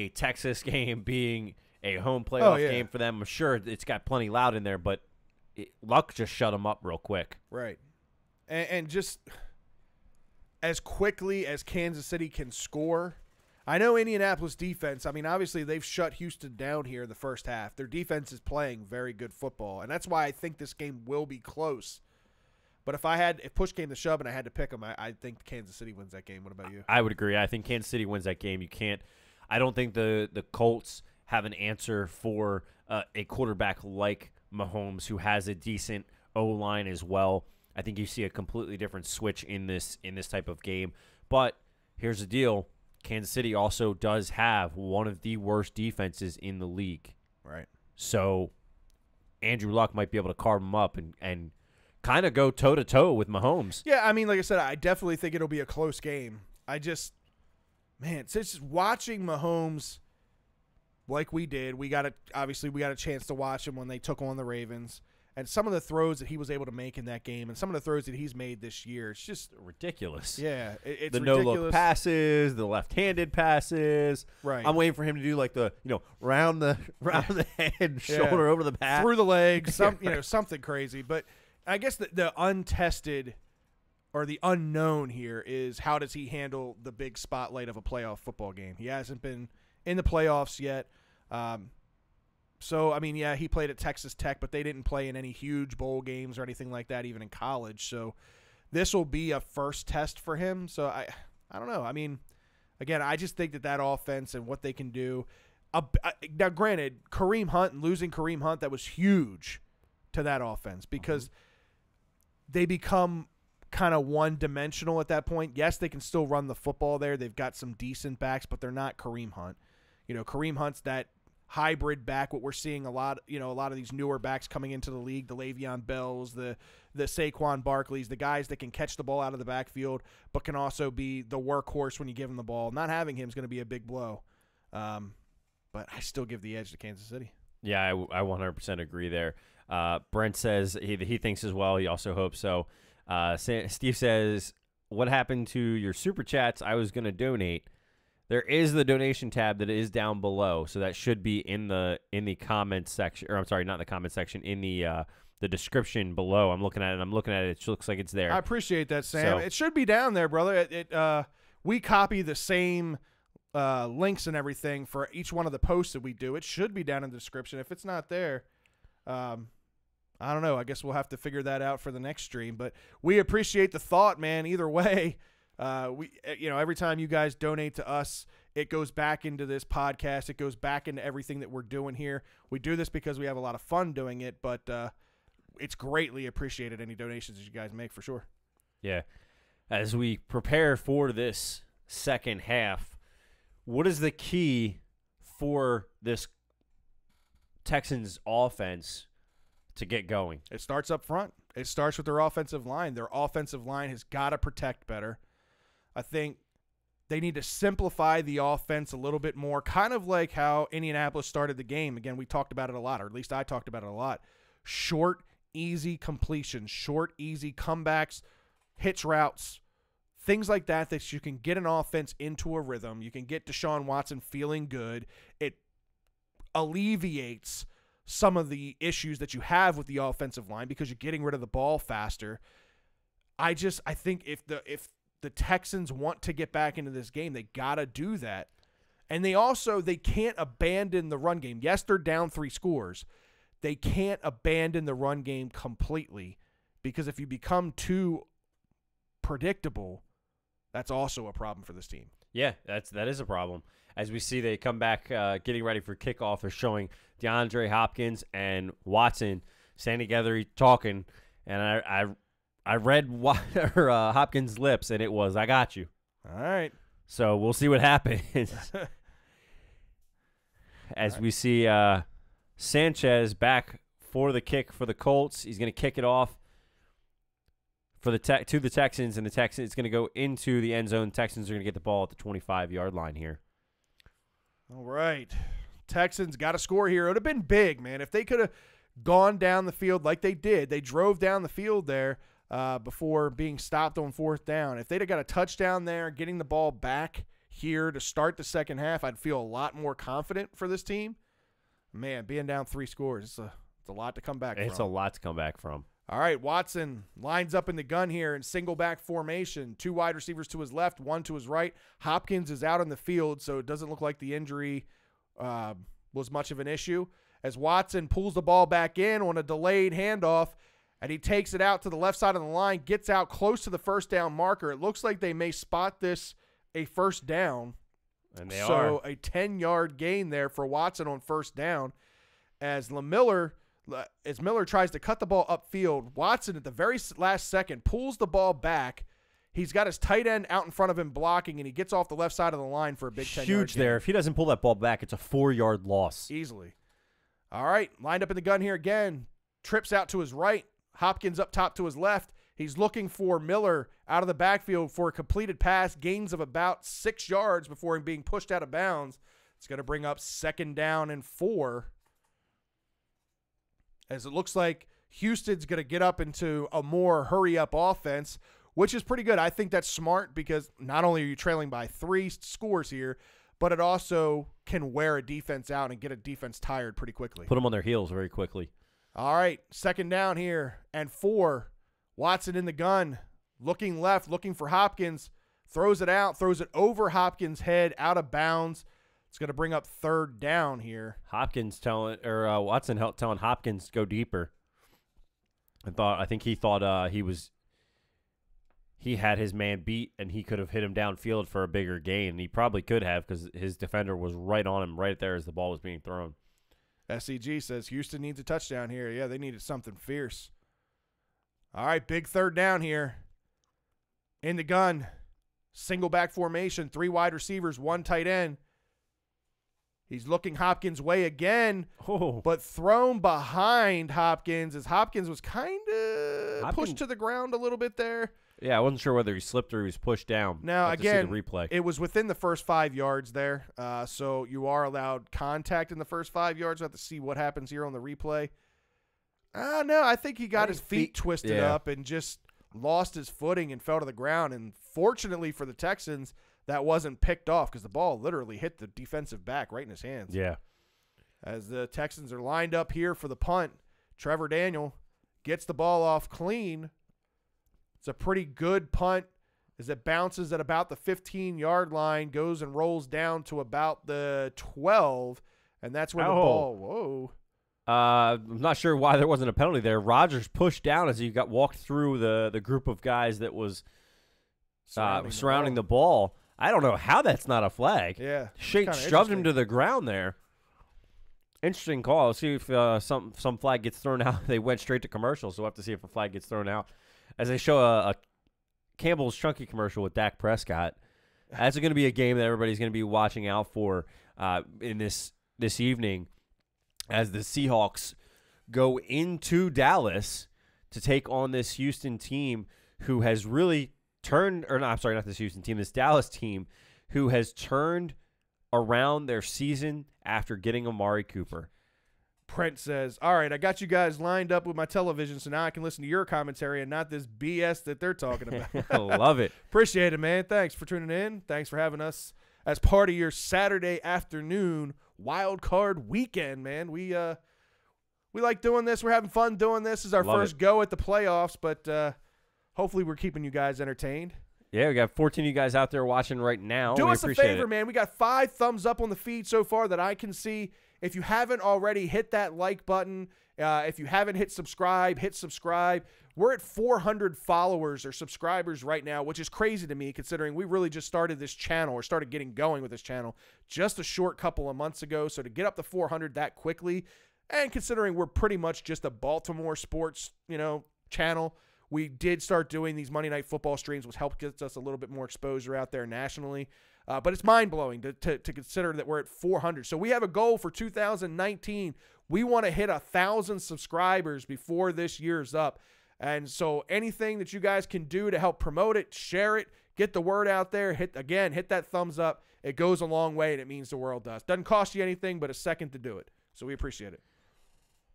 Texas game, being a home playoff game for them. I'm sure it's got plenty loud in there, but Luck just shut him up real quick. Right. And just as quickly as Kansas City can score. I know Indianapolis defense, I mean, obviously they've shut Houston down here in the first half. Their defense is playing very good football, and that's why I think this game will be close. But if push came to shove and I had to pick them, I think Kansas City wins that game. What about you? I would agree. I think Kansas City wins that game. I don't think the Colts have an answer for a quarterback like Mahomes, who has a decent O-line as well. I think you see a completely different switch in this type of game. But here's the deal. Kansas City also does have one of the worst defenses in the league. Right. So Andrew Luck might be able to carve them up and kind of go toe-to-toe with Mahomes. Yeah, I mean, like I said, I definitely think it'll be a close game. Since watching Mahomes like we did, we got a chance to watch him when they took on the Ravens. And some of the throws that he was able to make in that game and some of the throws that he's made this year, it's just ridiculous. Yeah, it's the ridiculous. no-look passes, the left-handed passes. Right. I'm waiting for him to do like the, round the head, shoulder over the back. Through the legs, something crazy. But I guess the untested or the unknown here is how does he handle the big spotlight of a playoff football game? He hasn't been in the playoffs yet. So, I mean, yeah, he played at Texas Tech, but they didn't play in any huge bowl games or anything like that, even in college. So this will be a first test for him. So I don't know. I mean, again, I just think that offense and what they can do. Now, granted, losing Kareem Hunt, that was huge to that offense because they become kind of one-dimensional at that point. Yes, they can still run the football there. They've got some decent backs, but they're not Kareem Hunt. Kareem Hunt's that hybrid back, what we're seeing a lot of these newer backs coming into the league, the Le'Veon Bells, the Saquon Barkleys, the guys that can catch the ball out of the backfield but can also be the workhorse when you give them the ball. Not having him is going to be a big blow. But I still give the edge to Kansas City. Yeah, I 100% agree there. Brent says he thinks as well. He also hopes so. Steve says, what happened to your super chats? I was going to donate. There is the donation tab that is down below, so that should be in the comments section. Or I'm sorry, not the comment section, in the description below. I'm looking at it. It looks like it's there. I appreciate that, Sam. It should be down there, brother. We copy the same links and everything for each one of the posts that we do. It should be down in the description. If it's not there, I don't know. I guess we'll have to figure that out for the next stream. But we appreciate the thought, man. Either way. Every time you guys donate to us, it goes back into this podcast. It goes back into everything that we're doing here. We do this because we have a lot of fun doing it, but it's greatly appreciated, any donations that you guys make, for sure. Yeah. As we prepare for this second half, what is the key for this Texans offense to get going? It starts up front. It starts with their offensive line. Their offensive line has got to protect better. I think They need to simplify the offense a little bit more, kind of like how Indianapolis started the game. Again, we talked about it a lot, or at least I talked about it a lot. Short, easy completions, short, easy comebacks, hitch routes, things like that that you can get an offense into a rhythm. You can get Deshaun Watson feeling good. It alleviates some of the issues that you have with the offensive line because you're getting rid of the ball faster. I think if the Texans want to get back into this game, they got to do that. And they can't abandon the run game. Yes, they're down 3 scores. They can't abandon the run game completely because if you become too predictable, that's also a problem for this team. Yeah, that is a problem. As we see, they come back getting ready for kickoff. They're showing DeAndre Hopkins and Watson standing together, talking, and I read Hopkins' lips, and it was, "I got you." All right. So we'll see what happens. As we see Sanchez back for the kick for the Colts. He's going to kick it off for to the Texans, and the Texans, it's going to go into the end zone. Texans are going to get the ball at the 25-yard line here. All right. Texans got a score here. It would have been big, man. If they could have gone down the field like they did, they drove down the field there before being stopped on 4th down. If they'd have got a touchdown there, getting the ball back here to start the second half, I'd feel a lot more confident for this team. Man, being down 3 scores, it's a lot to come back from. It's a lot to come back from. All right, Watson lines up in the gun here in single back formation. 2 wide receivers to his left, 1 to his right. Hopkins is out on the field, so it doesn't look like the injury was much of an issue. As Watson pulls the ball back in on a delayed handoff, and he takes it out to the left side of the line, gets out close to the first down marker. It looks like they may spot this a first down. And they are. So a 10-yard gain there for Watson on first down. As Miller tries to cut the ball upfield, Watson at the very last second pulls the ball back. He's got his tight end out in front of him blocking, and he gets off the left side of the line for a big 10-yard huge there. gain. If he doesn't pull that ball back, it's a 4-yard loss. Easily. All right, lined up in the gun here again. Trips out to his right. Hopkins up top to his left. He's looking for Miller out of the backfield for a completed pass, gains of about 6 yards before him being pushed out of bounds. It's going to bring up 2nd down and 4. As it looks like Houston's going to get up into a more hurry-up offense, which is pretty good. I think that's smart because not only are you trailing by 3 scores here, but it also can wear a defense out and get a defense tired pretty quickly. Put them on their heels very quickly. All right, 2nd down here and 4. Watson in the gun, looking left, looking for Hopkins, throws it out, throws it over Hopkins' head, out of bounds. It's going to bring up 3rd down here. Watson telling Hopkins to go deeper. I think he thought he had his man beat and he could have hit him downfield for a bigger gain. He probably could have because his defender was right on him right there as the ball was being thrown. SEG says Houston needs a touchdown here. Yeah, they needed something fierce. All right, big 3rd down here. In the gun, single back formation, 3 wide receivers, 1 tight end. He's looking Hopkins' way again, but thrown behind Hopkins as Hopkins was kind of pushed to the ground a little bit there. Yeah, I wasn't sure whether he slipped or he was pushed down. Now, again, the replay. It was within the first 5 yards there, so you are allowed contact in the first 5 yards. We'll have to see what happens here on the replay. No, I think he got his feet twisted up and just lost his footing and fell to the ground. And fortunately for the Texans, that wasn't picked off because the ball literally hit the defensive back right in his hands. Yeah. As the Texans are lined up here for the punt, Trevor Daniel gets the ball off clean. It's a pretty good punt as it bounces at about the 15-yard line, goes and rolls down to about the 12, and that's where the ball – whoa. I'm not sure why there wasn't a penalty there. Rodgers pushed down as he got walked through the group of guys that was surrounding the ball. I don't know how that's not a flag. Yeah. Shoved him to the ground there. Interesting call. Let's see if some flag gets thrown out. They went straight to commercial, so we'll have to see if a flag gets thrown out. As they show a Campbell's Chunky commercial with Dak Prescott. That's going to be a game that everybody's going to be watching out for in this evening as the Seahawks go into Dallas to take on this Houston team who has really turned – or no, I'm sorry, not this Houston team, this Dallas team who has turned around their season after getting Amari Cooper. Brent says, all right, I got you guys lined up with my television, so now I can listen to your commentary and not this BS that they're talking about. I love it. Appreciate it, man. Thanks for tuning in. Thanks for having us as part of your Saturday afternoon wild card weekend, man. We like doing this. We're having fun doing this. This is our first go at the playoffs, but hopefully we're keeping you guys entertained. Yeah, we got 14 of you guys out there watching right now. Do us a favor, man. We got 5 thumbs up on the feed so far that I can see. If you haven't already, hit that like button. If you haven't hit subscribe, hit subscribe. We're at 400 followers or subscribers right now, which is crazy to me considering we really just started this channel or started getting going with this channel just a short couple of months ago. So to get up to 400 that quickly, and considering we're pretty much just a Baltimore sports, channel, we did start doing these Monday Night Football streams, which helped get us a little bit more exposure out there nationally. But it's mind-blowing to consider that we're at 400. So we have a goal for 2019. We want to hit 1,000 subscribers before this year's up. And so anything that you guys can do to help promote it, share it, get the word out there, hit that thumbs up. It goes a long way, and it means the world to us. Doesn't cost you anything but a second to do it. So we appreciate it.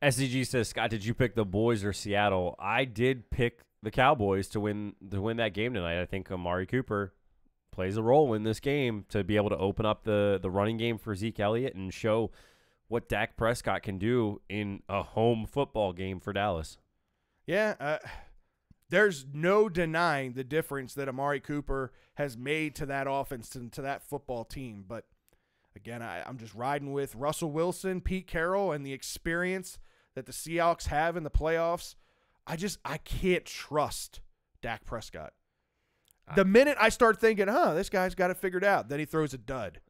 SCG says, Scott, did you pick the boys or Seattle? I did pick the Cowboys to win that game tonight. I think Amari Cooper plays a role in this game to be able to open up the running game for Zeke Elliott and show what Dak Prescott can do in a home football game for Dallas. Yeah, there's no denying the difference that Amari Cooper has made to that offense and to that football team. But, again, I'm just riding with Russell Wilson, Pete Carroll, and the experience that the Seahawks have in the playoffs. I can't trust Dak Prescott. The minute I start thinking, this guy's got it figured out, then he throws a dud.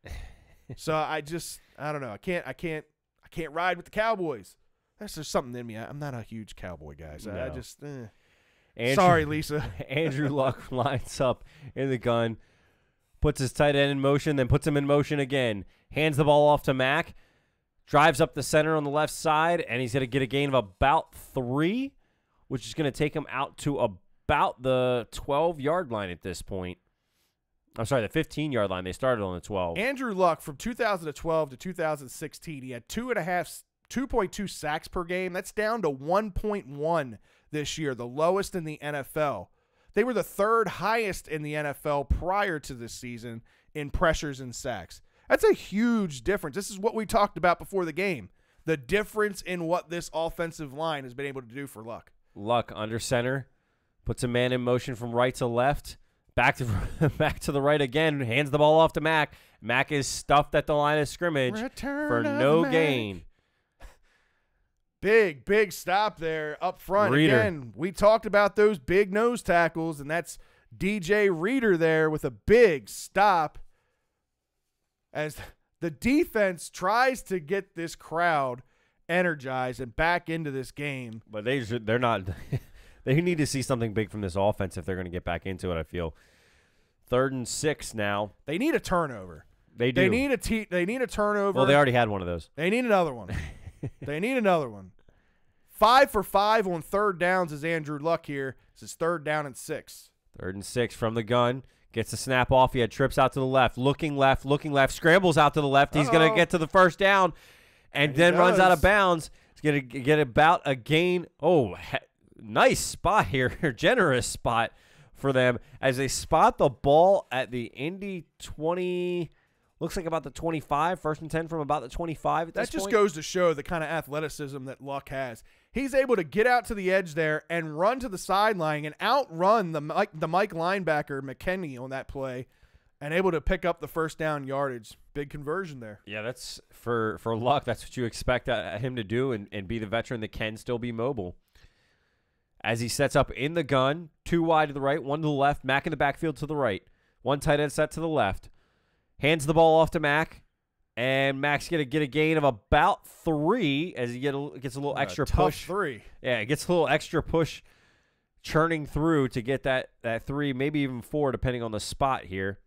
So I don't know. I can't ride with the Cowboys. That's just something in me. I'm not a huge Cowboy guy. So no. I just sorry, Lisa. Andrew Luck lines up in the gun, puts his tight end in motion, then puts him in motion again. Hands the ball off to Mack, drives up the center on the left side, and he's going to get a gain of about 3, which is going to take him out to about the 12-yard line at this point. I'm sorry, the 15-yard line. They started on the 12. Andrew Luck, from 2012 to 2016, he had 2.2 sacks per game. That's down to 1.1 this year, the lowest in the NFL. They were the 3rd highest in the NFL prior to this season in pressures and sacks. That's a huge difference. This is what we talked about before the game, the difference in what this offensive line has been able to do for Luck. Luck under center. Puts a man in motion from right to left. Back to the right again. Hands the ball off to Mack. Mack is stuffed at the line of scrimmage for no gain. Big stop there up front. Reader. Again, we talked about those big nose tackles, and that's DJ Reader there with a big stop as the defense tries to get this crowd energized and back into this game. But they're not – they need to see something big from this offense if they're going to get back into it, I feel. 3rd and 6 now. They need a turnover. They do. They need a turnover. Well, they already had one of those. They need another one. They need another one. 5 for 5 on 3rd downs is Andrew Luck here. This is 3rd down and 6. 3rd and 6 from the gun. Gets the snap off. He had trips out to the left. Looking left. Scrambles out to the left. He's going to get to the 1st down and then runs out of bounds. He's going to get about a gain. Oh, nice spot here. Generous spot for them as they spot the ball at the Indy 20. Looks like about the 25. 1st and 10 from about the 25 at this point. That just goes to show the kind of athleticism that Luck has. He's able to get out to the edge there and run to the sideline and outrun the Mike linebacker McKinney on that play and able to pick up the 1st down yardage. Big conversion there. Yeah, that's for Luck. That's what you expect him to do and be the veteran that can still be mobile. As he sets up in the gun, 2 wide to the right, 1 to the left, Mack in the backfield to the right. 1 tight end set to the left. Hands the ball off to Mack, and Mack's going to get a gain of about 3 as he gets a little extra push. 3. Yeah, it gets a little extra push churning through to get that 3, maybe even 4, depending on the spot here.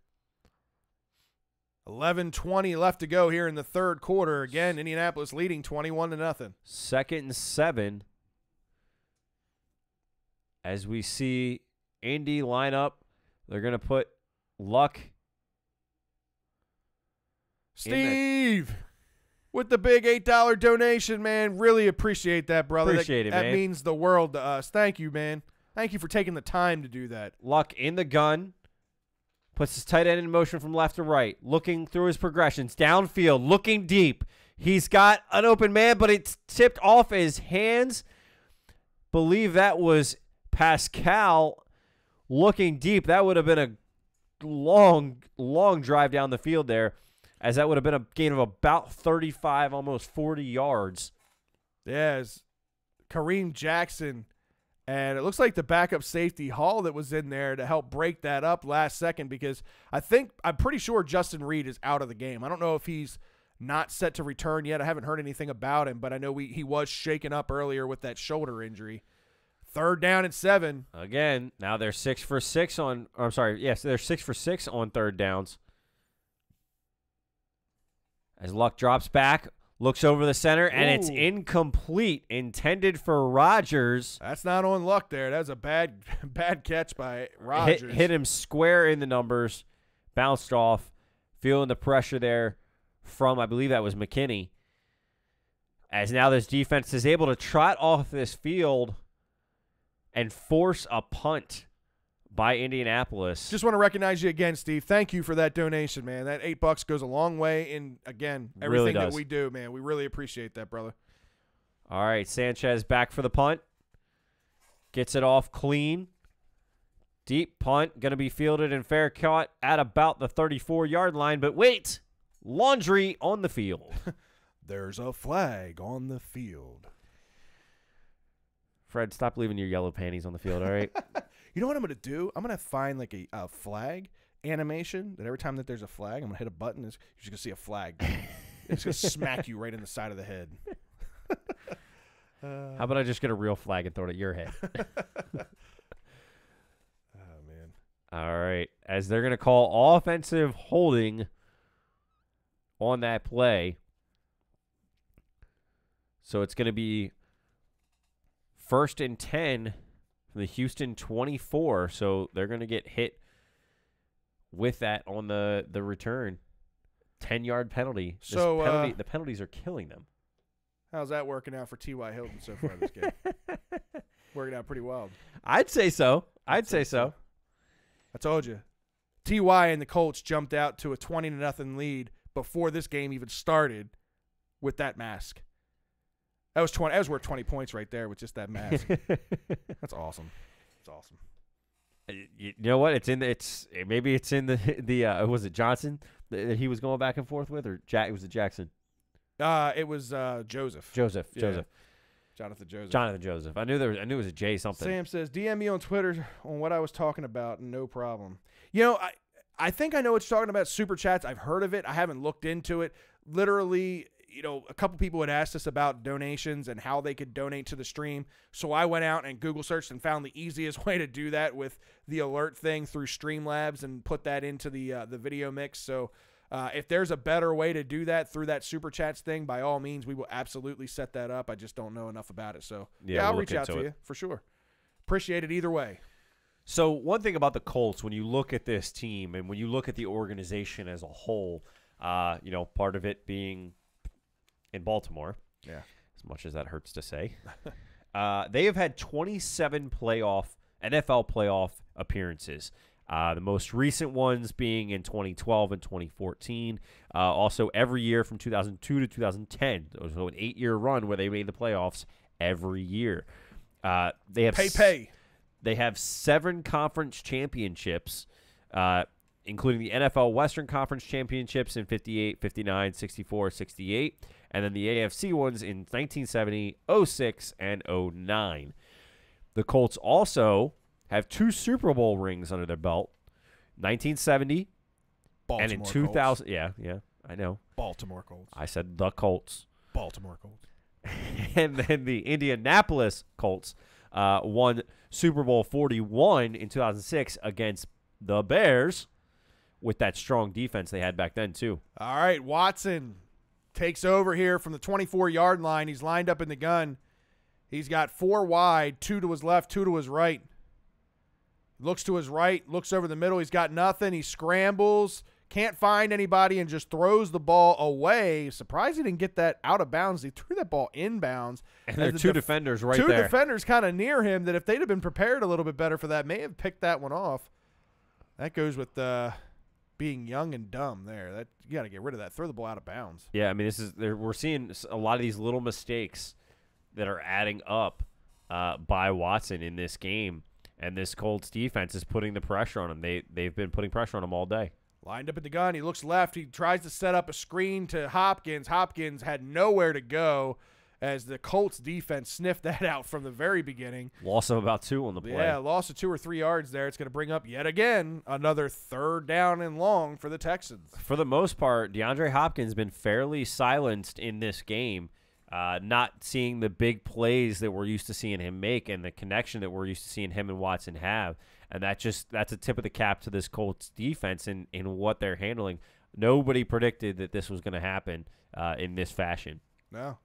11:20 left to go here in the 3rd quarter. Again, Indianapolis leading 21-0. 2nd and 7. As we see Indy line up, they're going to put Luck Steve, with the big $8 donation, man. Really appreciate that, brother. Appreciate it, man. That means the world to us. Thank you, man. Thank you for taking the time to do that. Luck in the gun. Puts his tight end in motion from left to right. Looking through his progressions. Downfield. Looking deep. He's got an open man, but it's tipped off his hands. Believe that was Pascal looking deep. That would have been a long drive down the field there, as that would have been a gain of about 35, almost 40 yards. Yeah, it's Kareem Jackson, and it looks like the backup safety Hall that was in there to help break that up last second, because I'm pretty sure Justin Reed is out of the game. I don't know if he's not set to return yet. I haven't heard anything about him, but I know he was shaken up earlier with that shoulder injury. 3rd down and 7. Again, now they're 6 for 6 on. Or I'm sorry, yes, they're 6 for 6 on 3rd downs. As Luck drops back, looks over the center, and it's incomplete. Intended for Rodgers. That's not on Luck there. That was a bad catch by Rodgers. Hit him square in the numbers. Bounced off. Feeling the pressure there from, I believe that was McKinney. As now this defense is able to trot off this field and force a punt by Indianapolis. Just want to recognize you again, Steve. Thank you for that donation, man. That $8 goes a long way in, again, everything that we do, man. We really appreciate that, brother. All right, Sanchez back for the punt. Gets it off clean. Deep punt, going to be fielded and fair caught at about the 34-yard line. But wait, laundry on the field. There's a flag on the field. Fred, stop leaving your yellow panties on the field, all right? You know what I'm going to do? I'm going to find like a flag animation that every time that there's a flag, I'm going to hit a button. You're just going to see a flag. It's going to smack you right in the side of the head. How about I just get a real flag and throw it at your head? Oh, man. All right. As they're going to call offensive holding on that play. So it's going to be 1st and 10 from the Houston 24. So they're going to get hit with that on the return. 10-yard penalty. The penalties are killing them. How's that working out for T.Y. Hilton so far this game? Working out pretty wild. I'd say so. I'd say so. I told you. T.Y. and the Colts jumped out to a 20-0 lead before this game even started with that mask. That was worth 20 points right there with just that mask. That's awesome. It's awesome. You know what? Maybe it's in the was it Johnson that he was going back and forth with, or was it Jackson? It was Joseph. Joseph. Jonathan Joseph. Jonathan Joseph. I knew it was a J something. Sam says, DM me on Twitter on what I was talking about. No problem. You know, I think I know what you're talking about. Super chats. I've heard of it. I haven't looked into it. Literally, you know, a couple people had asked us about donations and how they could donate to the stream. So I went out and Google searched and found the easiest way to do that with the alert thing through Streamlabs and put that into the video mix. So if there's a better way to do that through that super chats thing, by all means, we will absolutely set that up. I just don't know enough about it. So yeah, I'll reach out to you for sure. Appreciate it either way. So one thing about the Colts, when you look at this team and when you look at the organization as a whole, you know, part of it being in Baltimore, yeah, as much as that hurts to say, they have had 27 NFL playoff appearances. The most recent ones being in 2012 and 2014. Also, every year from 2002 to 2010. So an 8-year run where they made the playoffs every year. They have They have 7 conference championships, including the NFL Western Conference Championships in 58, 59, 64, 68, and then the AFC ones in 1970, 06, and 09. The Colts also have 2 Super Bowl rings under their belt, 1970 Baltimore and in 2000. Colts. Yeah, I know. Baltimore Colts. I said the Colts. Baltimore Colts. And then the Indianapolis Colts won Super Bowl 41 in 2006 against the Bears with that strong defense they had back then too. All right, Watson takes over here from the 24-yard line. He's lined up in the gun. He's got 4 wide, 2 to his left, 2 to his right. Looks to his right, looks over the middle. He's got nothing. He scrambles, can't find anybody and just throws the ball away. Surprised he didn't get that out of bounds. He threw that ball inbounds. And there are two defenders right there. Two defenders kind of near him that if they'd have been prepared a little bit better for that, may have picked that one off. That goes with being young and dumb there. That you got to get rid of that. Throw the ball out of bounds. Yeah, I mean, we're seeing a lot of these little mistakes that are adding up by Watson in this game, and this Colts defense is putting the pressure on him. They've been putting pressure on him all day. Lined up at the gun. He looks left. He tries to set up a screen to Hopkins. Hopkins had nowhere to go as the Colts defense sniffed that out from the very beginning. Loss of about 2 on the play. Yeah, loss of 2 or 3 yards there. It's going to bring up yet again another 3rd down and long for the Texans. For the most part, DeAndre Hopkins has been fairly silenced in this game, not seeing the big plays that we're used to seeing him make and the connection that we're used to seeing him and Watson have. And that's a tip of the cap to this Colts defense in what they're handling. Nobody predicted that this was going to happen in this fashion. No.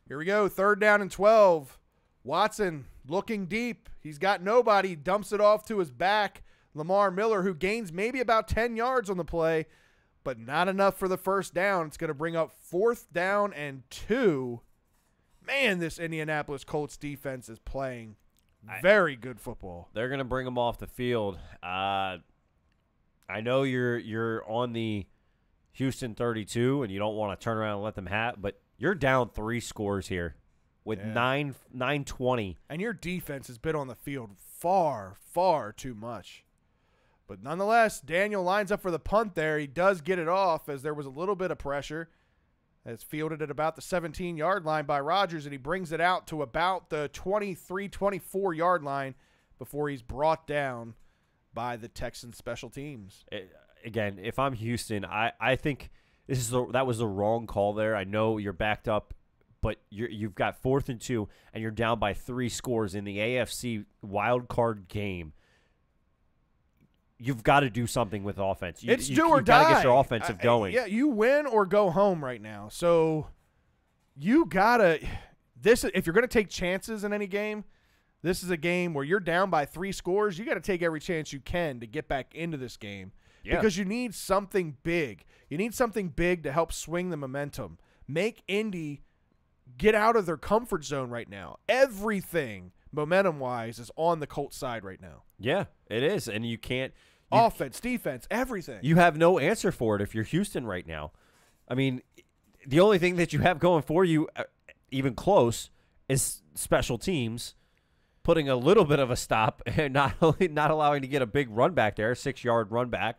Here we go, 3rd down and 12. Watson looking deep. He's got nobody. Dumps it off to his back. Lamar Miller, who gains maybe about 10 yards on the play, but not enough for the 1st down. It's going to bring up 4th down and 2. Man, this Indianapolis Colts defense is playing very good football. They're going to bring him off the field. I know you're on the Houston 32, and you don't want to turn around and let them have, but you're down 3 scores here with 9:20. And your defense has been on the field far, far too much. But nonetheless, Daniel lines up for the punt there. He does get it off as there was a little bit of pressure. It's fielded at about the 17-yard line by Rodgers, and he brings it out to about the 23, 24-yard line before he's brought down by the Texans special teams. Again, if I'm Houston, I think that was the wrong call there. I know you're backed up, but you've got 4th and 2, and you're down by 3 scores in the AFC Wild Card game. You've got to do something with offense. It's do or die. You've got to get your offensive going. Yeah, you win or go home right now. So you got to – if you're going to take chances in any game, this is a game where you're down by 3 scores. You got to take every chance you can to get back into this game because you need something big. You need something big to help swing the momentum. Make Indy get out of their comfort zone right now. Everything momentum-wise is on the Colts side right now. Yeah, it is, and you can't – offense, defense, everything. You have no answer for it if you're Houston right now. I mean, the only thing that you have going for you, even close, is special teams putting a little bit of a stop and not allowing to get a big run back there, a 6-yard run back.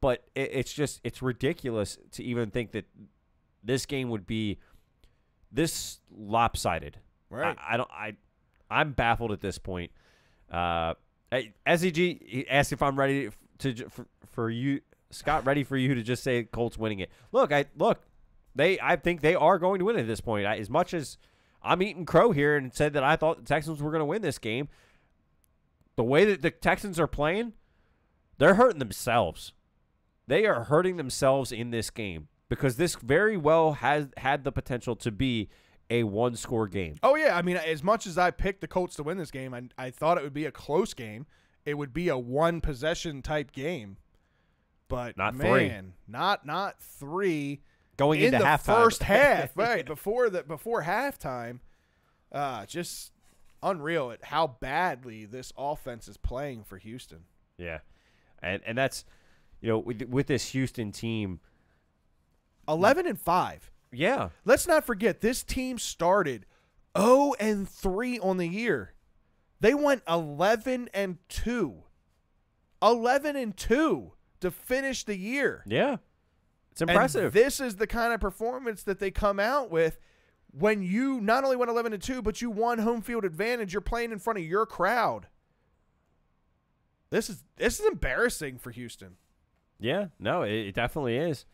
But it's ridiculous to even think that this game would be this lopsided. Right. I'm baffled at this point. SEG asked if I'm ready for you, Scott. Ready for you to just say Colts winning it? I think they are going to win it at this point. As much as I'm eating crow here and said that I thought the Texans were going to win this game, the way that the Texans are playing, they're hurting themselves. They are hurting themselves in this game because this very well has had the potential to be a 1-score game. Oh, yeah. I mean, as much as I picked the Colts to win this game, I thought it would be a close game. It would be a 1-possession type game. But, not man, not 3. Going into halftime. First half, right, before halftime. Just unreal at how badly this offense is playing for Houston. Yeah. And that's, with this Houston team. 11-5. Yeah. Let's not forget, this team started 0-3 on the year. They went 11-2. 11-2 to finish the year. Yeah. It's impressive. And this is the kind of performance that they come out with when you not only went 11-2, but you won home field advantage. You're playing in front of your crowd. This is embarrassing for Houston. Yeah. No, it definitely is.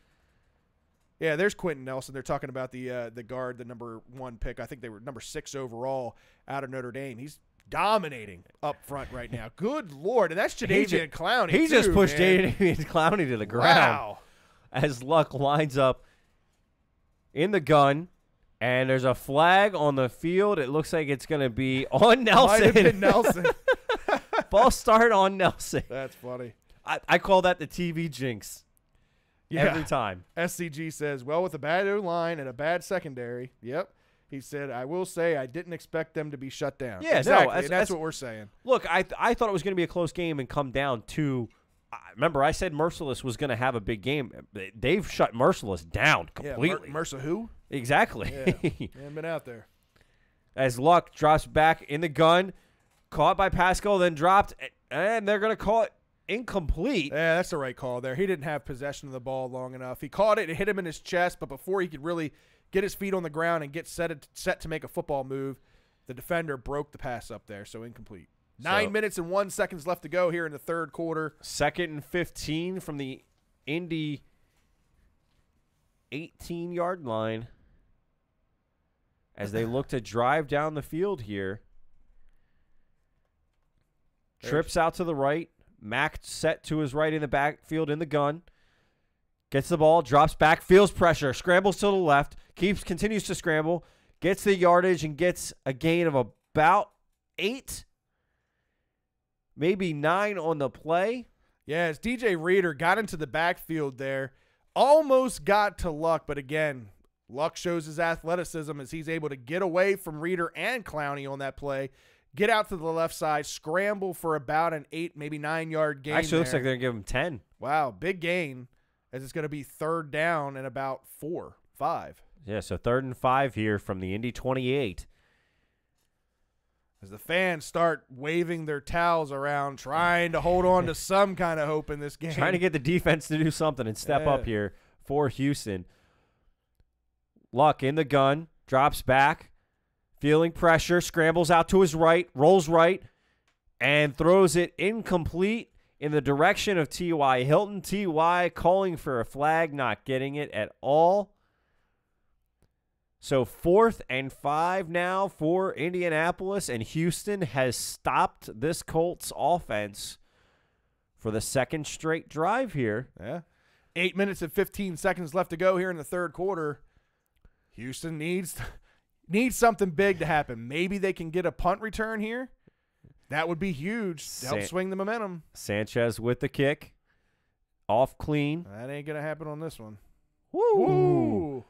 Yeah, there's Quentin Nelson. They're talking about the guard, the number 1 pick. I think they were number 6 overall out of Notre Dame. He's dominating up front right now. Good Lord. And that's Jadeveon Clowney. He just pushed Jadeveon Clowney to the ground. Wow. As Luck lines up in the gun, and there's a flag on the field. It looks like it's going to be on Nelson. Might have been Nelson. Ball start on Nelson. That's funny. I call that the TV jinx. Every time. SCG says, well, with a bad O-line and a bad secondary, yep. He said, I will say I didn't expect them to be shut down. Yeah, exactly. no, that's what we're saying. Look, I thought it was going to be a close game and come down to remember, I said Merciless was going to have a big game. They've shut Merciless down completely. Yeah, Mercer who? Exactly. Yeah, he hasn't been out there. As Luck drops back in the gun, caught by Pascal, then dropped, and they're going to call it incomplete. Yeah, that's the right call there. He didn't have possession of the ball long enough. He caught it, it hit him in his chest, but before he could really get his feet on the ground and get set to make a football move, the defender broke the pass up there, so incomplete. 9 minutes and 1 second left to go here in the third quarter. 2nd and 15 from the Indy 18-yard line as they look to drive down the field here. Trips out to the right. Mack set to his right in the backfield in the gun. Gets the ball, drops back, feels pressure, scrambles to the left, continues to scramble, gets the yardage and gets a gain of about 8, maybe 9 on the play. Yeah, as DJ Reader got into the backfield there, almost got to Luck, but again, Luck shows his athleticism as he's able to get away from Reader and Clowney on that play, get out to the left side, scramble for about an 8, maybe 9-yard gain. Actually, looks like they're going to give him 10. Wow, big gain, as it's going to be 3rd down and about 4, 5. Yeah, so 3rd and 5 here from the Indy 28. As the fans start waving their towels around, trying to hold on to some kind of hope in this game. Trying to get the defense to do something and step up here for Houston. Luck in the gun, drops back, feeling pressure, scrambles out to his right, rolls right, and throws it incomplete in the direction of T.Y. Hilton. T.Y. calling for a flag, not getting it at all. So 4th and 5 now for Indianapolis, and Houston has stopped this Colts offense for the 2nd straight drive here. Yeah. 8 minutes and 15 seconds left to go here in the third quarter. Houston needs something big to happen. Maybe they can get a punt return here. That would be huge to help swing the momentum. Sanchez with the kick. Off clean. That ain't going to happen on this one. Woo! Woo.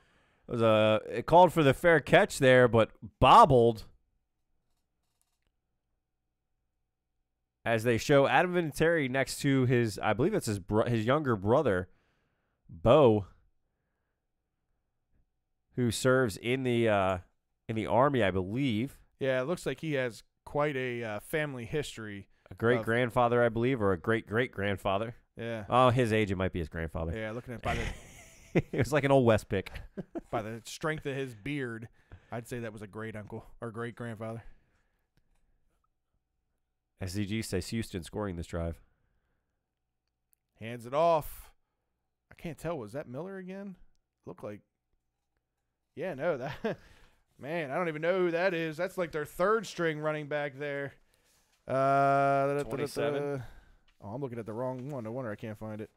It called for the fair catch there, but bobbled as they show Adam Vinatieri next to his, I believe it's his younger brother, Bo, who serves in the Army, I believe. Yeah, it looks like he has quite a family history. A great-grandfather, I believe, or a great-great-grandfather. Yeah. Oh, his age, it might be his grandfather. Yeah, looking at by the it was like an old West pick. by the strength of his beard, I'd say that was a great uncle or great grandfather. SCG says Houston scoring this drive. Hands it off. I can't tell. Was that Miller again? Looked like. Yeah, no, that. Man, I don't even know who that is. That's like their 3rd string running back there. 27. Oh, I'm looking at the wrong one. No wonder I can't find it.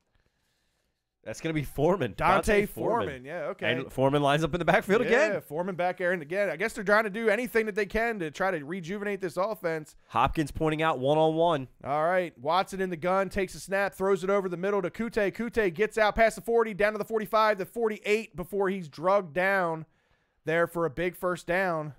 That's going to be Foreman. Dante Foreman. Yeah, okay. And Foreman lines up in the backfield again. Yeah, Foreman back there. And again, I guess they're trying to do anything that they can to try to rejuvenate this offense. Hopkins pointing out one-on-one. All right. Watson in the gun, takes a snap, throws it over the middle to Kute. Kute gets out past the 40, down to the 45, the 48 before he's drugged down there for a big 1st down.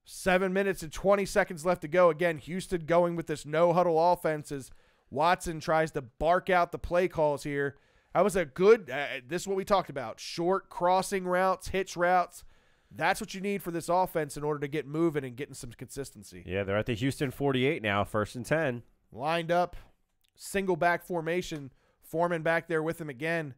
7 minutes and 20 seconds left to go. Again, Houston going with this no-huddle offense as Watson tries to bark out the play calls here. That was a good this is what we talked about. Short crossing routes, hitch routes. That's what you need for this offense in order to get moving and getting some consistency. Yeah, they're at the Houston 48 now, 1st and 10. Lined up, single back formation. Foreman back there with him again.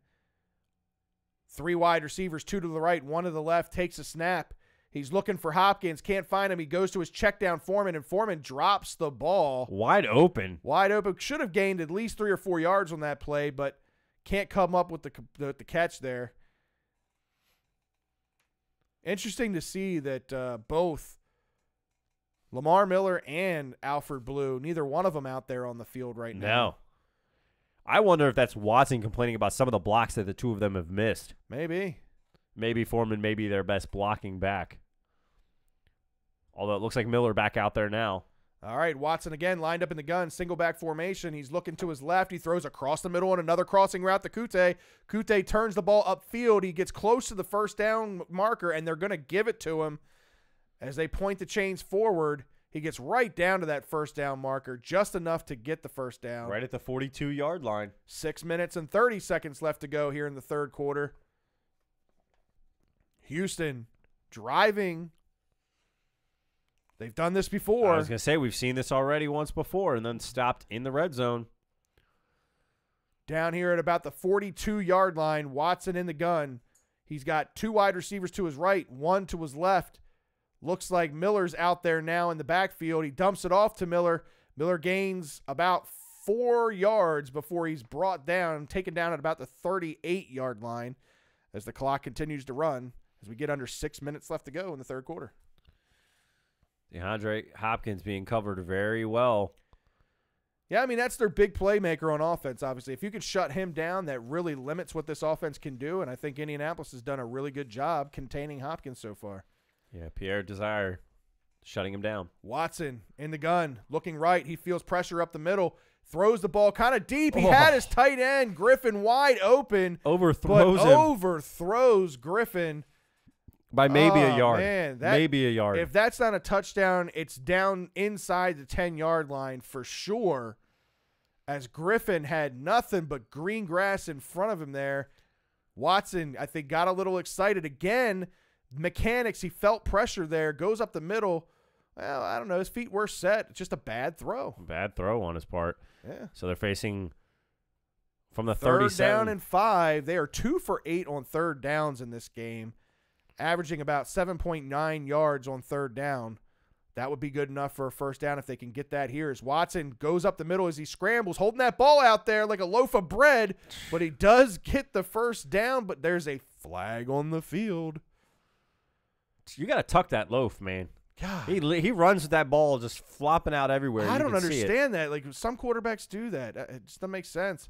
3 wide receivers, 2 to the right, 1 to the left, takes a snap. He's looking for Hopkins, can't find him. He goes to his check down Foreman, and Foreman drops the ball. Wide open. Wide open. Should have gained at least 3 or 4 yards on that play, but can't come up with the catch there. Interesting to see that both Lamar Miller and Alfred Blue, neither one of them out there on the field right now. No. I wonder if that's Watson complaining about some of the blocks that the two of them have missed. Maybe. Maybe Foreman may be their best blocking back. Although it looks like Miller back out there now. All right, Watson again lined up in the gun, single back formation. He's looking to his left. He throws across the middle on another crossing route to Kute. Kute turns the ball upfield. He gets close to the first down marker, and they're going to give it to him as they point the chains forward. He gets right down to that first down marker, just enough to get the first down. Right at the 42-yard line. 6 minutes and 30 seconds left to go here in the third quarter. Houston driving. They've done this before. I was going to say, we've seen this already once before and then stopped in the red zone. Down here at about the 42-yard line, Watson in the gun. He's got 2 wide receivers to his right, 1 to his left. Looks like Miller's out there now in the backfield. He dumps it off to Miller. Miller gains about 4 yards before he's brought down, taken down at about the 38-yard line as the clock continues to run as we get under 6 minutes left to go in the third quarter. DeAndre Hopkins being covered very well. Yeah, I mean, that's their big playmaker on offense, obviously. If you can shut him down, that really limits what this offense can do, and I think Indianapolis has done a really good job containing Hopkins so far. Yeah, Pierre Desire shutting him down. Watson in the gun, looking right. He feels pressure up the middle, throws the ball kind of deep. He had his tight end, Griffin, wide open. Overthrows Griffin. By maybe a yard. Man, maybe a yard. If that's not a touchdown, it's down inside the 10-yard line for sure, as Griffin had nothing but green grass in front of him there. Watson, I think, got a little excited. Again, mechanics, he felt pressure there, goes up the middle. Well, I don't know. His feet were set. It's just a bad throw. Bad throw on his part. Yeah. So they're facing from the third 37. Down and 5. They are 2 for 8 on third downs in this game, averaging about 7.9 yards on third down. That would be good enough for a first down if they can get that here. As Watson goes up the middle as he scrambles, holding that ball out there like a loaf of bread, but he does get the first down, but there's a flag on the field. You got to tuck that loaf, man. God. He runs with that ball just flopping out everywhere. I don't understand that. Like, some quarterbacks do that. It just doesn't make sense.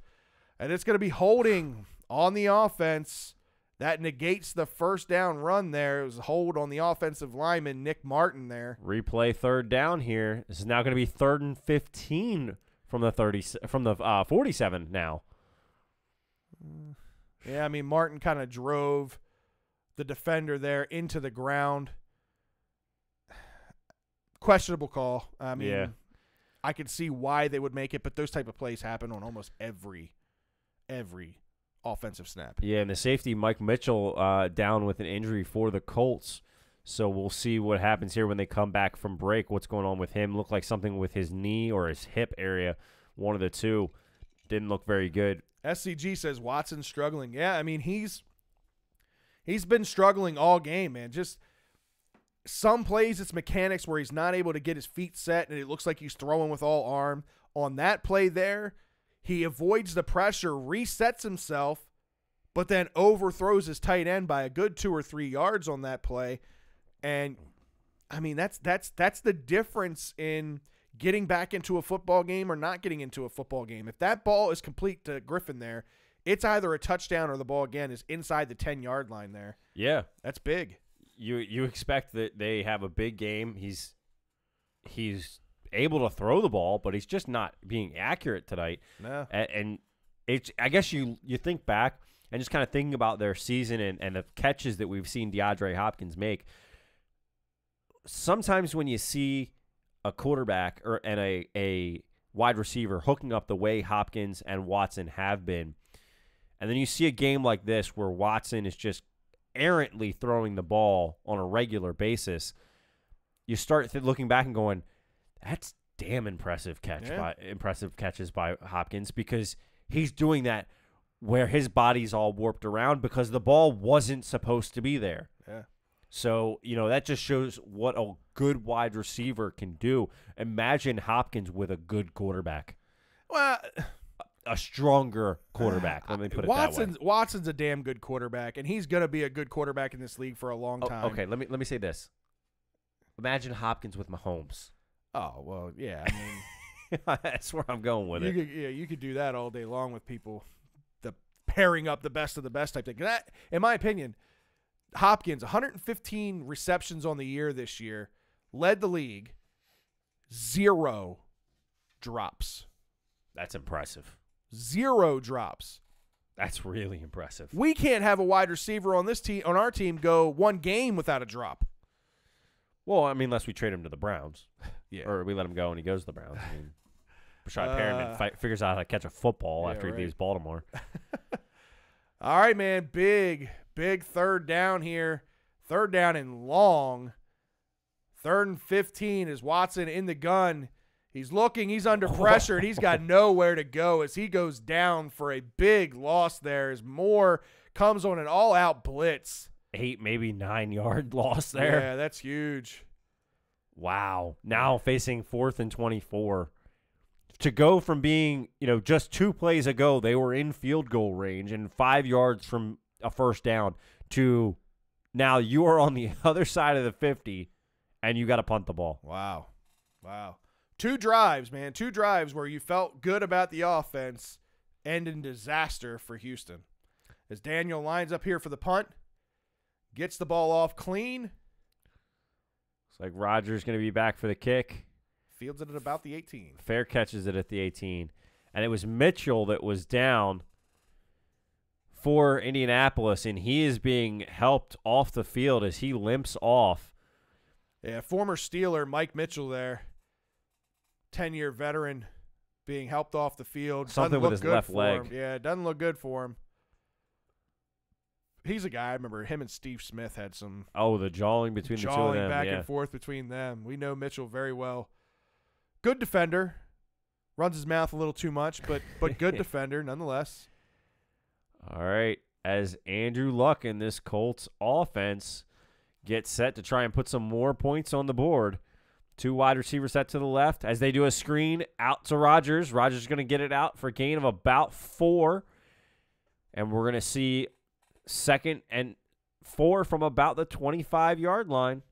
And it's going to be holding on the offense. That negates the first down run there. It was a hold on the offensive lineman, Nick Martin there. Replay third down here. This is now going to be 3rd and 15 from the 47 now. Yeah, I mean, Martin kind of drove the defender there into the ground. Questionable call. I mean, yeah. I could see why they would make it, but those type of plays happen on almost every offensive snap. Yeah, and the safety, Mike Mitchell, down with an injury for the Colts. So we'll see what happens here when they come back from break. What's going on with him? Looked like something with his knee or his hip area. One of the two. Didn't look very good. SCG says Watson's struggling. Yeah, I mean, he's been struggling all game, man. Just some plays, it's mechanics where he's not able to get his feet set, and it looks like he's throwing with all arm. On that play there, he avoids the pressure, resets himself, but then overthrows his tight end by a good 2 or 3 yards on that play. And, I mean, that's the difference in getting back into a football game or not getting into a football game. If that ball is complete to Griffin there, it's either a touchdown or the ball, again, is inside the 10-yard line there. Yeah. That's big. You expect that they have a big game. He's able to throw the ball, but he's just not being accurate tonight. No. And it's, I guess you think back and just kind of thinking about their season and the catches that we've seen DeAndre Hopkins make. Sometimes when you see a quarterback and a wide receiver hooking up the way Hopkins and Watson have been, and then you see a game like this where Watson is just errantly throwing the ball on a regular basis, you start looking back and going, that's damn impressive catches by Hopkins, because he's doing that where his body's all warped around because the ball wasn't supposed to be there. Yeah. So, that just shows what a good wide receiver can do. Imagine Hopkins with a good quarterback. Well, a stronger quarterback. Let me put it that way. Watson's a damn good quarterback, and he's going to be a good quarterback in this league for a long time. Okay, let me say this. Imagine Hopkins with Mahomes. Oh, well, yeah. I mean, that's where I'm going with it. You could do that all day long with people, the pairing up the best of the best type thing. That, in my opinion, Hopkins, 115 receptions on the year this year, led the league. 0 drops. That's impressive. 0 drops. That's really impressive. We can't have a wide receiver on this team, on our team, go one game without a drop. Well, I mean, unless we trade him to the Browns. Yeah. Or we let him go and he goes to the Browns. I mean, Rashad Perriman figures out how to catch a football after he leaves Baltimore. All right, man. Big third down here. Third down and long. 3rd and 15 is Watson in the gun. He's looking. He's under pressure, and he's got nowhere to go as he goes down for a big loss there as Moore comes on an all-out blitz. 8, maybe 9-yard loss there. Yeah, that's huge. Wow. Now facing 4th and 24. To go from being, just 2 plays ago, they were in field goal range and 5 yards from a first down to now you are on the other side of the 50 and you got to punt the ball. Wow. 2 drives, man. 2 drives where you felt good about the offense end in disaster for Houston. As Daniel lines up here for the punt, gets the ball off clean. Looks like Rodgers going to be back for the kick. Fields it at about the 18. Fair catches it at the 18. And it was Mitchell that was down for Indianapolis, and he is being helped off the field as he limps off. Yeah, former Steeler Mike Mitchell there, 10-year veteran, being helped off the field. Something with his left leg. Yeah, it doesn't look good for him. He's a guy, I remember him and Steve Smith had some the jawing between the two of them. Back and forth between them. We know Mitchell very well. Good defender. Runs his mouth a little too much, but good defender nonetheless. All right. As Andrew Luck in this Colts offense gets set to try and put some more points on the board. 2 wide receivers set to the left as they do a screen out to Rodgers. Rodgers is going to get it out for a gain of about 4. And we're going to see 2nd and 4 from about the 25-yard line.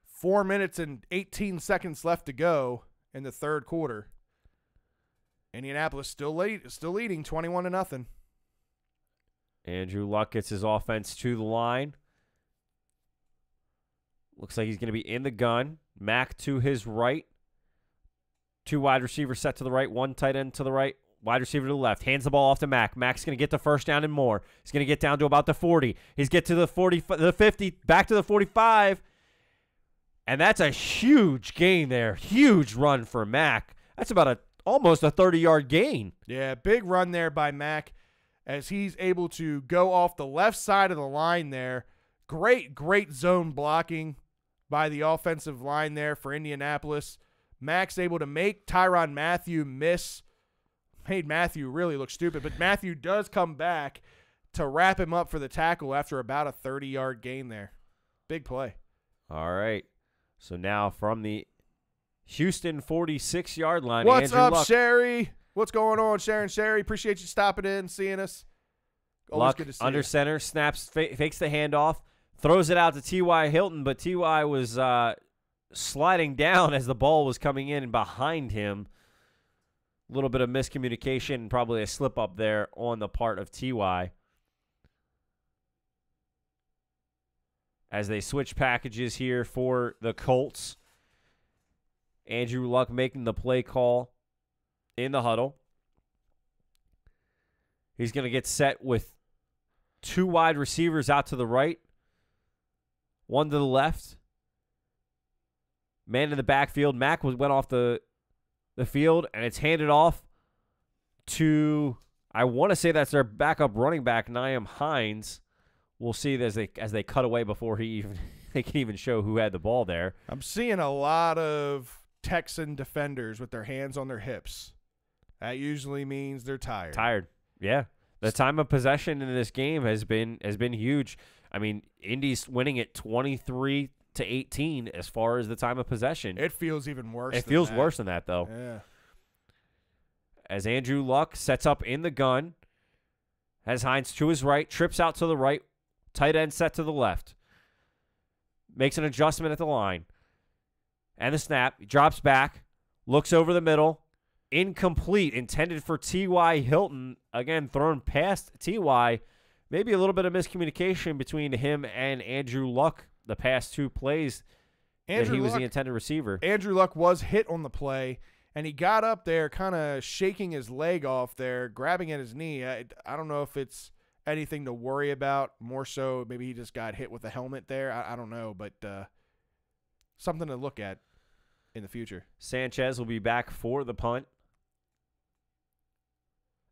4 minutes and 18 seconds left to go in the third quarter. Indianapolis still leading 21-0. Andrew Luck gets his offense to the line. Looks like he's going to be in the gun. Mack to his right. 2 wide receivers set to the right. 1 tight end to the right. Wide receiver to the left. Hands the ball off to Mack. Mack's going to get the first down and more. He's going to get down to about the 40. He's get to the 40, the 50, back to the 45. And that's a huge gain there. Huge run for Mack. That's about almost a 30-yard gain. Yeah, big run there by Mack as he's able to go off the left side of the line there. Great zone blocking by the offensive line there for Indianapolis. Mack's able to make Tyrann Mathieu miss. Made Mathieu really look stupid, but Mathieu does come back to wrap him up for the tackle after about a 30-yard gain there. Big play. All right. So now from the Houston 46-yard line, what's Andrew up, Luck. Sherry? What's going on, Sharon Sherry? Appreciate you stopping in, seeing us. Always Luck good to see under you. center, snaps, fakes the handoff, throws it out to T.Y. Hilton, but T.Y. was sliding down as the ball was coming in behind him. A little bit of miscommunication, probably a slip-up there on the part of T.Y. As they switch packages here for the Colts. Andrew Luck making the play call in the huddle. He's going to get set with 2 wide receivers out to the right, 1 to the left. Man in the backfield. Mack went off the field, and it's handed off to, I want to say that's their backup running back, Nyheim Hines. We'll see as they cut away before they can even show who had the ball there. I'm seeing a lot of Texan defenders with their hands on their hips. That usually means they're tired. Tired, yeah. The time of possession in this game has been huge. I mean, Indy's winning it 23-18 as far as the time of possession. It feels even worse. It feels worse than that, though. Yeah. As Andrew Luck sets up in the gun, has Hines to his right, trips out to the right, tight end set to the left. Makes an adjustment at the line. And the snap. He drops back, looks over the middle. Incomplete, intended for T.Y. Hilton. Again, thrown past T.Y. Maybe a little bit of miscommunication between him and Andrew Luck the past 2 plays that he was the intended receiver. Andrew Luck was hit on the play, and he got up there kind of shaking his leg off there, grabbing at his knee. I don't know if it's anything to worry about. More so, maybe he just got hit with a helmet there. I don't know, but something to look at in the future. Sanchez will be back for the punt,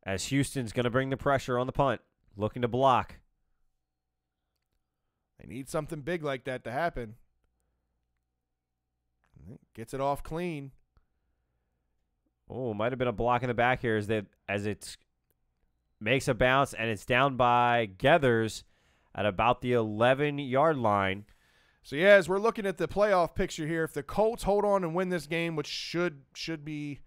as Houston's going to bring the pressure on the punt, looking to block. They need something big like that to happen. Gets it off clean. Oh, might have been a block in the back here as it makes a bounce, and it's down by Geathers at about the 11-yard line. So, yeah, as we're looking at the playoff picture here, if the Colts hold on and win this game, which should be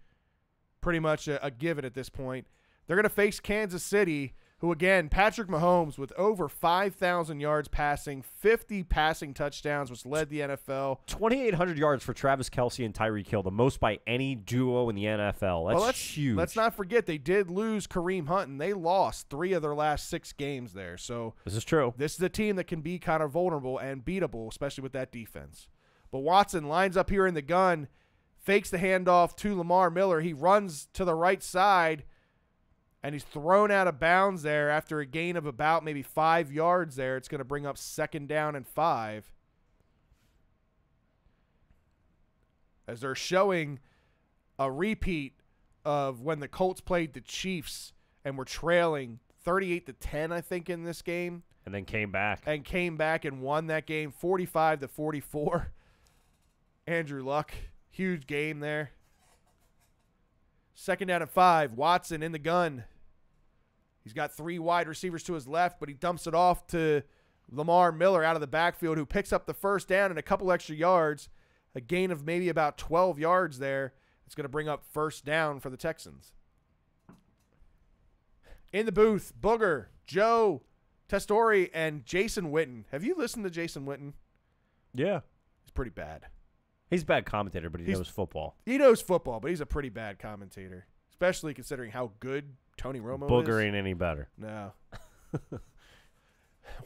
pretty much a given at this point, they're going to face Kansas City, who, again, Patrick Mahomes with over 5,000 yards passing, 50 passing touchdowns, which led the NFL. 2,800 yards for Travis Kelce and Tyreek Hill, the most by any duo in the NFL. That's huge. Let's not forget they did lose Kareem Hunt, and they lost 3 of their last 6 games there. So this is true. This is a team that can be kind of vulnerable and beatable, especially with that defense. But Watson lines up here in the gun, fakes the handoff to Lamar Miller. He runs to the right side, and he's thrown out of bounds there after a gain of about maybe 5 yards there. It's going to bring up 2nd down and 5. As they're showing a repeat of when the Colts played the Chiefs and were trailing 38-10, I think, in this game. And then came back. And won that game 45-44. Andrew Luck, huge game there. 2nd down and 5. Watson in the gun. He's got 3 wide receivers to his left, but he dumps it off to Lamar Miller out of the backfield, who picks up the 1st down and a couple extra yards. A gain of maybe about 12 yards there. It's going to bring up 1st down for the Texans. In the booth, Booger, Joe Testori, and Jason Witten. Have you listened to Jason Witten? Yeah. He's pretty bad. He's a bad commentator, but he knows football. He knows football, but he's a pretty bad commentator, especially considering how good Tony Romo is. Booger ain't any better. No.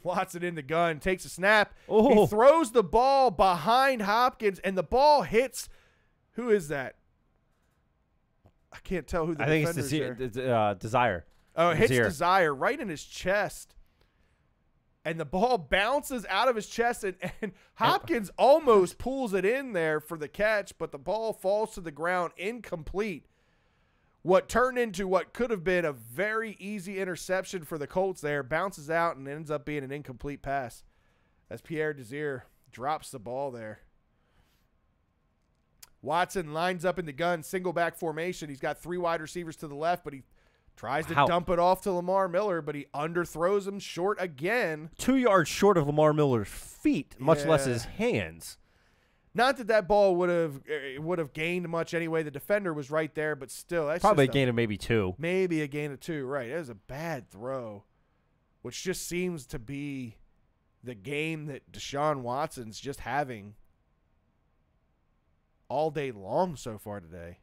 Watson in the gun, takes a snap. Oh. He throws the ball behind Hopkins, and the ball hits. Who is that? I can't tell who the defender is. I think it's Desire. Oh, it hits Desire right in his chest. And the ball bounces out of his chest, and Hopkins almost pulls it in there for the catch, but the ball falls to the ground incomplete. What turned into what could have been a very easy interception for the Colts there bounces out and ends up being an incomplete pass as Pierre Desir drops the ball there. Watson lines up in the gun, single back formation. He's got 3 wide receivers to the left, but he tries to dump it off to Lamar Miller, but he underthrows him short again. 2 yards short of Lamar Miller's feet, much less his hands. Not that ball would have gained much anyway. The defender was right there, but still. That's probably a gain of maybe 2. Maybe a gain of 2, right. It was a bad throw, which just seems to be the game that Deshaun Watson's just having all day long so far today.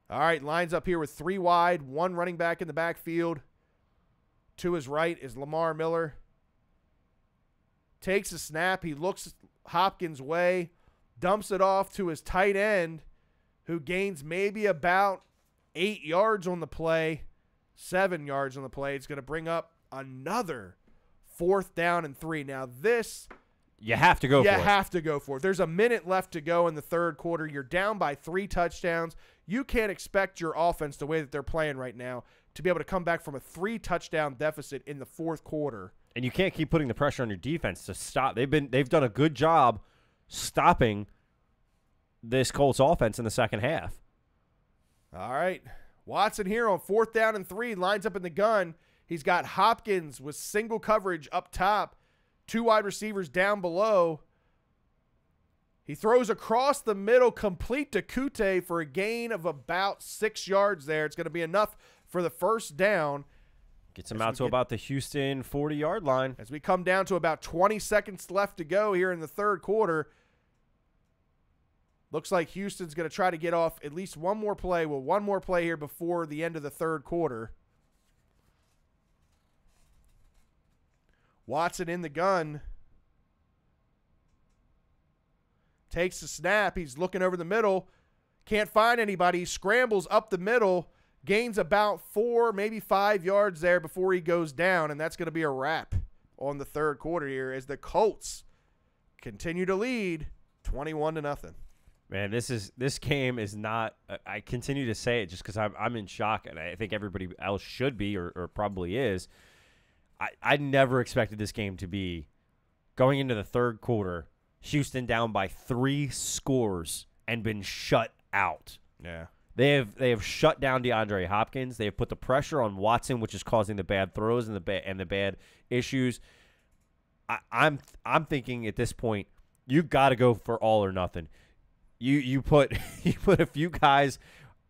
All right, lines up here with 3 wide, 1 running back in the backfield. To his right is Lamar Miller. Takes a snap. He looks Hopkins' way, dumps it off to his tight end, who gains maybe about 8 yards on the play, 7 yards on the play. It's going to bring up another 4th down and 3. Now this, you have to go for it. You have to go for it. There's a minute left to go in the 3rd quarter. You're down by 3 touchdowns. You can't expect your offense, the way that they're playing right now, to be able to come back from a 3-touchdown deficit in the 4th quarter. And you can't keep putting the pressure on your defense to stop. They've done a good job stopping this Colts offense in the second half. All right. Watson here on 4th down and 3, lines up in the gun. He's got Hopkins with single coverage up top, 2 wide receivers down below. He throws across the middle, complete to Kute for a gain of about 6 yards there. It's going to be enough for the 1st down. Gets him out to about the Houston 40-yard line. As we come down to about 20 seconds left to go here in the 3rd quarter. Looks like Houston's going to try to get off at least one more play. Well, one more play here before the end of the 3rd quarter. Watson in the gun. takes the snap. He's looking over the middle. Can't find anybody. He scrambles up the middle. Gains about 4, maybe 5 yards there before he goes down, and that's going to be a wrap on the third quarter here as the Colts continue to lead 21-0. Man, this game is not. I continue to say it just because I'm in shock, and I think everybody else should be or probably is. I never expected this game to be going into the third quarter. Houston down by 3 scores and been shut out. Yeah. They have shut down DeAndre Hopkins. They have put the pressure on Watson, which is causing the bad throws and the bad issues. I'm thinking at this point you got to go for all or nothing. You put a few guys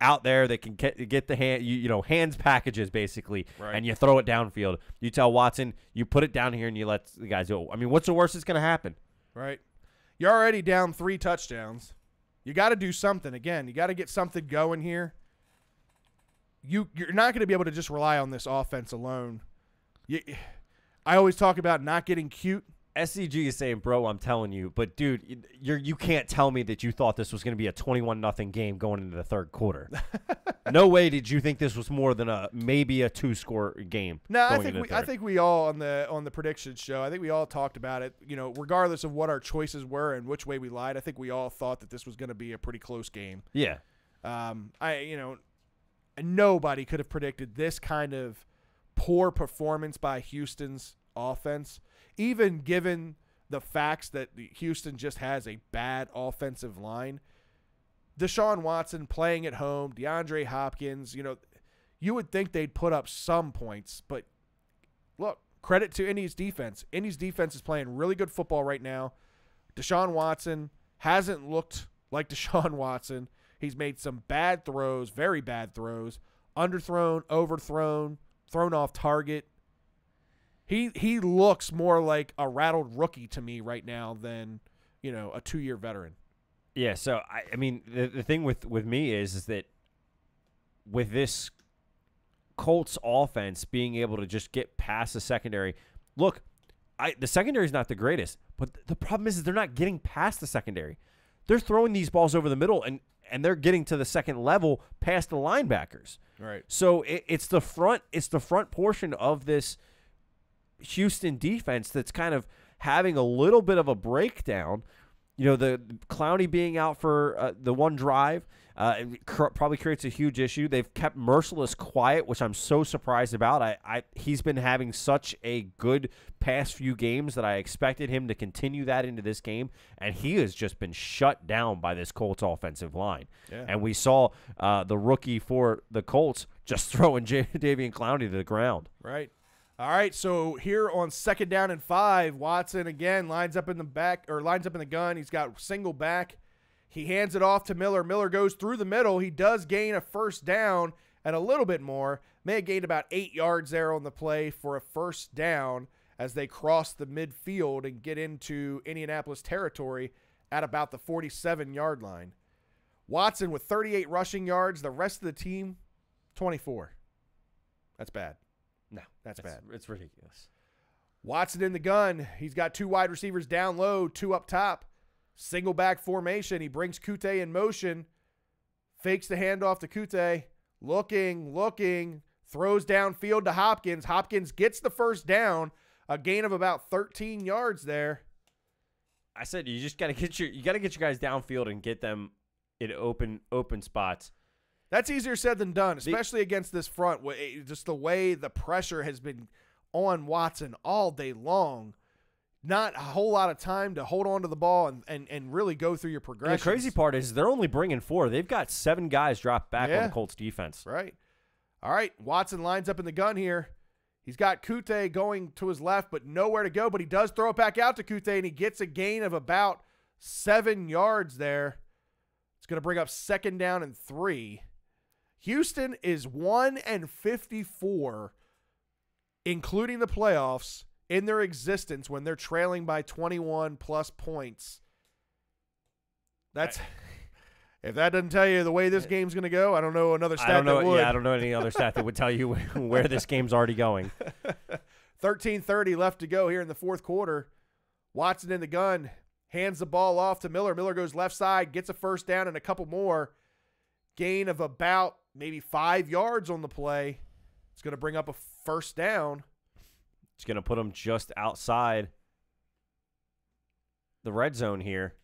out there that can get the hands packages basically, right, and you throw it downfield. You tell Watson you put it down here and you let the guys go. I mean, what's the worst that's going to happen? Right. You're already down 3 touchdowns. You got to do something. Again, you got to get something going here. You're not going to be able to just rely on this offense alone. I always talk about not getting cute. SCG is saying, bro, I'm telling you. But, dude, you can't tell me that you thought this was going to be a 21-0 game going into the third quarter. No way did you think this was more than maybe a 2-score game. No, I think we all on the prediction show, I think we all talked about it. You know, regardless of what our choices were and which way we lied, I think we all thought that this was going to be a pretty close game. Yeah. Nobody could have predicted this kind of poor performance by Houston's offense, even given the facts that Houston just has a bad offensive line. Deshaun Watson playing at home, DeAndre Hopkins, you would think they'd put up some points, but look, credit to Indy's defense. Indy's defense is playing really good football right now. Deshaun Watson hasn't looked like Deshaun Watson. He's made some bad throws, very bad throws, underthrown, overthrown, thrown off target. He looks more like a rattled rookie to me right now than, a 2-year veteran. Yeah, so, I mean, the thing with me is that with this Colts offense being able to just get past the secondary, look, the secondary is not the greatest, but the problem is they're not getting past the secondary. They're throwing these balls over the middle, and they're getting to the second level past the linebackers. Right. So it's the front portion of this Houston defense that's kind of having a little bit of a breakdown. The Clowney being out for the one drive probably creates a huge issue. They've kept Merciless quiet, which I'm so surprised about. He's been having such a good past few games that I expected him to continue that into this game, and he has just been shut down by this Colts offensive line. Yeah. And we saw the rookie for the Colts just throwing Davian Clowney to the ground. Right. All right, so here on 2nd down and 5, Watson again lines up in the gun. He's got single back. He hands it off to Miller. Miller goes through the middle. He does gain a first down and a little bit more. May have gained about 8 yards there on the play for a first down as they cross the midfield and get into Indianapolis territory at about the 47-yard line. Watson with 38 rushing yards. The rest of the team, 24. That's bad. No, that's bad. It's ridiculous. Watson in the gun. He's got 2 wide receivers down low, 2 up top. Single back formation. He brings Kute in motion. Fakes the handoff to Kute. Looking. Throws downfield to Hopkins. Hopkins gets the first down. A gain of about 13 yards there. I said you just got to get your guys downfield and get them in open spots. That's easier said than done, especially against this front. Just the way the pressure has been on Watson all day long. Not a whole lot of time to hold on to the ball and really go through your progression. The crazy part is they're only bringing 4. They've got 7 guys dropped back on the Colts defense. Right. All right, Watson lines up in the gun here. He's got Kute going to his left, but nowhere to go. But he does throw it back out to Kute, and he gets a gain of about 7 yards there. It's going to bring up 2nd down and 3. Houston is 1-54, including the playoffs, in their existence when they're trailing by 21-plus points. If that doesn't tell you the way this game's going to go, I don't know another stat that would. Yeah, I don't know any other stat that would tell you where this game's already going. 13:30 left to go here in the fourth quarter. Watson in the gun. hands the ball off to Miller. Miller goes left side, gets a first down and a couple more. Gain of about maybe 5 yards on the play. It's going to bring up a first down. It's going to put them just outside the red zone here.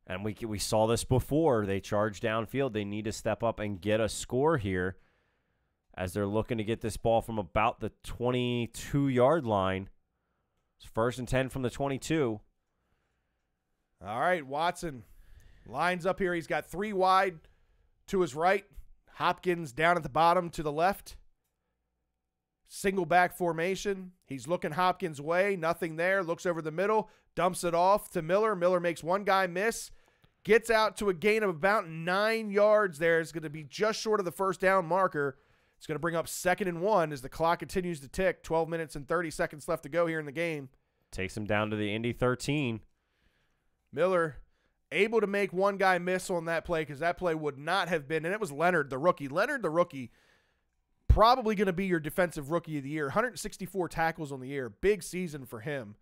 And we saw this before. They charge downfield. They need to step up and get a score here as they're looking to get this ball from about the 22-yard line. It's 1st and 10 from the 22. All right, Watson lines up here. He's got 3 wide to his right. Hopkins down at the bottom to the left. Single back formation. He's looking Hopkins' way. Nothing there. Looks over the middle. Dumps it off to Miller. Miller makes one guy miss. Gets out to a gain of about 9 yards there. It's going to be just short of the first down marker. It's going to bring up 2nd and 1 as the clock continues to tick. 12 minutes and 30 seconds left to go here in the game. Takes him down to the Indy 13. Miller able to make one guy miss on that play because that play would not have been, and it was Leonard, the rookie. Leonard, the rookie, probably going to be your defensive rookie of the year. 164 tackles on the year. Big season for him.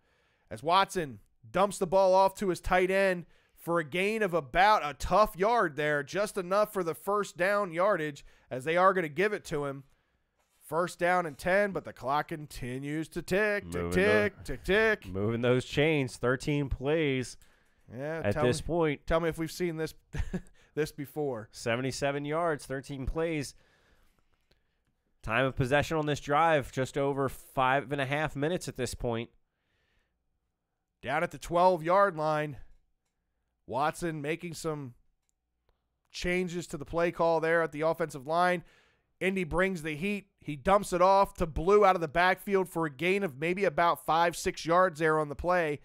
As Watson dumps the ball off to his tight end for a gain of about a tough yard there, just enough for the first down yardage as they are going to give it to him. 1st down and 10, but the clock continues to tick, tick. Moving those chains, 13 plays at this point. Tell me if we've seen this this before. 77 yards, 13 plays. Time of possession on this drive, just over 5.5 minutes at this point. Down at the 12-yard line, Watson making some changes to the play call there at the offensive line. Indy brings the heat. He dumps it off to Blue out of the backfield for a gain of maybe about 5-6 yards there on the play.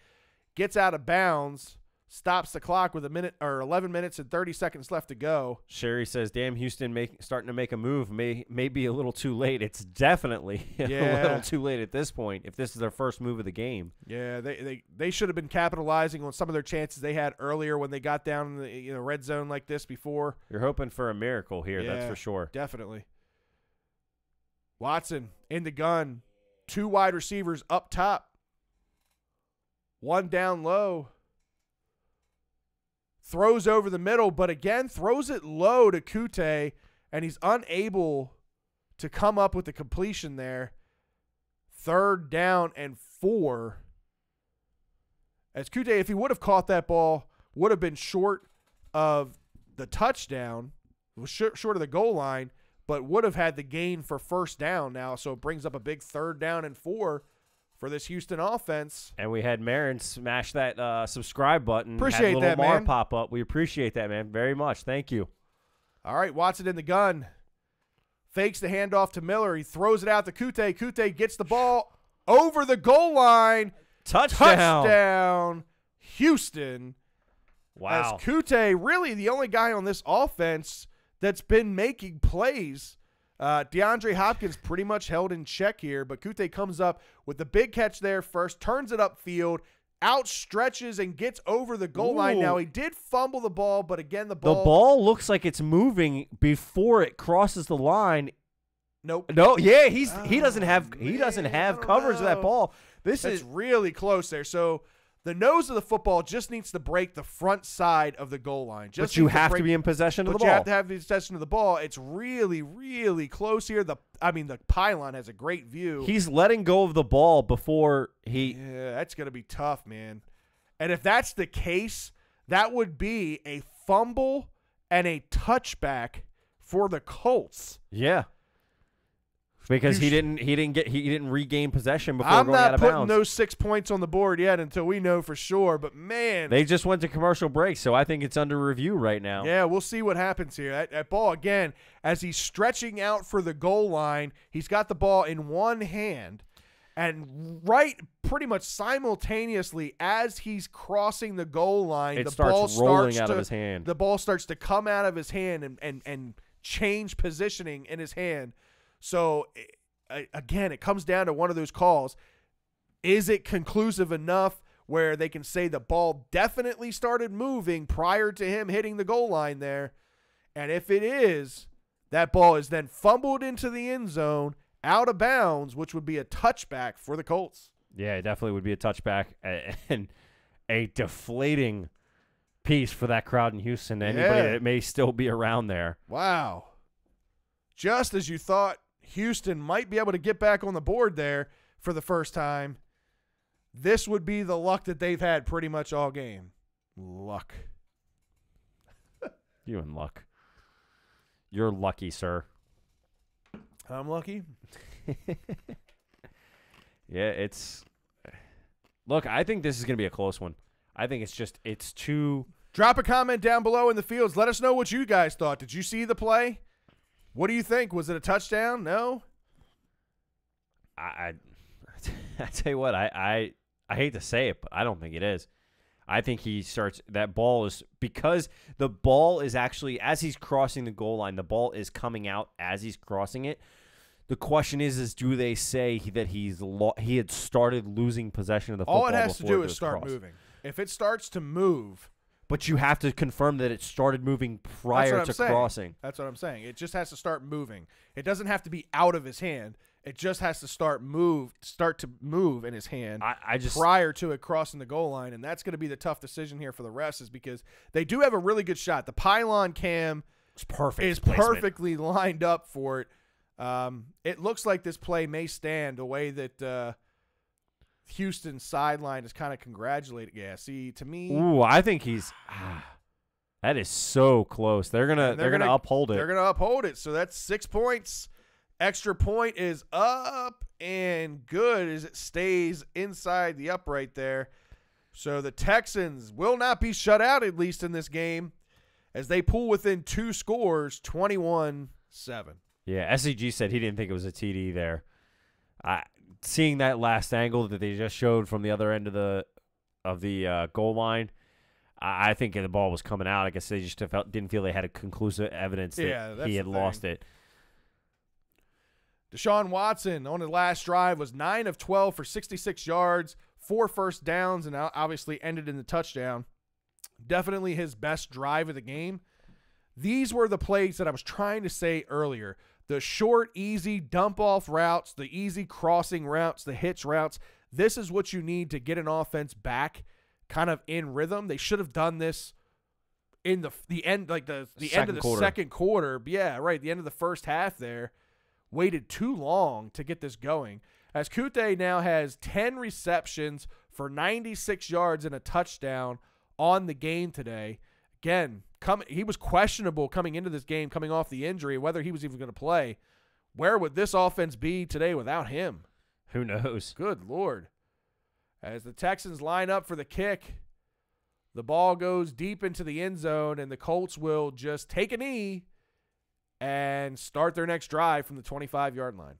Gets out of bounds. Stops the clock with 11 minutes and 30 seconds left to go. Sherry says, damn, Houston starting to make a move. May be a little too late. It's definitely a little too late at this point if this is their first move of the game. Yeah, they should have been capitalizing on some of their chances they had earlier when they got down in the red zone like this before. You're hoping for a miracle here, that's for sure. Definitely. Watson in the gun. 2 wide receivers up top. 1 down low. Throws over the middle, but again, throws it low to Kute, and he's unable to come up with the completion there. 3rd down and 4. As Kute, if he would have caught that ball, would have been short of the touchdown, was short of the goal line, but would have had the gain for first down now, so it brings up a big 3rd down and 4 for this Houston offense. And we had Marin smash that subscribe button. Appreciate had a that, little man. pop up. We appreciate that, man, very much. Thank you. All right, Watson in the gun. Fakes the handoff to Miller. He throws it out to Kute. Kute gets the ball over the goal line. Touchdown, Houston. Wow. As Kute, really the only guy on this offense that's been making plays. DeAndre Hopkins pretty much held in check here, but Kute comes up with the big catch there first, turns it upfield, outstretches and gets over the goal line. Now, he did fumble the ball, but again, the ball looks like it's moving before it crosses the line. Nope. No, yeah, he doesn't have coverage of that ball. This is really close there. So the nose of the football just needs to break the front side of the goal line. But you have to be in possession of the ball. But you have to have the possession of the ball. It's really, really close here. The pylon has a great view. He's letting go of the ball before he. Yeah, that's going to be tough, man. And if that's the case, that would be a fumble and a touchback for the Colts. Yeah. Because he didn't regain possession before I'm going out of bounds. I'm not putting those 6 points on the board yet until we know for sure. But man, they just went to commercial break, so I think it's under review right now. Yeah, we'll see what happens here. That ball again, as he's stretching out for the goal line, he's got the ball in one hand, and right pretty much simultaneously as he's crossing the goal line, the ball starts rolling out of his hand. The ball starts to come out of his hand and change positioning in his hand. So, again, it comes down to one of those calls. Is it conclusive enough where they can say the ball definitely started moving prior to him hitting the goal line there? And if it is, that ball is then fumbled into the end zone, out of bounds, which would be a touchback for the Colts. Yeah, it definitely would be a touchback. And a deflating piece for that crowd in Houston. Anybody that may still be around there. Wow. Just as you thought Houston might be able to get back on the board there for the first time, this would be the luck that they've had pretty much all game. Luck. You in luck. You're lucky, sir. I'm lucky. Yeah, look, I think this is going to be a close one. I think it's too. Drop a comment down below in the fields. Let us know what you guys thought. Did you see the play? What do you think? Was it a touchdown? No? I tell you what, I hate to say it, but I don't think it is. I think that ball is, because the ball is actually, as he's crossing the goal line, the ball is coming out as he's crossing it. The question is do they say that he had started losing possession of the football? All it has to do is start crossed. moving. If it starts to move. But you have to confirm that it started moving prior to crossing. That's what I'm saying. It just has to start moving. It doesn't have to be out of his hand. It just has to start to move in his hand prior to it crossing the goal line, and that's going to be the tough decision here for the refs, is because they do have a really good shot. The pylon cam is perfectly lined up for it. It looks like this play may stand the way that Houston's sideline is kind of congratulating. Yeah, see, to me, ooh, I think that is so close. They're gonna uphold it. They're gonna uphold it. So that's 6 points. Extra point is up and good as it stays inside the upright there. So the Texans will not be shut out, at least in this game, as they pull within 2 scores, 21-7. Yeah, SEG said he didn't think it was a TD there. Seeing that last angle that they just showed from the other end of the goal line, I think the ball was coming out. I guess they just didn't feel they had a conclusive evidence that he had lost it. Deshaun Watson on the last drive was 9 of 12 for 66 yards, 4 first downs, and obviously ended in the touchdown. Definitely his best drive of the game. These were the plays that I was trying to say earlier. The short, easy dump-off routes, the easy crossing routes, the hitch routes. This is what you need to get an offense back kind of in rhythm. They should have done this in the end, like the end of the second quarter. Yeah, right, the end of the first half there. Waited too long to get this going. As Kute now has 10 receptions for 96 yards and a touchdown on the game today. Again, he was questionable coming into this game, coming off the injury, whether he was even going to play. Where would this offense be today without him? Who knows? Good Lord. As the Texans line up for the kick, the ball goes deep into the end zone, and the Colts will just take a knee and start their next drive from the 25-yard line.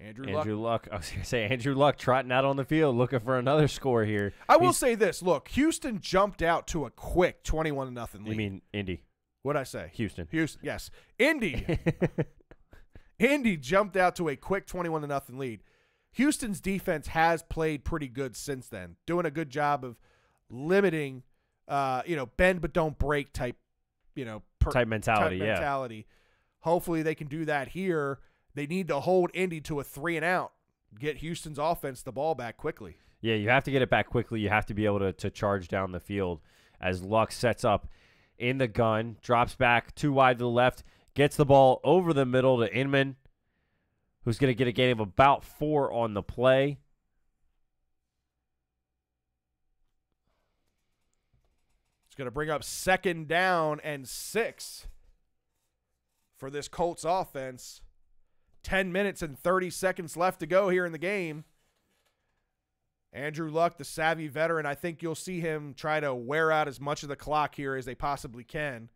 Andrew Luck. I was going to say, Andrew Luck trotting out on the field looking for another score here. I will say this. Look, Houston jumped out to a quick 21-0 lead. You mean Indy? What'd I say? Houston, yes. Indy. Indy jumped out to a quick 21-0 lead. Houston's defense has played pretty good since then, doing a good job of limiting, bend but don't break type, type mentality. Yeah. Hopefully they can do that here. They need to hold Indy to a 3-and-out, get Houston's offense the ball back quickly. Yeah, you have to get it back quickly. You have to be able to charge down the field as Luck sets up in the gun, drops back 2 wide to the left, gets the ball over the middle to Inman, who's going to get a gain of about 4 on the play. It's going to bring up 2nd down and 6 for this Colts offense. 10 minutes and 30 seconds left to go here in the game. Andrew Luck, the savvy veteran, I think you'll see him try to wear out as much of the clock here as they possibly can.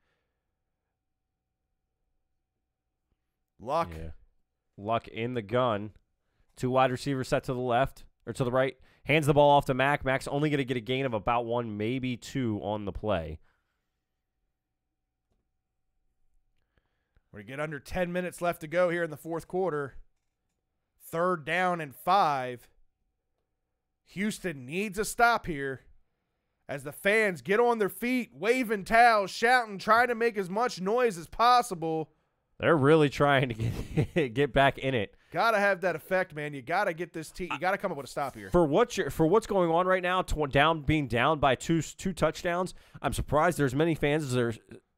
Luck. Yeah. Luck in the gun. 2 wide receivers set to the left or to the right. Hands the ball off to Mack. Mack's only going to get a gain of about 1, maybe 2 on the play. We're going to get under 10 minutes left to go here in the fourth quarter. 3rd down and 5. Houston needs a stop here as the fans get on their feet, waving towels, shouting, trying to make as much noise as possible. They're really trying to get back in it. Gotta have that effect, man. You gotta get this team. You gotta come up with a stop here. For what's going on right now, being down by two touchdowns, I'm surprised there's many fans as there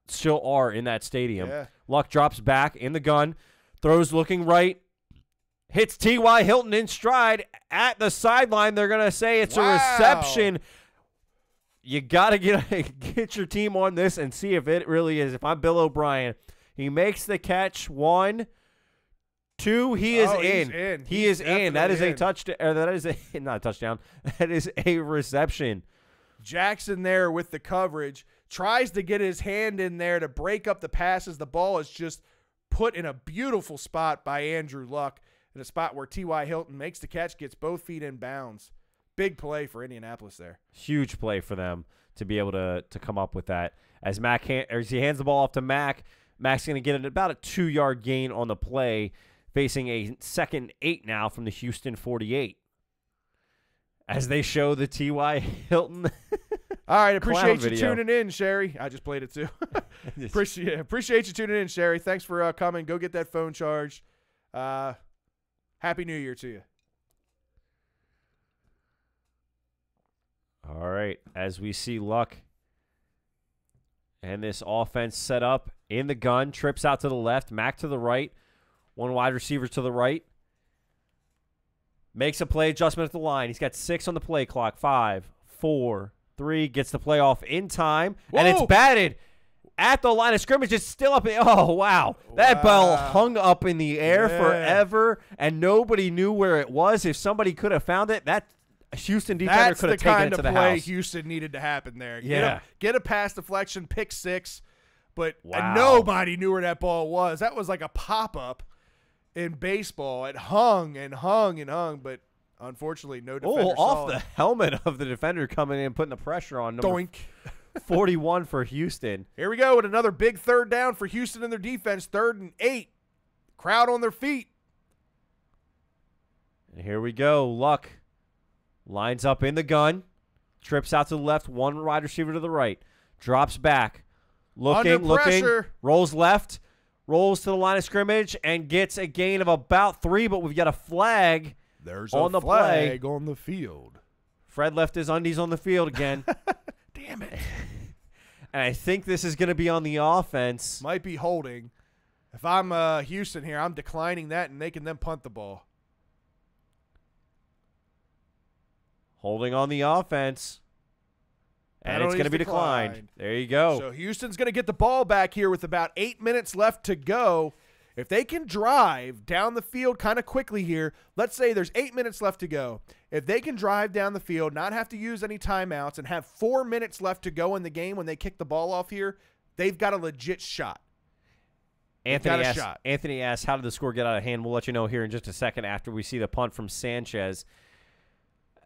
still are in that stadium. Yeah. Luck drops back in the gun, throws looking right, hits T.Y. Hilton in stride at the sideline. They're gonna say it's a reception. You gotta get your team on this and see if it really is. If I'm Bill O'Brien, he makes the catch. 1, 2, he is in. He is in. That is a touchdown. That is not a touchdown. That is a reception. Jackson there with the coverage tries to get his hand in there to break up the passes. The ball is just put in a beautiful spot by Andrew Luck, in a spot where T.Y. Hilton makes the catch, gets both feet in bounds. Big play for Indianapolis there. Huge play for them to be able to come up with that. As he hands the ball off to Mack, Mack's going to get about a 2-yard gain on the play, facing a 2nd and 8 now from the Houston 48. As they show the T.Y. Hilton All right, appreciate you video. tuning in, Sherry. I just played it too. Appreciate you tuning in, Sherry. Thanks for coming. Go get that phone charged. Happy New Year to you. All right, as we see Luck and this offense set up in the gun, trips out to the left, Mack to the right, one wide receiver to the right. Makes a play adjustment at the line. He's got 6 on the play clock. 5, 4, 3. Gets the play off in time. Whoa. And it's batted at the line of scrimmage. It's still up. Oh, wow. That ball hung up in the air forever, and nobody knew where it was. If somebody could have found it, that Houston defender could have taken it to the house. That's the kind of play Houston needed to happen there. Yeah. Get a pass deflection, pick 6, but nobody knew where that ball was. That was like a pop-up in baseball. It hung and hung and hung, but unfortunately no defender saw off it. The helmet of the defender coming in, putting the pressure on. Doink. 41 for Houston. Here we go with another big 3rd down for Houston and their defense. 3rd and 8. Crowd on their feet. And here we go. Luck lines up in the gun. Trips out to the left. One wide receiver to the right. Drops back. Looking. Rolls left. Rolls to the line of scrimmage and gets a gain of about 3, but we've got a flag. There's on a the flag play. On the field. Fred left his undies on the field again. Damn it. And I think this is going to be on the offense. Might be holding. If I'm Houston here, I'm declining that and making them punt the ball. Holding on the offense. And it's going to be declined. There you go. So Houston's going to get the ball back here with about 8 minutes left to go. If they can drive down the field kind of quickly here, let's say there's 8 minutes left to go. If they can drive down the field, not have to use any timeouts, and have 4 minutes left to go in the game when they kick the ball off here, they've got a legit shot. Anthony asks, how did the score get out of hand? We'll let you know here in just a second after we see the punt from Sanchez.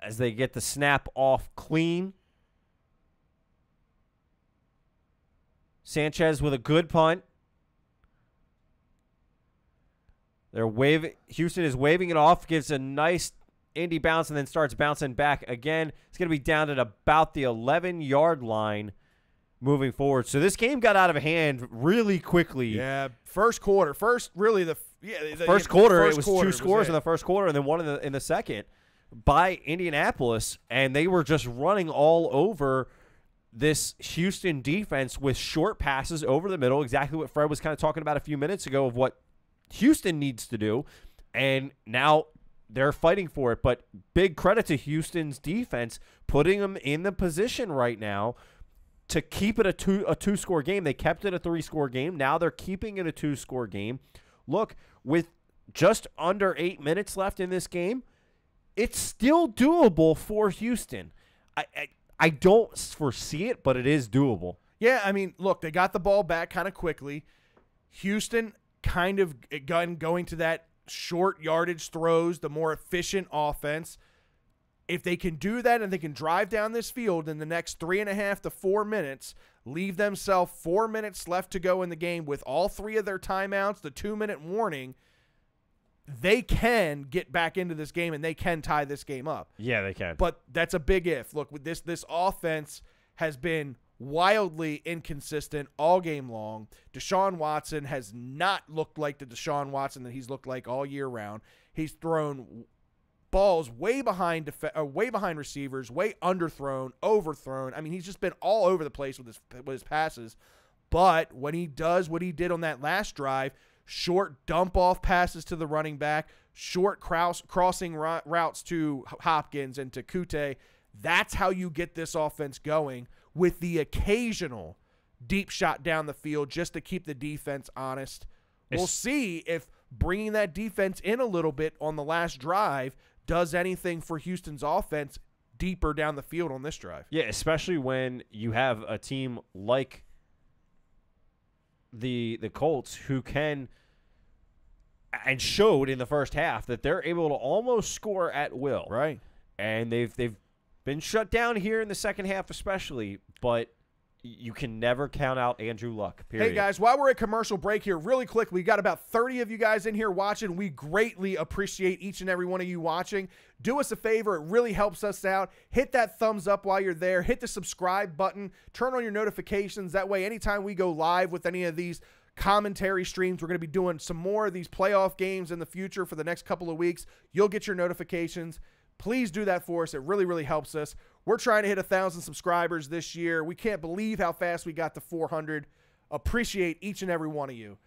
As they get the snap off clean. Sanchez with a good punt. They're waving. Houston is waving it off, gives a nice Indy bounce, and then starts bouncing back again. It's going to be down at about the 11-yard line moving forward. So this game got out of hand really quickly. Yeah, first quarter. First quarter, it was 2 scores in the first quarter and then one in the second by Indianapolis, and they were just running all over this Houston defense with short passes over the middle, exactly what Fred was kind of talking about a few minutes ago of what Houston needs to do, and now they're fighting for it. But big credit to Houston's defense putting them in the position right now to keep it a two-score game. They kept it a 3-score game. Now they're keeping it a 2-score game. Look, with just under 8 minutes left in this game, it's still doable for Houston. I don't foresee it, but it is doable. Yeah, I mean, look, they got the ball back kind of quickly. Houston kind of going to that short yardage throws, the more efficient offense. If they can do that and they can drive down this field in the next 3.5 to 4 minutes, leave themselves 4 minutes left to go in the game with all 3 of their timeouts, the 2-minute warning, they can get back into this game and they can tie this game up. Yeah, they can. But that's a big if. Look, with this offense has been wildly inconsistent all game long. Deshaun Watson has not looked like the Deshaun Watson that he's looked like all year round. He's thrown balls way behind receivers, way underthrown, overthrown. I mean, he's just been all over the place with his passes. But when he does what he did on that last drive, short dump-off passes to the running back, short crossing routes to Hopkins and to Kute, that's how you get this offense going, with the occasional deep shot down the field just to keep the defense honest. We'll see if bringing that defense in a little bit on the last drive does anything for Houston's offense deeper down the field on this drive. Yeah, especially when you have a team like the Colts who can and showed in the first half that they're able to almost score at will. Right. And they've been shut down here in the second half especially, but you can never count out Andrew Luck, period. Hey, guys, while we're at commercial break here, really quick, we got about 30 of you guys in here watching. We greatly appreciate each and every one of you watching. Do us a favor. It really helps us out. Hit that thumbs up while you're there. Hit the subscribe button. Turn on your notifications. That way, anytime we go live with any of these commentary streams, we're going to be doing some more of these playoff games in the future for the next couple of weeks. You'll get your notifications. Please do that for us. It really, really helps us. We're trying to hit 1,000 subscribers this year. We can't believe how fast we got to 400. Appreciate each and every one of you.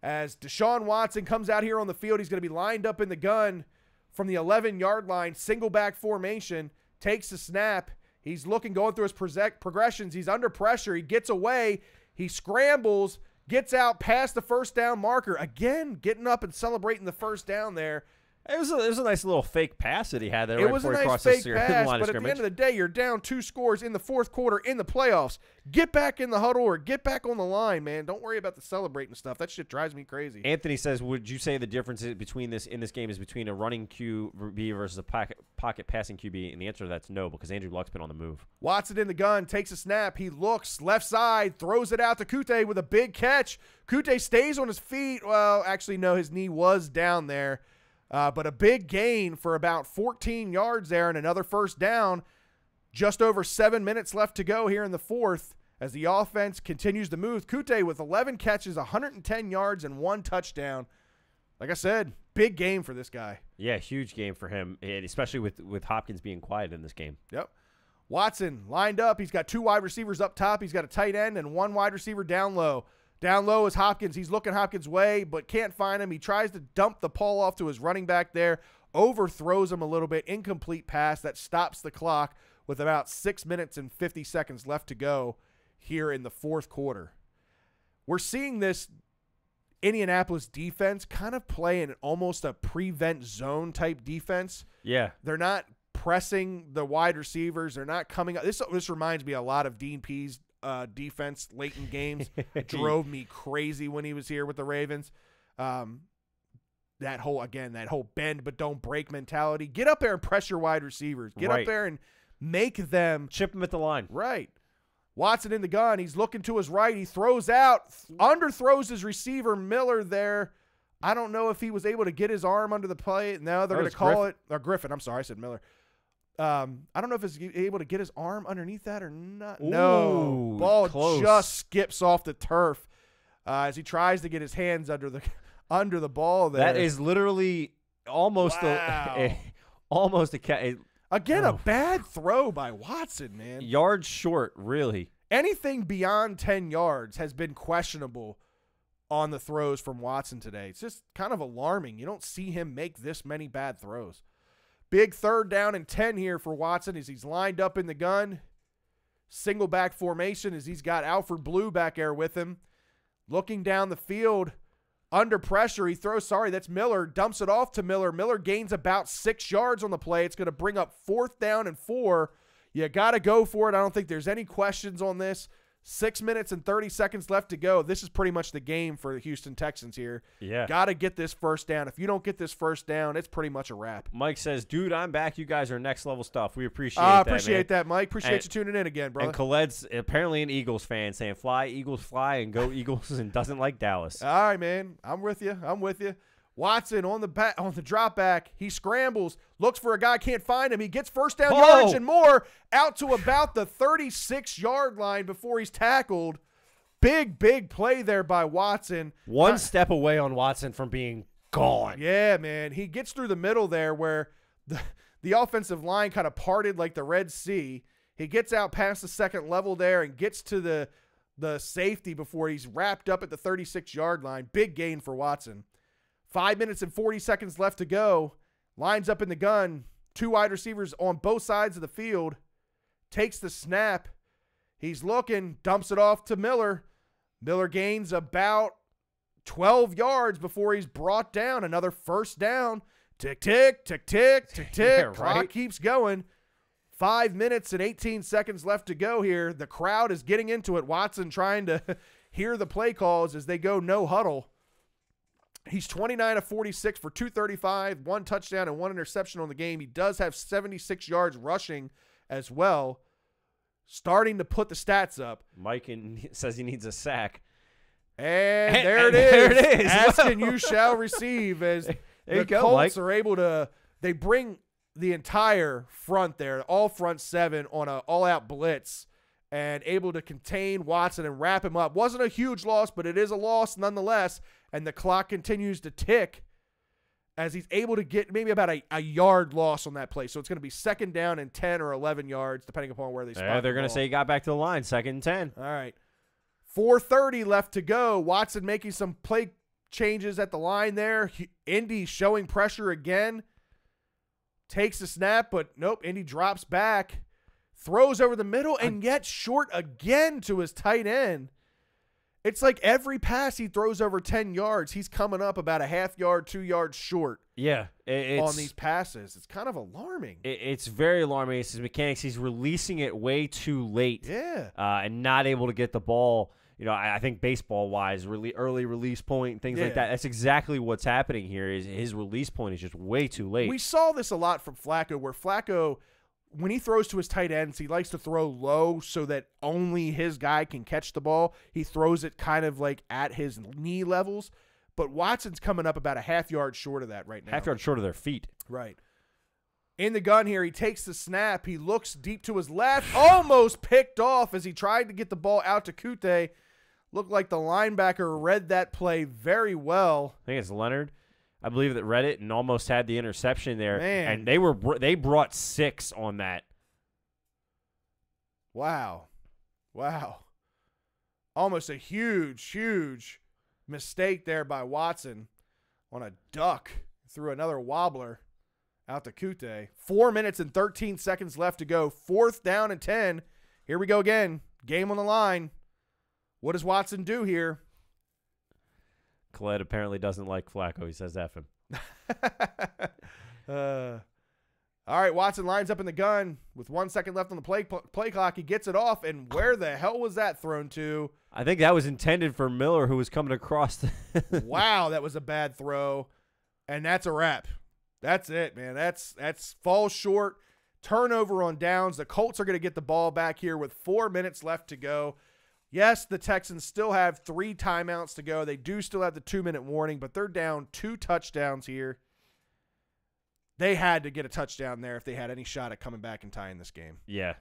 As Deshaun Watson comes out here on the field, he's going to be lined up in the gun from the 11-yard line, single back formation, takes the snap. He's looking, going through his progressions. He's under pressure. He gets away. He scrambles, gets out past the first down marker. Again, getting up and celebrating the first down there. It was a nice little fake pass that he had there. It Right was a before he nice crossed fake pass, line but of at the end of the day, you're down 2 scores in the fourth quarter in the playoffs. Get back in the huddle or get back on the line, man. Don't worry about the celebrating stuff. That shit drives me crazy. Anthony says, would you say the difference between this game is between a running QB versus a pocket passing QB? And the answer to that's no, because Andrew Luck's been on the move. Watson in the gun, takes a snap. He looks left side, throws it out to Kute with a big catch. Kute stays on his feet. Well, actually, no, his knee was down there. But a big gain for about 14 yards there and another first down. Just over 7 minutes left to go here in the fourth as the offense continues to move. Kute with 11 catches, 110 yards, and 1 touchdown. Like I said, big game for this guy. Yeah, huge game for him, and especially with Hopkins being quiet in this game. Yep. Watson lined up. He's got 2 wide receivers up top. He's got a tight end and 1 wide receiver down low. Down low is Hopkins. He's looking Hopkins' way, but can't find him. He tries to dump the ball off to his running back there, overthrows him a little bit, incomplete pass that stops the clock with about 6 minutes and 50 seconds left to go here in the fourth quarter. We're seeing this Indianapolis defense kind of play in almost a prevent zone type defense. Yeah. They're not pressing the wide receivers. They're not coming up. This reminds me a lot of Dean Pease defense late in games. Drove me crazy when he was here with the Ravens. That whole bend but don't break mentality. Get up there and press your wide receivers. Get up there and make them chip them at the line. Right. Watson in the gun. He's looking to his right. He throws out, underthrows his receiver Miller there. I don't know if he was able to get his arm under the play. Now they're going to call it Griffin. I'm sorry, I said Miller. I don't know if he's able to get his arm underneath that or not. Ooh, no. Ball close. just skips off the turf as he tries to get his hands under the ball there. That is literally almost almost a catch. Again, a bad throw by Watson, man. Yards short, really. Anything beyond 10 yards has been questionable on the throws from Watson today. It's just kind of alarming. You don't see him make this many bad throws. Big 3rd down and 10 here for Watson as he's lined up in the gun. Single back formation as he's got Alfred Blue back there with him. Looking down the field, under pressure. He throws, that's Miller, dumps it off to Miller. Miller gains about 6 yards on the play. It's going to bring up 4th down and 4. You got to go for it. I don't think there's any questions on this. 6 minutes and 30 seconds left to go. This is pretty much the game for the Houston Texans here. Yeah. Got to get this first down. If you don't get this first down, it's pretty much a wrap. Mike says, dude, I'm back. You guys are next level stuff. We appreciate that, appreciate that, Mike. Appreciate you tuning in again, brother. And Khaled's apparently an Eagles fan saying, fly, Eagles, fly, and go Eagles, and doesn't like Dallas. All right, man. I'm with you. Watson on the drop back. He scrambles, looks for a guy, can't find him. He gets first down Oh! yardage and more out to about the 36-yard line before he's tackled. Big play there by Watson. One step away on Watson from being gone. Yeah, man. He gets through the middle there where the offensive line kind of parted like the Red Sea. He gets out past the second level there and gets to the safety before he's wrapped up at the 36-yard line. Big gain for Watson. 5 minutes and 40 seconds left to go. Lines up in the gun. 2 wide receivers on both sides of the field. Takes the snap. He's looking. Dumps it off to Miller. Miller gains about 12 yards before he's brought down. Another first down. Tick, tick, tick, tick, tick, tick. Yeah, Clock right. keeps going. 5 minutes and 18 seconds left to go here. The crowd is getting into it. Watson trying to hear the play calls as they go no huddle. He's 29 of 46 for 235, 1 touchdown and 1 interception on the game. He does have 76 yards rushing as well. Starting to put the stats up. Mike says he needs a sack. And there it is. There it is. Ask and you shall receive as the Colts are able to – they bring the entire front there, all front 7 on an all-out blitz and able to contain Watson and wrap him up. Wasn't a huge loss, but it is a loss nonetheless. And the clock continues to tick as he's able to get maybe about a yard loss on that play. So it's going to be second down and 10 or 11 yards, depending upon where they spot. Yeah, they're going to say he got back to the line, 2nd and 10. All right. 4:30 left to go. Watson making some play changes at the line there. Indy showing pressure again. Takes the snap, but nope. Indy drops back. Throws over the middle and yet short again to his tight end. It's like every pass he throws over 10 yards, he's coming up about a half yard, 2 yards short. Yeah, on these passes. It's kind of alarming. It's very alarming. It's his mechanics. He's releasing it way too late. Yeah. And not able to get the ball. You know, I think baseball-wise, really early release point, things like that. That's exactly what's happening here. Is his release point is just way too late. We saw this a lot from Flacco, where Flacco, when he throws to his tight ends, he likes to throw low so that only his guy can catch the ball. He throws it kind of like at his knee levels. But Watson's coming up about a half yard short of that right now. Half yard short of their feet. Right. In the gun here, he takes the snap. He looks deep to his left. Almost picked off as he tried to get the ball out to Kute. Looked like the linebacker read that play very well. I think it's Leonard. I believe that read it and almost had the interception there. Man. And they brought 6 on that. Wow. Almost a huge mistake there by Watson on a duck. Threw another wobbler out to Kute. 4 minutes and 13 seconds left to go. 4th down and 10. Here we go again. Game on the line. What does Watson do here? Khaled apparently doesn't like Flacco. He says F him. All right, Watson lines up in the gun with 1 second left on the play clock. He gets it off, and where the hell was that thrown to? I think that was intended for Miller, who was coming across. Wow, that was a bad throw, and that's a wrap. That's it, man. That's falls short. Turnover on downs. The Colts are going to get the ball back here with 4 minutes left to go. Yes, the Texans still have 3 timeouts to go. They do still have the 2-minute warning, but they're down 2 touchdowns here. They had to get a touchdown there if they had any shot at coming back and tying this game. Yeah,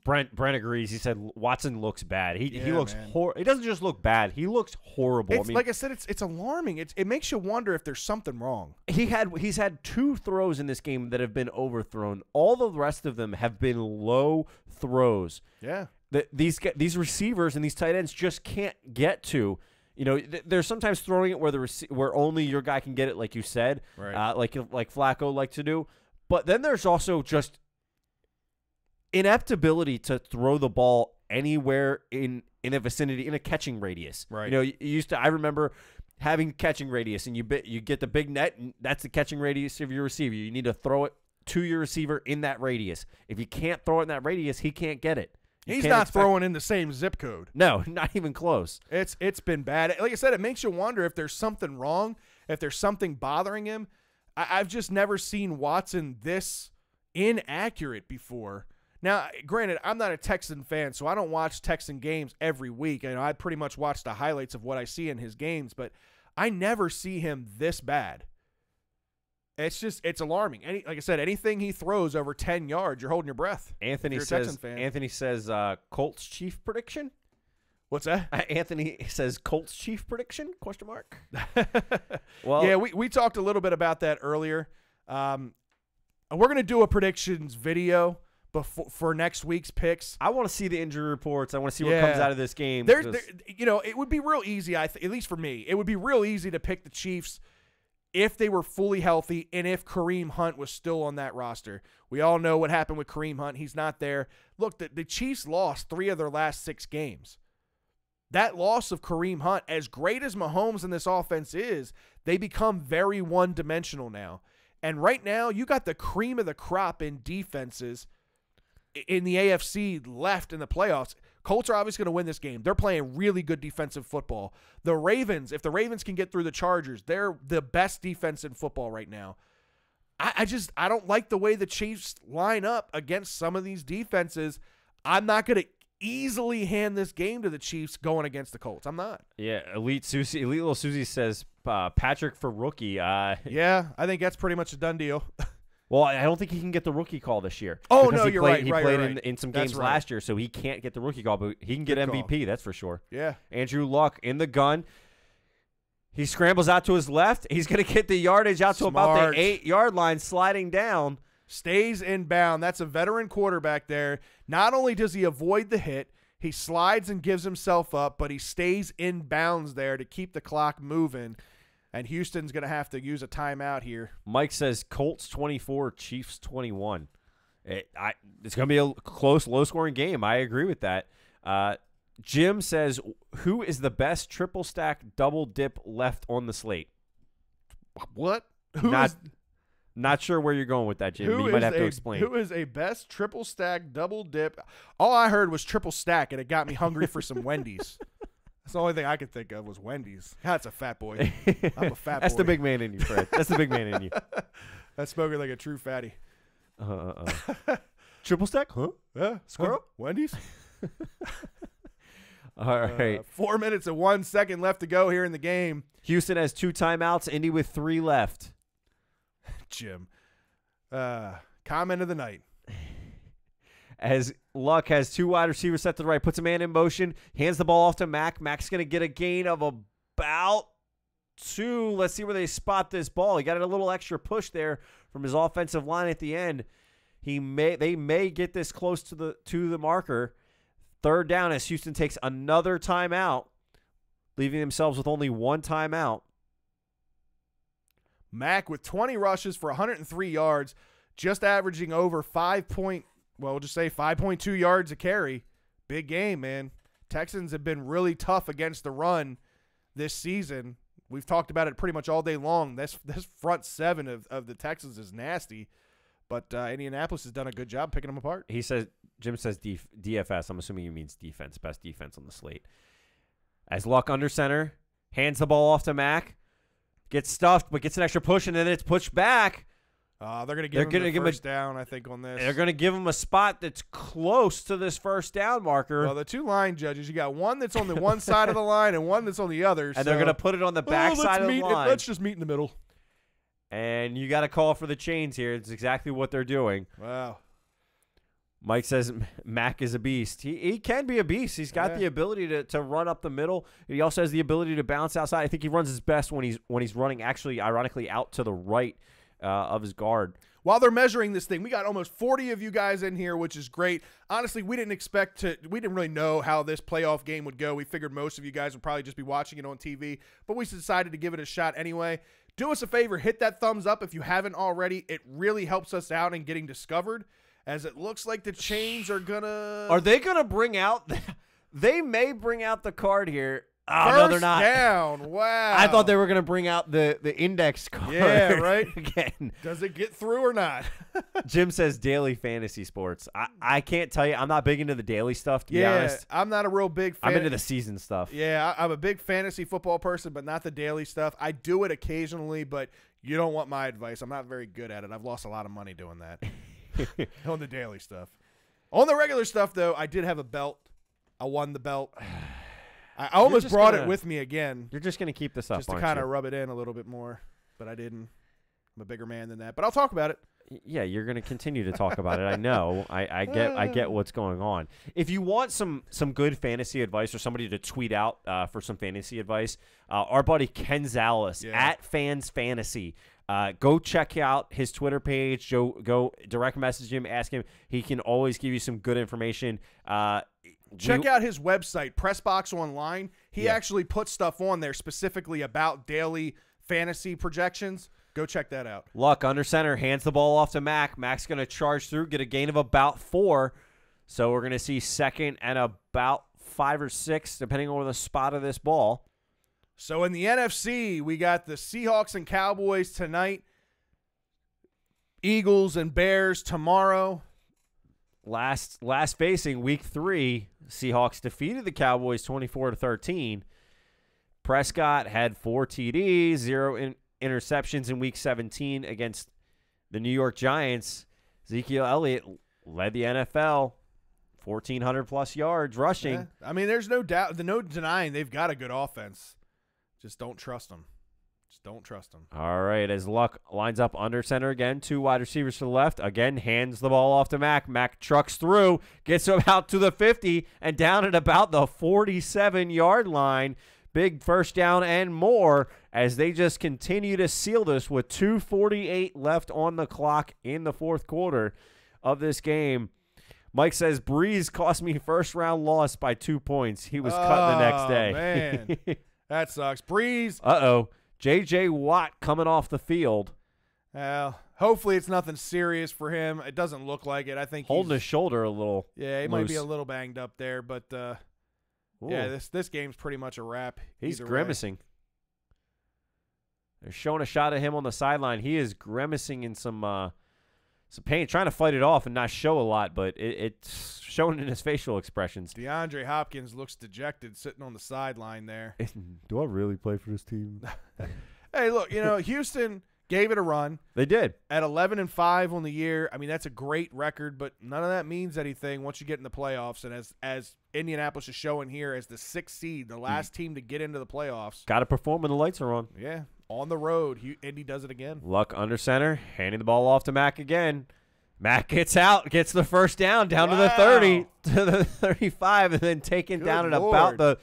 Brent agrees. He said Watson looks bad. He looks man. He doesn't just look bad. He looks horrible. It's, like I said, it's alarming. It makes you wonder if there's something wrong. He's had 2 throws in this game that have been overthrown. All the rest of them have been low throws. Yeah. These receivers and these tight ends just can't get to. You know, they're sometimes throwing it where only your guy can get it, like you said, right. like Flacco liked to do. But then there's also just ineptability to throw the ball anywhere in a vicinity, in a catching radius. Right. You know, I remember having catching radius, and you get the big net, and that's the catching radius of your receiver. You need to throw it to your receiver in that radius. If you can't throw it in that radius, he can't get it. He's not throwing in the same zip code. No, not even close. It's been bad. Like I said, it makes you wonder if there's something wrong, if there's something bothering him. I've just never seen Watson this inaccurate before. Now, granted, I'm not a Texan fan, so I don't watch Texan games every week. I pretty much watch the highlights of what I see in his games, but I never see him this bad. It's alarming. Like I said, anything he throws over 10 yards, you're holding your breath. Anthony says Colts chief prediction. What's that? Anthony says Colts chief prediction? ? Well, yeah, we talked a little bit about that earlier. We're going to do a predictions video for next week's picks. I want to see the injury reports. I want to see what comes out of this game. It would be real easy, at least for me. It would be real easy to pick the Chiefs if they were fully healthy and if Kareem Hunt was still on that roster. We all know what happened with Kareem Hunt. He's not there. Look, the Chiefs lost 3 of their last 6 games. That loss of Kareem Hunt, as great as Mahomes in this offense is, they become very one-dimensional now. And right now, you got the cream of the crop in defenses in the AFC left in the playoffs. Colts are obviously going to win this game. They're playing really good defensive football. The Ravens, if the Ravens can get through the Chargers, they're the best defense in football right now. I don't like the way the Chiefs line up against some of these defenses. I'm not going to easily hand this game to the Chiefs going against the Colts. I'm not. Yeah, Elite Little Susie says Patrick for rookie. Yeah, I think that's pretty much a done deal. Well, I don't think he can get the rookie call this year. Oh, no, you're right. He played right. in some games last year, so he can't get the rookie call, but he can get Good MVP, call. that's for sure. Yeah. Andrew Luck in the gun. He scrambles out to his left. He's going to get the yardage out to about the 8-yard line, sliding down. Stays inbound. That's a veteran quarterback there. Not only does he avoid the hit, he slides and gives himself up, but he stays in bounds there to keep the clock moving. And Houston's going to have to use a timeout here. Mike says Colts 24, Chiefs 21. It's going to be a close, low-scoring game. I agree with that. Jim says, who is the best triple stack double dip left on the slate? What? Not sure where you're going with that, Jim. You might have to explain. Who is a best triple stack double dip? All I heard was triple stack, and it got me hungry for some Wendy's. That's the only thing I could think of was Wendy's. That's a fat boy. I'm a fat boy. That's the big man in you, Fred. That's the big man in you. That's spoken like a true fatty. Triple stack? Huh? Yeah. Squirrel? Wendy's? All right. 4 minutes and 1 second left to go here in the game. Houston has 2 timeouts. Indy with 3 left. Jim. Comment of the night. As Luck has 2 wide receivers set to the right, puts a man in motion, hands the ball off to Mack. Mack's going to get a gain of about 2. Let's see where they spot this ball. He got a little extra push there from his offensive line at the end. They may get this close to the marker. 3rd down as Houston takes another timeout, leaving themselves with only 1 timeout. Mack with 20 rushes for 103 yards, just averaging over 5.2 yards a carry. Big game, man. Texans have been really tough against the run this season. We've talked about it pretty much all day long. This front 7 of the Texans is nasty, but Indianapolis has done a good job picking them apart. Jim says DFS. I'm assuming he means defense, best defense on the slate. As Luck under center, hands the ball off to Mack, gets stuffed, but gets an extra push, and then it's pushed back. They're going to give him the first down, I think, on this. They're going to give him a spot that's close to this first down marker. Well, the 2 line judges, you got one that's on the one side of the line and one that's on the other. And they're going to put it on the back side of the line. Let's just meet in the middle. And you got to call for the chains here. It's exactly what they're doing. Wow. Mike says Mack is a beast. He can be a beast. He's got the ability to run up the middle. He also has the ability to bounce outside. I think he runs his best when he's running, actually, ironically, out to the right of his guard. While they're measuring this thing, we got almost 40 of you guys in here, which is great. Honestly, we didn't really know how this playoff game would go. We figured most of you guys would probably just be watching it on TV, but we decided to give it a shot anyway. Do us a favor, hit that thumbs up if you haven't already. It really helps us out in getting discovered, as it looks like the chains are gonna... Are they gonna bring out... They may bring out the card here. Oh, First no, they're not. down. Wow. I thought they were going to bring out the index card. Yeah, right? Again. Does it get through or not? Jim says daily fantasy sports. I can't tell you. I'm not big into the daily stuff, to be honest. I'm not a real big fan. I'm into the season stuff. Yeah, I'm a big fantasy football person, but not the daily stuff. I do it occasionally, but you don't want my advice. I'm not very good at it. I've lost a lot of money doing that on the daily stuff. On the regular stuff, though, I did have a belt. I won the belt. I almost brought it with me again. You're just going to keep this up, just to kind of rub it in a little bit more, but I didn't. I'm a bigger man than that, but I'll talk about it. Yeah, you're going to continue to talk about it. I know. I get what's going on. If you want some good fantasy advice or somebody to tweet out for some fantasy advice, our buddy Ken Zales at Fans Fantasy. Go check out his Twitter page. Go direct message him, ask him. He can always give you some good information. Check out his website, Pressbox Online. He actually puts stuff on there specifically about daily fantasy projections. Go check that out. Luck under center, hands the ball off to Mac. Mac's going to charge through, get a gain of about 4. So we're going to see second and about 5 or 6, depending on the spot of this ball. So in the NFC, we got the Seahawks and Cowboys tonight. Eagles and Bears tomorrow. Last facing week 3, Seahawks defeated the Cowboys 24-13. Prescott had 4 TDs, 0 interceptions in week 17 against the New York Giants. Ezekiel Elliott led the NFL, 1,400-plus yards rushing. Yeah. I mean, there's no doubt, no denying they've got a good offense. Just don't trust them. All right, as Luck lines up under center again, 2 wide receivers to the left. Again, hands the ball off to Mac. Mac trucks through, gets him out to the 50, and down at about the 47-yard line. Big first down and more as they just continue to seal this with 2:48 left on the clock in the fourth quarter of this game. Mike says, Breeze cost me first-round loss by 2 points. He was cut the next day. Man, that sucks. Breeze. Uh-oh. J.J. Watt coming off the field. Hopefully it's nothing serious for him. It doesn't look like it. I think holding his shoulder a little. Yeah, he loose. might be a little banged up there, but yeah, this game's pretty much a wrap. He's grimacing. They're showing a shot of him on the sideline. He is grimacing in some pain, trying to fight it off and not show a lot, but it's showing in his facial expressions. DeAndre Hopkins looks dejected sitting on the sideline there. Do I really play for this team? Hey, look, Houston gave it a run. They did. At 11-5 on the year. I mean, that's a great record, but none of that means anything once you get in the playoffs. And as Indianapolis is showing here as the 6th seed, the last team to get into the playoffs. Got to perform when the lights are on. Yeah, on the road. Indy does it again. Luck under center, handing the ball off to Mac again. Mac gets out, gets the first down to the 30, to the 35, and then taken down at about the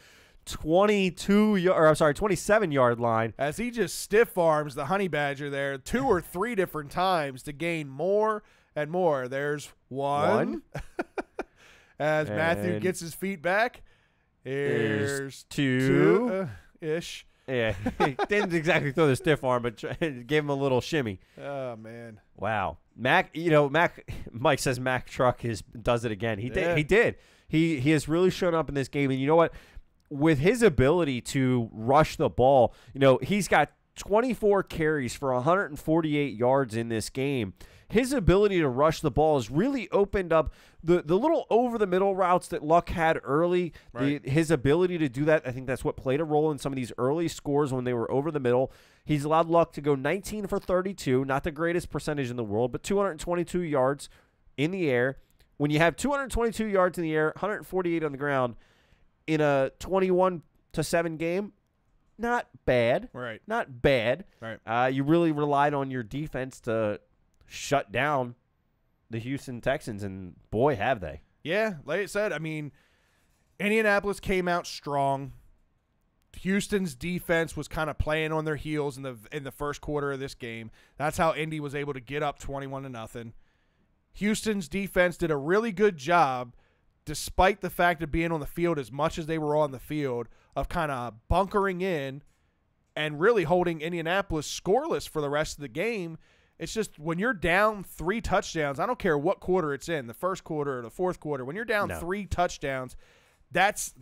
27-yard line. As he just stiff arms the Honey Badger there 2 or 3 different times to gain more and more. There's one. As Matthew gets his feet back. Here's 2 ish. Yeah, he didn't exactly throw the stiff arm, but gave him a little shimmy. Oh man! Wow, Mike says Mac Truck does it again. He did. He has really shown up in this game, and you know what? With his ability to rush the ball, he's got 24 carries for 148 yards in this game. His ability to rush the ball has really opened up the little over-the-middle routes that Luck had early. Right. His ability to do that, I think that's what played a role in some of these early scores when they were over the middle. He's allowed Luck to go 19 for 32, not the greatest percentage in the world, but 222 yards in the air. When you have 222 yards in the air, 148 on the ground in a 21-7 game, not bad. Right. Not bad. Right. You really relied on your defense to shut down the Houston Texans, and boy, have they. Yeah, like I said, I mean, Indianapolis came out strong. Houston's defense was kind of playing on their heels in the first quarter of this game. That's how Indy was able to get up 21-0. Houston's defense did a really good job, despite the fact of being on the field as much as they were on the field, of kind of bunkering in and really holding Indianapolis scoreless for the rest of the game. It's just when you're down 3 touchdowns, I don't care what quarter it's in, the first quarter or the fourth quarter, when you're down 3 touchdowns, it's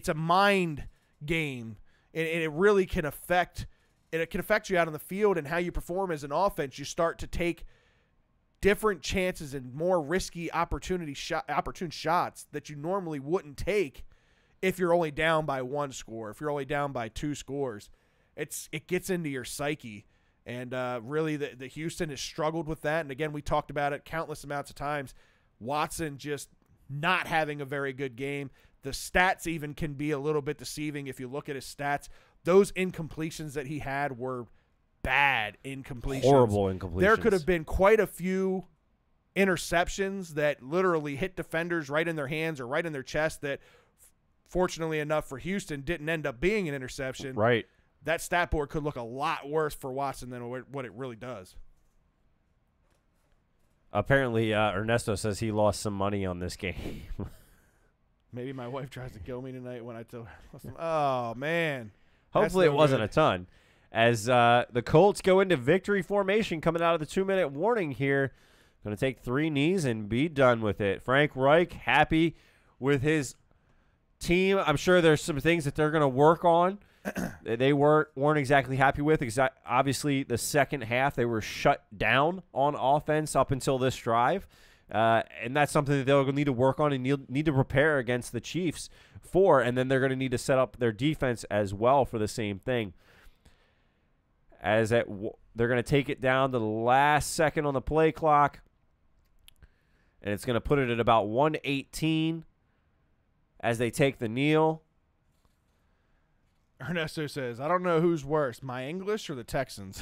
a mind game, and it really can affect you out on the field and how you perform as an offense. You start to take different chances and more risky opportune shots that you normally wouldn't take if you're only down by 1 score, if you're only down by 2 scores. It gets into your psyche. And really, the Houston has struggled with that. And, again, we talked about it countless amounts of times. Watson just not having a very good game. The stats even can be a little bit deceiving if you look at his stats. Those incompletions that he had were bad incompletions. Horrible incompletions. There could have been quite a few interceptions that literally hit defenders right in their hands or right in their chest that, fortunately enough for Houston, didn't end up being an interception. Right. That stat board could look a lot worse for Watson than what it really does. Apparently, Ernesto says he lost some money on this game. Maybe my wife tries to kill me tonight when I tell her. Oh, man. Hopefully it wasn't a ton. As the Colts go into victory formation coming out of the 2-minute warning here. Going to take 3 knees and be done with it. Frank Reich happy with his team. I'm sure there's some things that they're going to work on. They weren't exactly happy with. Obviously, the second half, they were shut down on offense up until this drive. And that's something that they'll need to work on and need to prepare against the Chiefs for. And then they're going to need to set up their defense as well for the same thing. They're going to take it down to the last second on the play clock. And it's going to put it at about 1:18 as they take the kneel. Ernesto says, I don't know who's worse, my English or the Texans.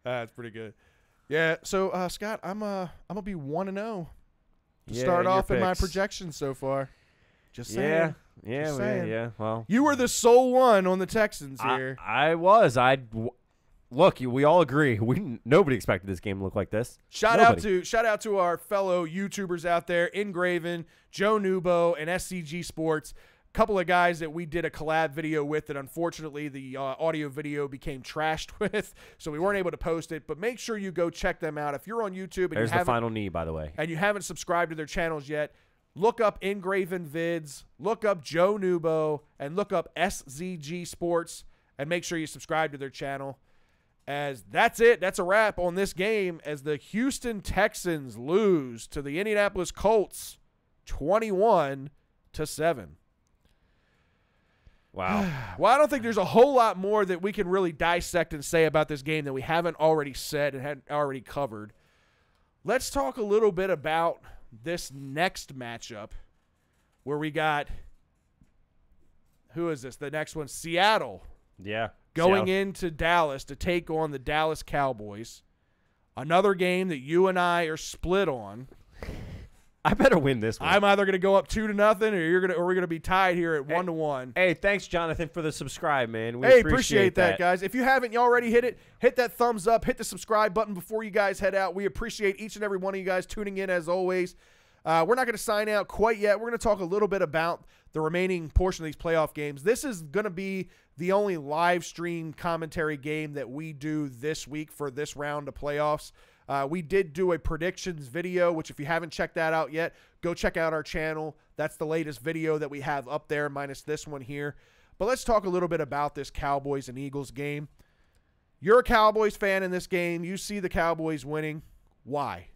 That's pretty good. Yeah, so, Scott, I'm going to be 1-0 to start off in my projections so far. Just saying. Yeah. Well, you were the sole one on the Texans here. I was. Look, we all agree. Nobody expected this game to look like this. Shout out to our fellow YouTubers out there, Engraven, Joe Nubo, and SCG Sports. Couple of guys that we did a collab video with that unfortunately the audio video became trashed with, so we weren't able to post it. But make sure you go check them out. If you're on YouTube and there's the final knee, by the way, and you haven't subscribed to their channels yet, look up Engraven Vids, look up Joe Nubo, and look up SZG Sports, and make sure you subscribe to their channel. As that's it. That's a wrap on this game as the Houston Texans lose to the Indianapolis Colts 21-7. Wow. Well, I don't think there's a whole lot more that we can really dissect and say about this game that we haven't already said and hadn't already covered. Let's talk a little bit about this next matchup where we got, who is this? The next one, Seattle. Yeah. Going into Dallas to take on the Dallas Cowboys. Another game that you and I are split on. I better win this one. I'm either going to go up 2-0 or we're going to be tied here at 1-1. Hey, thanks, Jonathan, for the subscribe, man. We appreciate that, guys. If you haven't already hit it, hit that thumbs up, hit the subscribe button before you guys head out. We appreciate each and every one of you guys tuning in as always. We're not going to sign out quite yet. We're going to talk a little bit about the remaining portion of these playoff games. This is going to be the only live stream commentary game that we do this week for this round of playoffs. We did do a predictions video, which if you haven't checked that out yet, go check out our channel. That's the latest video that we have up there, minus this one here. But let's talk a little bit about this Cowboys and Eagles game. You're a Cowboys fan in this game. You see the Cowboys winning. Why?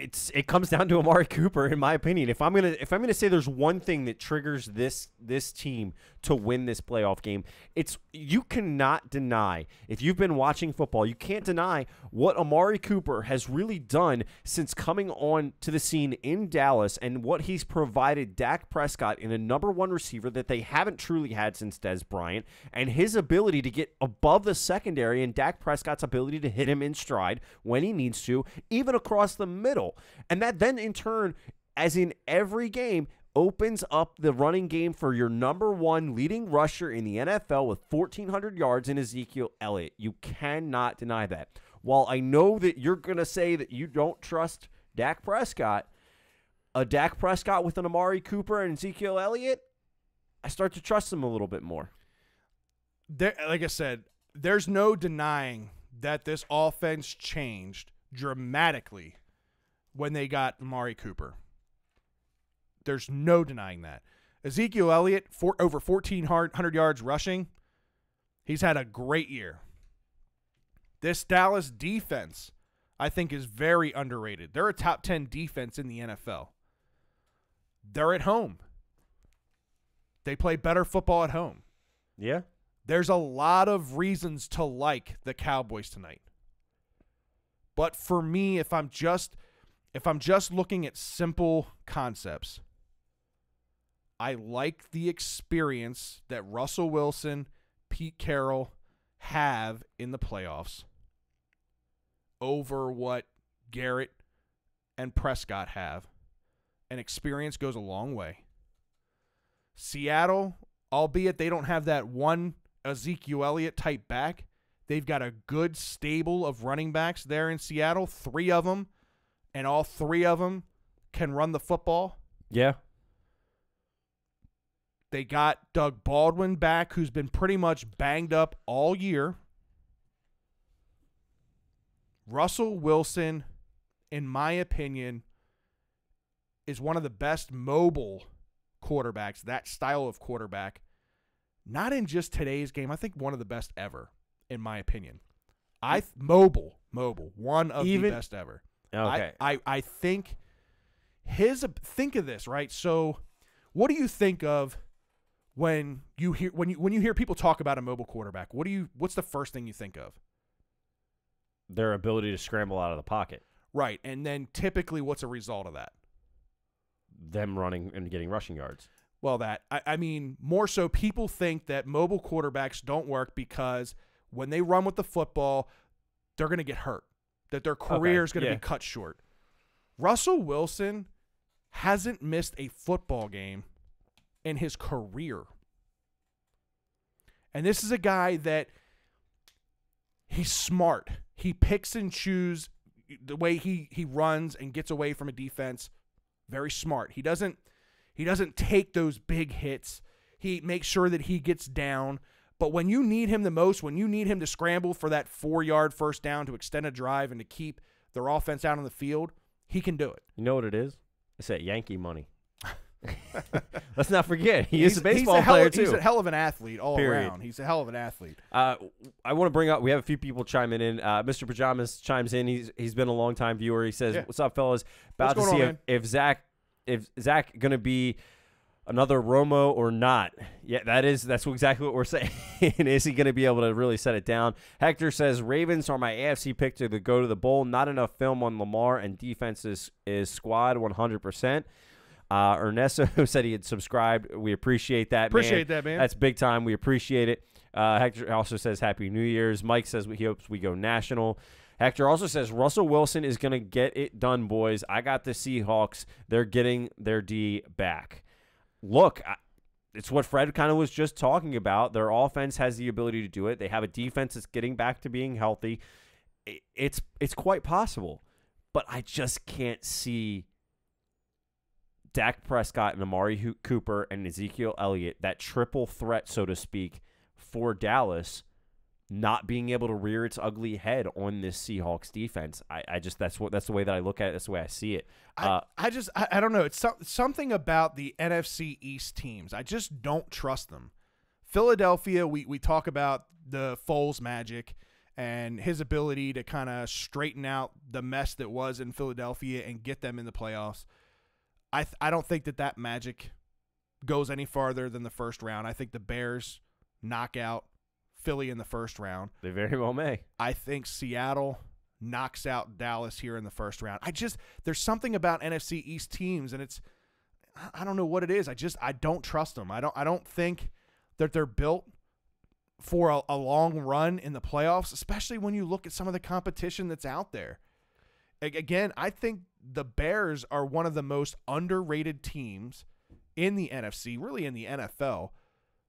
It comes down to Amari Cooper, in my opinion. If I'm gonna say there's one thing that triggers this team to win this playoff game, it's you cannot deny. If you've been watching football, you can't deny what Amari Cooper has really done since coming on to the scene in Dallas and what he's provided Dak Prescott in a #1 receiver that they haven't truly had since Dez Bryant, and his ability to get above the secondary and Dak Prescott's ability to hit him in stride when he needs to, even across the middle. And that then in turn, as in every game, opens up the running game for your #1 leading rusher in the NFL with 1,400 yards in Ezekiel Elliott. You cannot deny that. While I know that you're going to say that you don't trust Dak Prescott, a Dak Prescott with an Amari Cooper and Ezekiel Elliott, I start to trust him a little bit more. Like I said, there's no denying that this offense changed dramatically when they got Amari Cooper. There's no denying that. Ezekiel Elliott, over 1,400 yards rushing. He's had a great year. This Dallas defense, I think, is very underrated. They're a top 10 defense in the NFL. They're at home. They play better football at home. Yeah. There's a lot of reasons to like the Cowboys tonight. But for me, if I'm just looking at simple concepts, I like the experience that Russell Wilson, Pete Carroll, have in the playoffs over what Garrett and Prescott have, and experience goes a long way. Seattle, albeit they don't have that one Ezekiel Elliott type back, they've got a good stable of running backs there in Seattle, 3 of them, and all 3 of them can run the football. Yeah. They got Doug Baldwin back, who's been pretty much banged up all year. Russell Wilson, in my opinion, is one of the best mobile quarterbacks, that style of quarterback. Not in just today's game. I think one of the best ever, in my opinion. Mobile, one of the best ever. Okay. I think think of this, right? So, what do you think of when you hear people talk about a mobile quarterback? What's the first thing you think of? Their ability to scramble out of the pocket. Right, and then typically what's a result of that? Them running and getting rushing yards. Well, I mean, more so people think that mobile quarterbacks don't work because when they run with the football, they're going to get hurt, that their career is going to be cut short. Russell Wilson hasn't missed a football game in his career. And this is a guy that he's smart. He picks and chooses the way he runs and gets away from a defense. Very smart. He doesn't take those big hits. He makes sure that he gets down. But when you need him the most, when you need him to scramble for that 4-yard first down to extend a drive and to keep their offense out on the field, he can do it. You know what it is? It's that Yankee money. Let's not forget, he's a baseball player too. He's a hell of an athlete all around. He's a hell of an athlete. I want to bring up, we have a few people chiming in. Mr. Pajamas chimes in. He's been a long-time viewer. He says, "What's up, fellas? About to see if Zach going to be another Romo or not." Yeah, that's exactly what we're saying. Is he going to be able to really set it down? Hector says, "Ravens are my AFC pick to go to the bowl. Not enough film on Lamar, and defense is squad 100%. Ernesto said he had subscribed. We appreciate that, man. That's big time. We appreciate it. Hector also says Happy New Year's. Mike says he hopes we go national. Hector also says Russell Wilson is going to get it done, boys. I got the Seahawks. They're getting their D back. Look, it's what Fred kind of was just talking about. Their offense has the ability to do it. They have a defense that's getting back to being healthy. It's quite possible, but I just can't see Dak Prescott and Amari Cooper and Ezekiel Elliott, that triple threat, so to speak, for Dallas, not being able to rear its ugly head on this Seahawks defense. I just that's the way that I look at it. That's the way I see it. I don't know. It's something about the NFC East teams. I just don't trust them. Philadelphia, we talk about the Foles magic and his ability to kind of straighten out the mess that was in Philadelphia and get them in the playoffs. I don't think that magic goes any farther than the first round. I think the Bears knock out Philly in the first round. They very well may. I think Seattle knocks out Dallas here in the first round. There's something about NFC East teams, and I don't know what it is. I don't trust them. I don't think that they're built for a long run in the playoffs, especially when you look at some of the competition that's out there. Again, I think the Bears are one of the most underrated teams in the NFC, really in the NFL,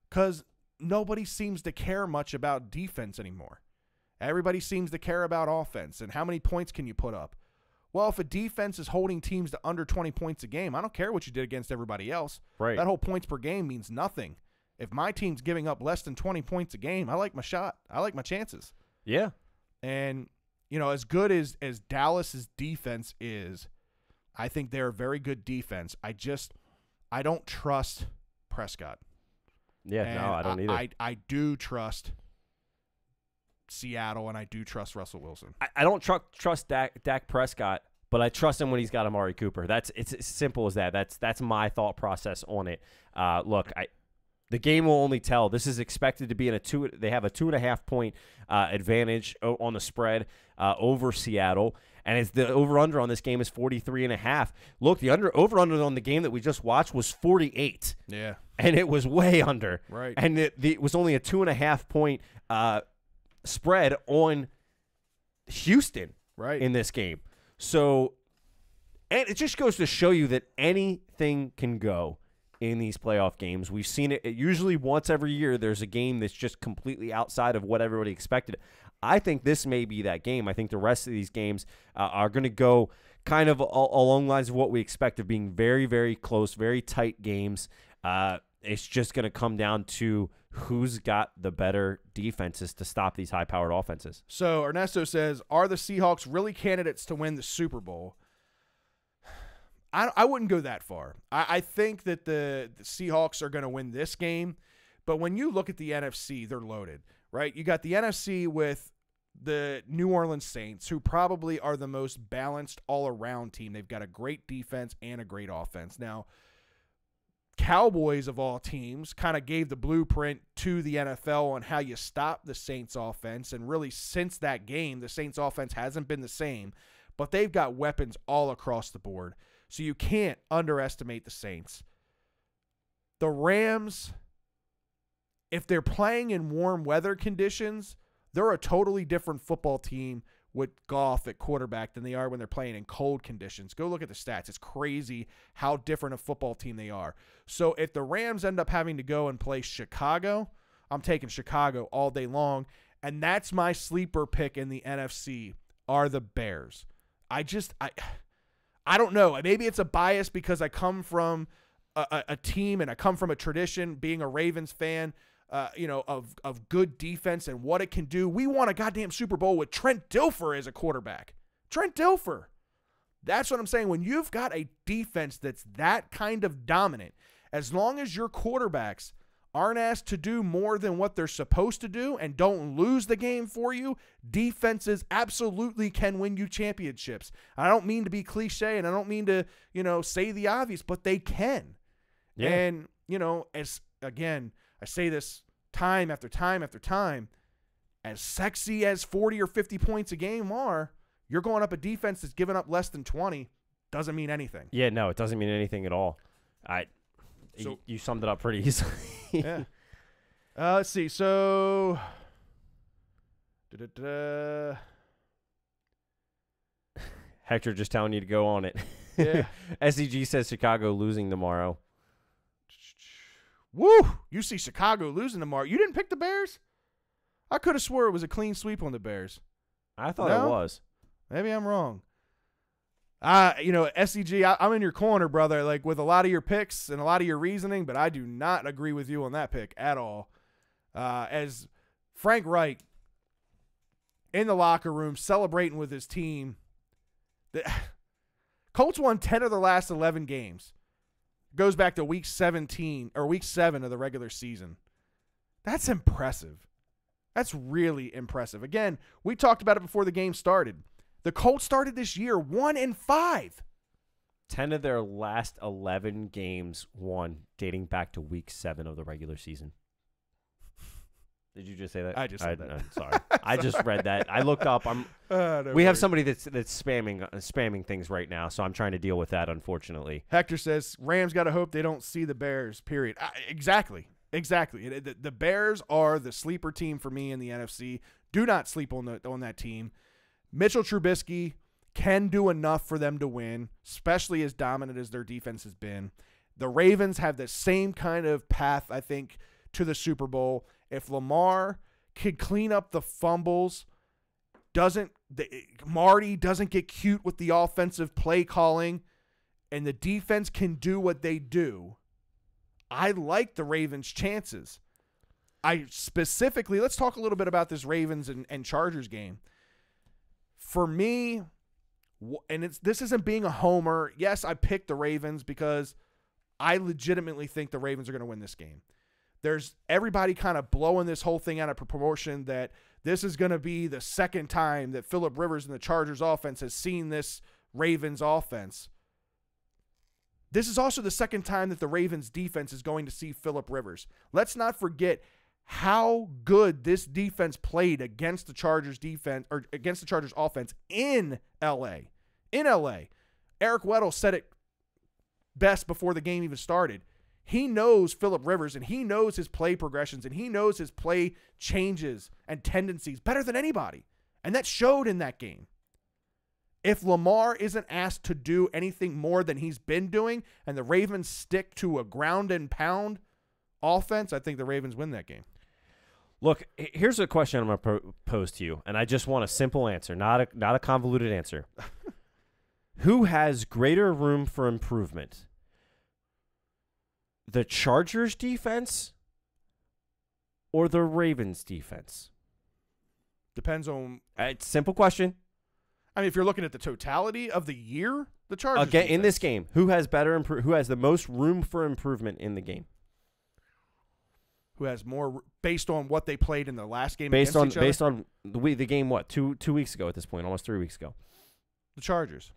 because nobody seems to care much about defense anymore. Everybody seems to care about offense and how many points can you put up. Well, if a defense is holding teams to under 20 points a game, I don't care what you did against everybody else. Right. That whole points per game means nothing. If my team's giving up less than 20 points a game, I like my shot. I like my chances. Yeah. And as good as Dallas's defense is, I think they're a very good defense. I don't trust Prescott. Yeah, and no, I don't either. I do trust Seattle, and I do trust Russell Wilson. I don't trust Dak Prescott, but I trust him when he's got Amari Cooper. It's as simple as that. That's my thought process on it. Look, the game will only tell. This is expected to be they have a 2.5 point advantage on the spread over Seattle, and it's the over/under on this game is 43.5. Look, the over/under on the game that we just watched was 48. Yeah, and it was way under. Right, and it was only a 2.5 point spread on Houston in this game. So, and it just goes to show you that anything can go in these playoff games. We've seen it usually once every year. There's a game that's just completely outside of what everybody expected. I think this may be that game. I think the rest of these games are going to go kind of along the lines of what we expect, of being very, very close, very tight games. It's just going to come down to who's got the better defenses to stop these high-powered offenses. So Ernesto says, are the Seahawks really candidates to win the Super Bowl? I wouldn't go that far. I think that the Seahawks are going to win this game, but when you look at the NFC, they're loaded, right? You got the NFC with the New Orleans Saints, who probably are the most balanced all-around team. They've got a great defense and a great offense. Now, Cowboys of all teams kind of gave the blueprint to the NFL on how you stop the Saints offense, and really since that game, the Saints offense hasn't been the same, but they've got weapons all across the board. So you can't underestimate the Saints. The Rams, if they're playing in warm weather conditions, they're a totally different football team with Goff at quarterback than they are when they're playing in cold conditions. Go look at the stats. It's crazy how different a football team they are. So if the Rams end up having to go and play Chicago, I'm taking Chicago all day long. And that's my sleeper pick in the NFC are the Bears. I don't know. Maybe it's a bias because I come from a team and I come from a tradition, being a Ravens fan, of good defense and what it can do. We won a goddamn Super Bowl with Trent Dilfer as a quarterback. Trent Dilfer. That's what I'm saying. When you've got a defense that's that kind of dominant, as long as your quarterbacks aren't asked to do more than what they're supposed to do and don't lose the game for you, defenses absolutely can win you championships. I don't mean to be cliche and I don't mean to, say the obvious, but they can. Yeah. And, as again, I say this time after time after time, as sexy as 40 or 50 points a game are, you're going up a defense that's giving up less than 20, doesn't mean anything. Yeah, no, it doesn't mean anything at all. You summed it up pretty easily. Yeah. Let's see. So, Hector just telling you to go on it. Yeah. SEG says Chicago losing tomorrow. Woo! You see Chicago losing tomorrow. You didn't pick the Bears? I could have swore it was a clean sweep on the Bears. I thought it was. Maybe I'm wrong. SEG, I'm in your corner, brother, like with a lot of your picks and a lot of your reasoning, but I do not agree with you on that pick at all. As Frank Reich in the locker room celebrating with his team, the Colts won 10 of their last 11 games. Goes back to week 17 or week 7 of the regular season. That's impressive. That's really impressive. Again, we talked about it before the game started. The Colts started this year 1-5. 10 of their last 11 games won, dating back to week 7 of the regular season. Did you just say that? I just said that. Sorry. I just read that. I looked up. We have somebody that's spamming things right now, so I'm trying to deal with that, unfortunately. Hector says, Rams got to hope they don't see the Bears, period. Exactly. The Bears are the sleeper team for me in the NFC. Do not sleep on that team. Mitchell Trubisky can do enough for them to win, especially as dominant as their defense has been. The Ravens have the same kind of path, I think, to the Super Bowl. If Lamar could clean up the fumbles, Marty doesn't get cute with the offensive play calling, and the defense can do what they do, I like the Ravens' chances. Let's talk a little bit about this Ravens and Chargers game. For me, and this isn't being a homer. Yes, I picked the Ravens because I legitimately think the Ravens are going to win this game. There's everybody kind of blowing this whole thing out of proportion that this is going to be the second time that Phillip Rivers and the Chargers offense has seen this Ravens offense. This is also the second time that the Ravens defense is going to see Phillip Rivers. Let's not forget how good this defense played against the Chargers defense or against the Chargers offense in LA. Eric Weddle said it best before the game even started. He knows Phillip Rivers, and he knows his play progressions, and he knows his play changes and tendencies better than anybody. And that showed in that game. If Lamar isn't asked to do anything more than he's been doing, and the Ravens stick to a ground and pound offense, I think the Ravens win that game. Look, here's a question I'm going to pose to you, and I just want a simple answer, not a convoluted answer. Who has greater room for improvement? The Chargers defense or the Ravens defense? Depends on... It's a simple question. I mean, if you're looking at the totality of the year, the Chargers Again, defense. in this game, who has who has the most room for improvement in the game? Who has more based on what they played in the last game Based against each other? on the game, what, two weeks ago at this point, almost 3 weeks ago? The Chargers.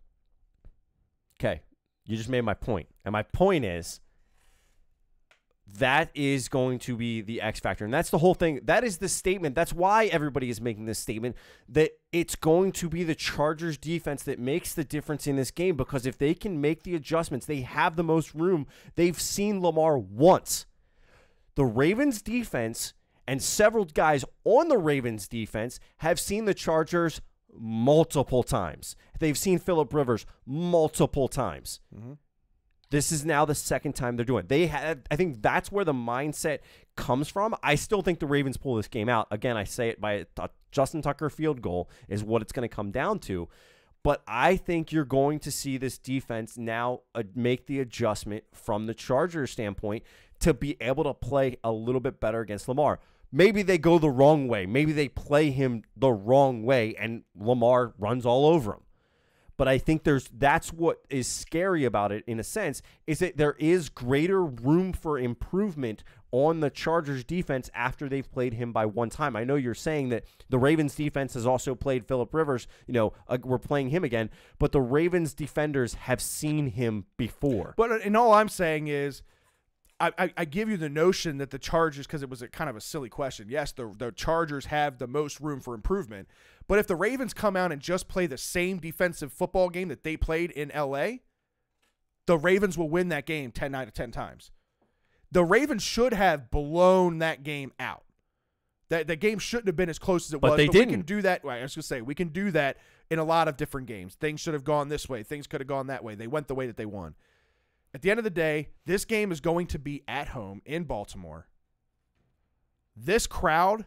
Okay, you just made my point. And my point is that is going to be the X factor. And that's the whole thing. That is the statement. That's why everybody is making this statement, that it's going to be the Chargers defense that makes the difference in this game, because if they can make the adjustments, they have the most room. They've seen Lamar once. The Ravens defense and several guys on the Ravens defense have seen the Chargers multiple times. They've seen Phillip Rivers multiple times. Mm-hmm. This is now the second time they're doing it. I think that's where the mindset comes from. I still think the Ravens pull this game out. Again, I say it by a Justin Tucker field goal is what it's going to come down to. But I think you're going to see this defense now make the adjustment from the Chargers standpoint to be able to play a little bit better against Lamar. Maybe they go the wrong way. Maybe they play him the wrong way and Lamar runs all over him. But I think that's what is scary about it, in a sense, is that there is greater room for improvement on the Chargers defense after they've played him by one time. I know you're saying that the Ravens defense has also played Phillip Rivers. We're playing him again, but the Ravens defenders have seen him before. But and all I'm saying is, I give you the notion that the Chargers, because it was kind of a silly question. Yes, the Chargers have the most room for improvement. But if the Ravens come out and just play the same defensive football game that they played in L.A., the Ravens will win that game 10 out of 10 times. The Ravens should have blown that game out. That game shouldn't have been as close as it was. But they didn't. We can do that. I was going to say, we can do that in a lot of different games. Things should have gone this way. Things could have gone that way. They went the way that they won. At the end of the day, this game is going to be at home in Baltimore. This crowd,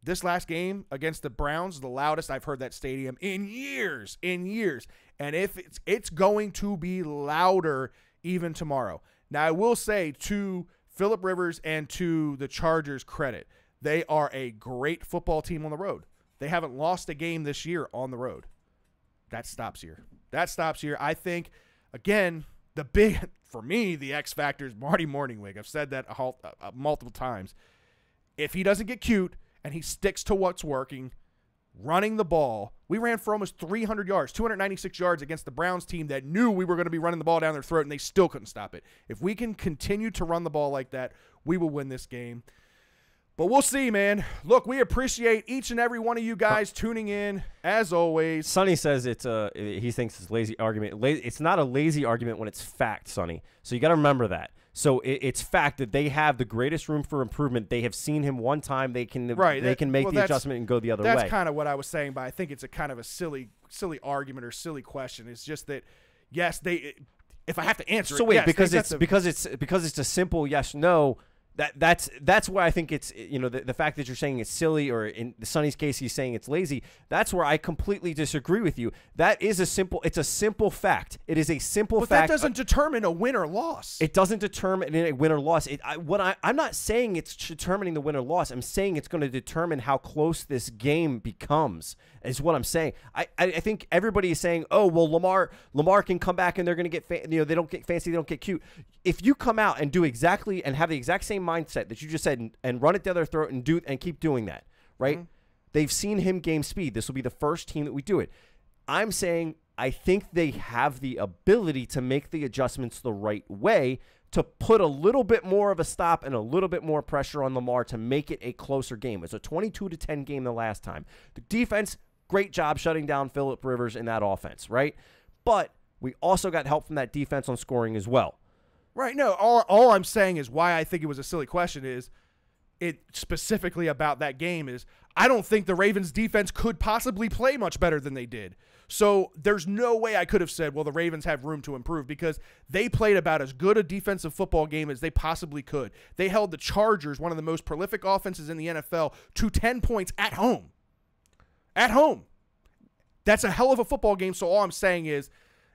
this last game against the Browns, the loudest I've heard that stadium in years, And if it's going to be louder even tomorrow. Now, I will say, to Phillip Rivers and to the Chargers' credit, they are a great football team on the road. They haven't lost a game this year on the road. That stops here. I think, again, for me, the X factor is Marty Morningwig. I've said that multiple times. If he doesn't get cute and he sticks to what's working, running the ball, we ran for almost 300 yards, 296 yards against the Browns team that knew we were going to be running the ball down their throat, and they still couldn't stop it. If we can continue to run the ball like that, we will win this game. But we'll see, man. Look, we appreciate each and every one of you guys tuning in, as always. Sonny says he thinks it's a lazy argument. It's not a lazy argument when it's fact, Sonny. So you got to remember that. So it's fact that they have the greatest room for improvement. They have seen him one time. They can make the adjustment and go the other way. That's kind of what I was saying, but I think it's a kind of a silly argument or silly question. It's just that, yes, if I have to answer so it, wait, yes, because it's a simple yes no. That's why I think it's, the fact that you're saying it's silly, or in Sonny's case he's saying it's lazy, that's where I completely disagree with you. It's a simple fact. It is a simple fact. But that doesn't determine a win or loss. It doesn't determine a win or loss. I'm not saying it's determining the win or loss. I'm saying it's going to determine how close this game becomes, is what I'm saying. I think everybody is saying, oh, well, Lamar can come back and they're going to get they don't get fancy, they don't get cute. If you come out and do exactly and have the exact same mindset that you just said and run it down their throat and keep doing that, right? Mm-hmm. They've seen him game speed. This will be the first team that we do it. I'm saying I think they have the ability to make the adjustments the right way to put a little bit more of a stop and a little bit more pressure on Lamar to make it a closer game. It's a 22-10 game the last time. The defense, great job shutting down Phillip Rivers in that offense, right? But we also got help from that defense on scoring as well. Right. No, all I'm saying is why I think it was a silly question is it specifically about that game is I don't think the Ravens defense could possibly play much better than they did. So there's no way I could have said, well, the Ravens have room to improve because they played about as good a defensive football game as they possibly could. They held the Chargers, one of the most prolific offenses in the NFL, to 10 points at home. At home. That's a hell of a football game. So all I'm saying is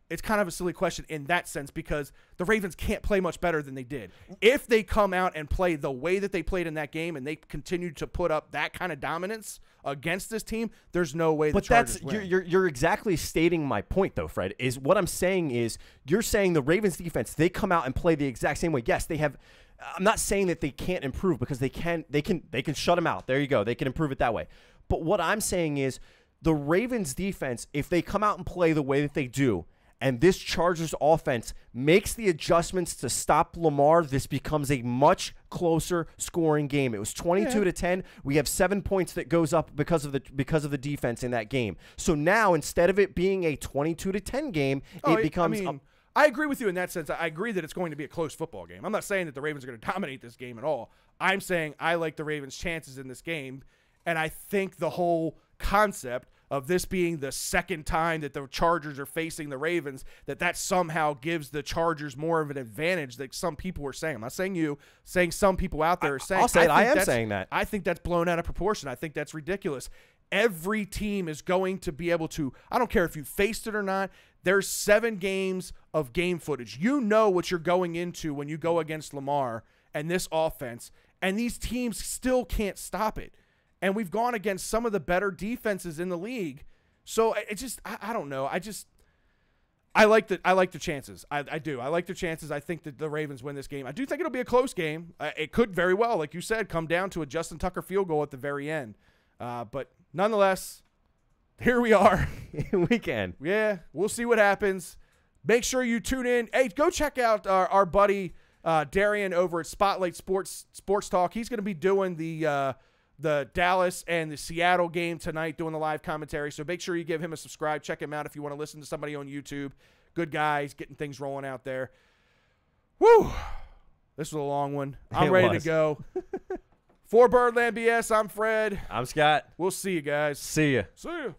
it's kind of a silly question in that sense because the Ravens can't play much better than they did. If they come out and play the way that they played in that game and they continue to put up that kind of dominance against this team, there's no way the Chargers win. You're exactly stating my point, though, Fred, is what I'm saying is you're saying the Ravens defense, they come out and play the exact same way. Yes, they have – I'm not saying that they can't improve because they can shut them out. There you go. They can improve it that way. But what I'm saying is the Ravens defense, if they come out and play the way that they do – and this Chargers offense makes the adjustments to stop Lamar, this becomes a much closer scoring game. It was 22-10. We have 7 points that goes up because of the defense in that game. So now instead of it being a 22-10 game, it becomes. I agree with you in that sense. I agree that it's going to be a close football game. I'm not saying that the Ravens are going to dominate this game at all. I'm saying I like the Ravens' chances in this game, and I think the whole concept of this being the second time that the Chargers are facing the Ravens, that somehow gives the Chargers more of an advantage that some people were saying. I'm not saying you, saying some people out there are saying. I'll say it. I am saying that. I think that's blown out of proportion. I think that's ridiculous. Every team is going to be able to, I don't care if you faced it or not, there's 7 games of game footage. You know what you're going into when you go against Lamar and this offense, and these teams still can't stop it. And we've gone against some of the better defenses in the league. So I don't know. I like the chances. I do. I like the chances. I think that the Ravens win this game. I do think it'll be a close game. It could very well, like you said, come down to a Justin Tucker field goal at the very end. But nonetheless, here we are. Weekend. Yeah, we'll see what happens. Make sure you tune in. Hey, go check out our buddy Darian over at Spotlight Sports Talk. He's going to be doing the Dallas and the Seattle game tonight, doing the live commentary. So make sure you give him a subscribe. Check him out if you want to listen to somebody on YouTube. Good guys, getting things rolling out there. Woo! This was a long one. I'm ready to go. For Birdland BS, I'm Fred. I'm Scott. We'll see you guys. See ya. See ya.